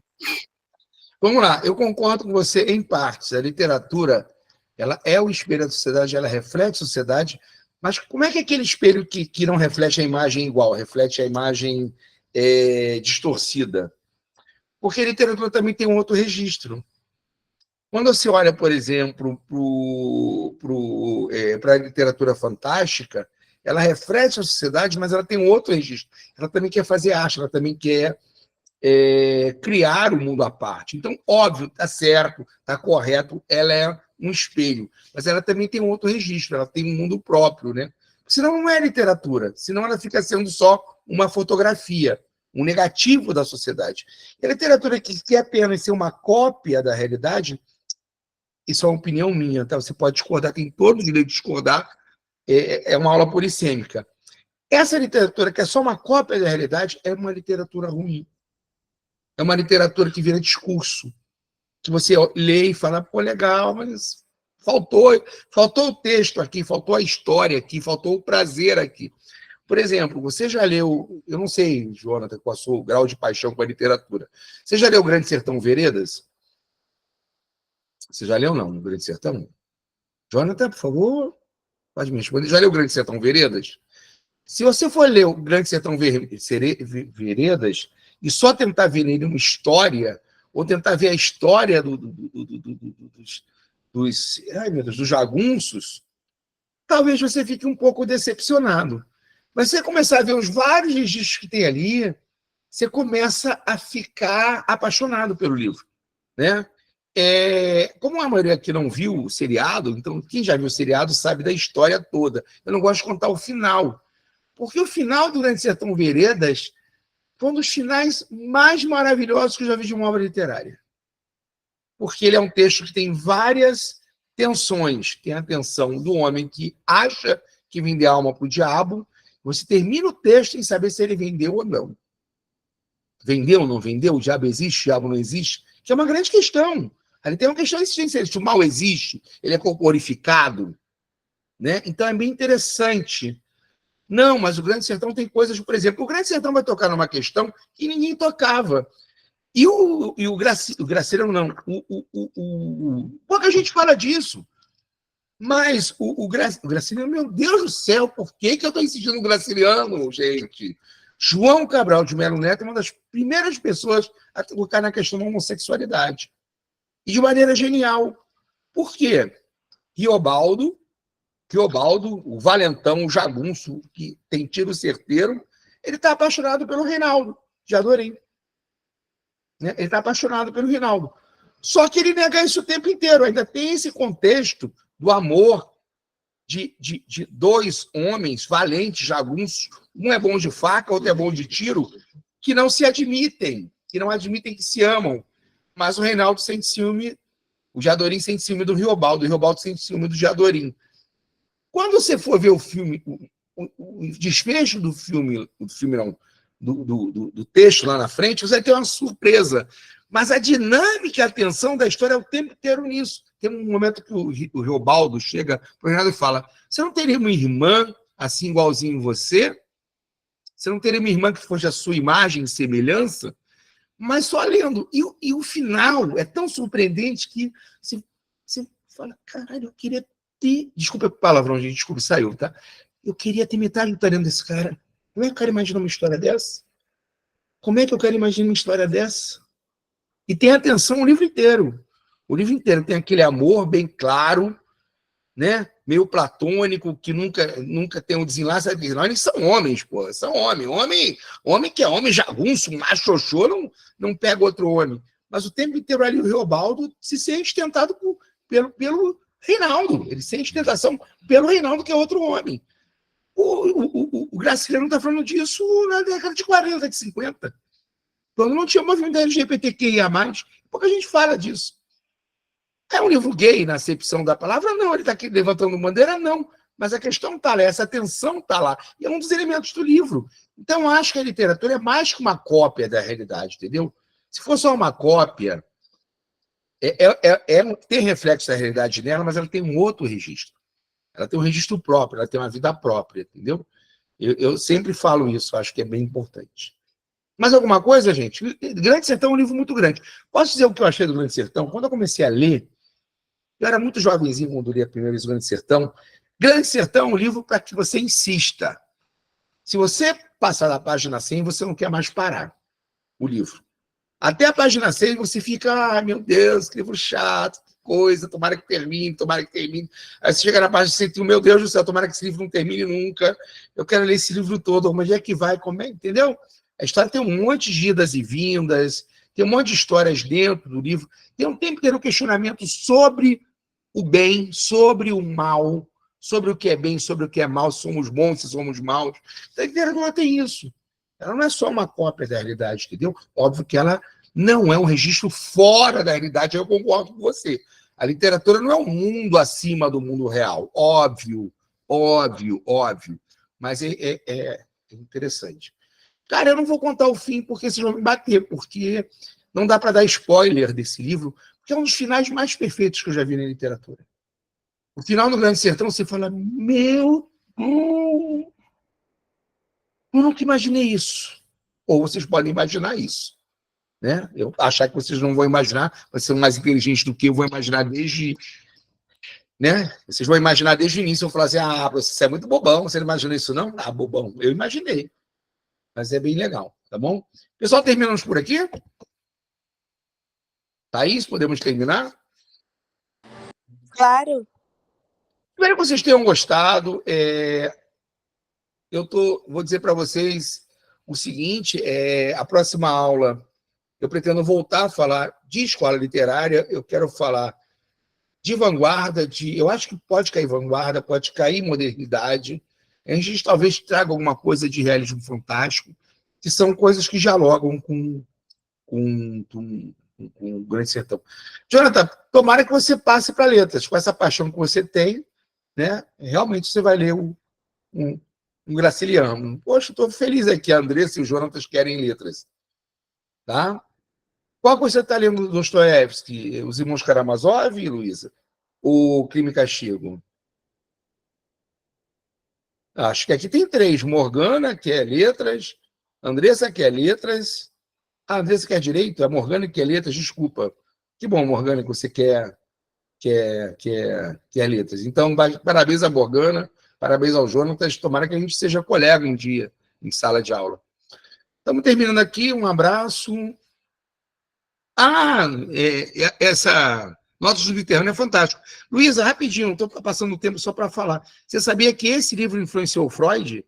Vamos lá, eu concordo com você em partes. A literatura ela é o espelho da sociedade, ela reflete a sociedade, mas como é que é aquele espelho que não reflete a imagem igual, reflete a imagem distorcida? Porque a literatura também tem um outro registro. Quando você olha, por exemplo, para a literatura fantástica, ela reflete a sociedade, mas ela tem um outro registro. Ela também quer fazer arte, ela também quer criar um mundo à parte. Então, óbvio, está certo, está correto, ela é um espelho, mas ela também tem um outro registro, ela tem um mundo próprio, né? Senão não é literatura, senão ela fica sendo só uma fotografia, um negativo da sociedade. E a literatura que quer apenas ser uma cópia da realidade, isso é uma opinião minha, tá? Você pode discordar, tem todo o direito de discordar, é uma aula polissêmica. Essa literatura, que é só uma cópia da realidade, é uma literatura ruim. É uma literatura que vira discurso, que você lê e fala, pô, legal, mas faltou o texto aqui, faltou a história aqui, faltou o prazer aqui. Por exemplo, você já leu, eu não sei, Jonathan, qual é o seu grau de paixão com a literatura. Você já leu Grande Sertão Veredas? Você já leu, não, no Grande Sertão? Jonathan, por favor, pode me responder. Já leu Grande Sertão Veredas? Se você for ler o Grande Sertão Veredas e só tentar ver nele uma história, ou tentar ver a história dos jagunços, talvez você fique um pouco decepcionado. Mas você começar a ver os vários registros que tem ali, você começa a ficar apaixonado pelo livro, né? Como a maioria aqui não viu o seriado, então quem já viu o seriado sabe da história toda. Eu não gosto de contar o final, porque o final do Grande Sertão Veredas foi um dos finais mais maravilhosos que eu já vi de uma obra literária. Porque ele é um texto que tem várias tensões. Tem a tensão do homem que acha que vendeu a alma para o diabo. Você termina o texto sem saber se ele vendeu ou não. Vendeu ou não vendeu? O diabo existe, o diabo não existe? Que é uma grande questão. Ali tem uma questão existencial. Se o mal existe, ele é corporificado, né? Então é bem interessante. Não, mas o Grande Sertão tem coisas, por exemplo, o Grande Sertão vai tocar numa questão que ninguém tocava. E o Graciliano, não. Pouca gente fala disso. Mas o Graciliano, meu Deus do céu, por que eu estou insistindo no Graciliano, gente? João Cabral de Melo Neto é uma das primeiras pessoas a tocar na questão da homossexualidade. E de maneira genial. Por quê? Riobaldo, o valentão, o jagunço, que tem tiro certeiro, ele está apaixonado pelo Reinaldo, de Adorim. Né? Ele está apaixonado pelo Reinaldo. Só que ele nega isso o tempo inteiro. Ainda tem esse contexto do amor de dois homens valentes, jagunços, um é bom de faca, outro é bom de tiro, que não se admitem, que não admitem que se amam. Mas o Reinaldo sente ciúme, o Jadorim sente ciúme do Riobaldo, o Riobaldo sente ciúme do Jadorim. Quando você for ver o filme, o desfecho do filme, do texto lá na frente, você vai ter uma surpresa. Mas a dinâmica e a tensão da história é o tempo inteiro nisso. Tem um momento que o Riobaldo chega para o Reinaldo e fala: você não teria uma irmã assim igualzinho você? Você não teria uma irmã que fosse a sua imagem e semelhança? Mas só lendo. E o final é tão surpreendente que você fala: caralho, eu queria ter... Desculpa o palavrão, gente, desculpa, saiu, tá? Eu queria ter metade do talento desse cara. Como é que eu quero imaginar uma história dessa? Como é que eu quero imaginar uma história dessa? E tem atenção o livro inteiro. O livro inteiro tem aquele amor bem claro, né? Meio platônico, que nunca tem um desenlace. Eles são homens, pô. São homens. Homem que é homem jagunço, macho xoxô, não pega outro homem. Mas o tempo inteiro ali o Riobaldo se sente tentado pelo Reinaldo. Ele sente tentação pelo Reinaldo, que é outro homem. O Graciliano está falando disso na década de 40, de 50. Quando não tinha movimento LGBTQIA+, pouca gente fala disso. É um livro gay na acepção da palavra? Não. Ele está aqui levantando bandeira? Não. Mas a questão está lá, essa tensão está lá. E é um dos elementos do livro. Então, eu acho que a literatura é mais que uma cópia da realidade, entendeu? Se for só uma cópia, tem reflexo da realidade nela, mas ela tem um outro registro. Ela tem um registro próprio, ela tem uma vida própria, entendeu? Eu sempre falo isso, acho que é bem importante. Mais alguma coisa, gente? Grande Sertão é um livro muito grande. Posso dizer o que eu achei do Grande Sertão? Quando eu comecei a ler, eu era muito jovenzinho quando eu li a primeira vez o Grande Sertão. Grande Sertão é um livro para que você insista. Se você passar da página 100, você não quer mais parar o livro. Até a página 100 você fica, meu Deus, que livro chato, que coisa, tomara que termine, tomara que termine. Aí você chega na página 101, meu Deus do céu, tomara que esse livro não termine nunca. Eu quero ler esse livro todo, onde é que vai, como é, entendeu? A história tem um monte de idas e vindas, tem um monte de histórias dentro do livro, tem um tempo inteiro um questionamento sobre o bem, sobre o mal, sobre o que é bem, sobre o que é mal, se somos bons, se somos maus. Então, a literatura tem isso. Ela não é só uma cópia da realidade, entendeu? Óbvio que ela não é um registro fora da realidade, eu concordo com você. A literatura não é um mundo acima do mundo real. Óbvio, óbvio, óbvio. Mas é interessante. Cara, eu não vou contar o fim porque vocês vão me bater, porque não dá para dar spoiler desse livro, porque é um dos finais mais perfeitos que eu já vi na literatura. O final do Grande Sertão, você fala, meu Deus, eu nunca imaginei isso. Ou vocês podem imaginar isso. Né? Eu achar que vocês não vão imaginar, vocês são mais inteligentes do que eu, vou imaginar desde... Né? Vocês vão imaginar desde o início, eu falar assim, você é muito bobão, você não imaginou isso não? Ah, bobão, eu imaginei. Mas é bem legal, tá bom? Pessoal, terminamos por aqui? Thaís, podemos terminar? Claro. Espero que vocês tenham gostado. Vou dizer para vocês o seguinte, a próxima aula eu pretendo voltar a falar de escola literária, eu quero falar de vanguarda, eu acho que pode cair vanguarda, pode cair modernidade, a gente talvez traga alguma coisa de realismo fantástico, que são coisas que dialogam com o Grande Sertão. Jonathan, tomara que você passe para letras, com essa paixão que você tem, né? Realmente você vai ler um Graciliano. Poxa, estou feliz aqui, a Andressa e o Jonathan querem letras. Tá? Qual que você está lendo do Dostoiévski? Os Irmãos Karamazov, Luísa? O Crime e Castigo? Acho que aqui tem 3. Morgana, que é letras. Andressa, que é letras. A Andressa quer direito? A Morgana, que é letras. Desculpa. Que bom, Morgana, que você quer letras. Então, parabéns à Morgana, parabéns ao Jonatas. Tomara que a gente seja colega um dia em sala de aula. Estamos terminando aqui. Um abraço. Essa Notas do Subterrâneo é fantástico. Luísa, rapidinho, estou passando o tempo só para falar. Você sabia que esse livro influenciou Freud?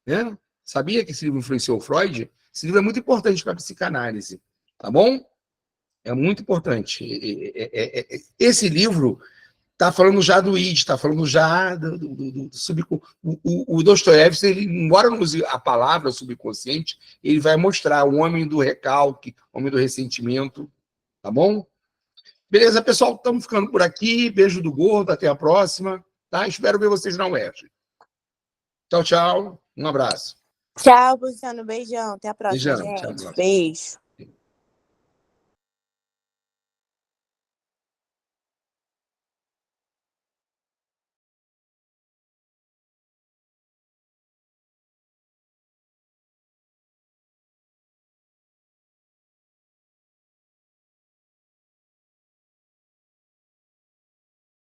Né? Sabia que esse livro influenciou Freud? Esse livro é muito importante para a psicanálise, tá bom? É muito importante. Esse livro está falando já do id, está falando já do subconsciente. O Dostoiévski, embora não use a palavra subconsciente, ele vai mostrar o homem do recalque, o homem do ressentimento, tá bom? Beleza, pessoal? Estamos ficando por aqui. Beijo do gordo, até a próxima. Tá? Espero ver vocês na UERJ. Tchau, tchau. Um abraço. Tchau, Luciano. Beijão. Até a próxima, Beijão. gente. Tchau. Beijo.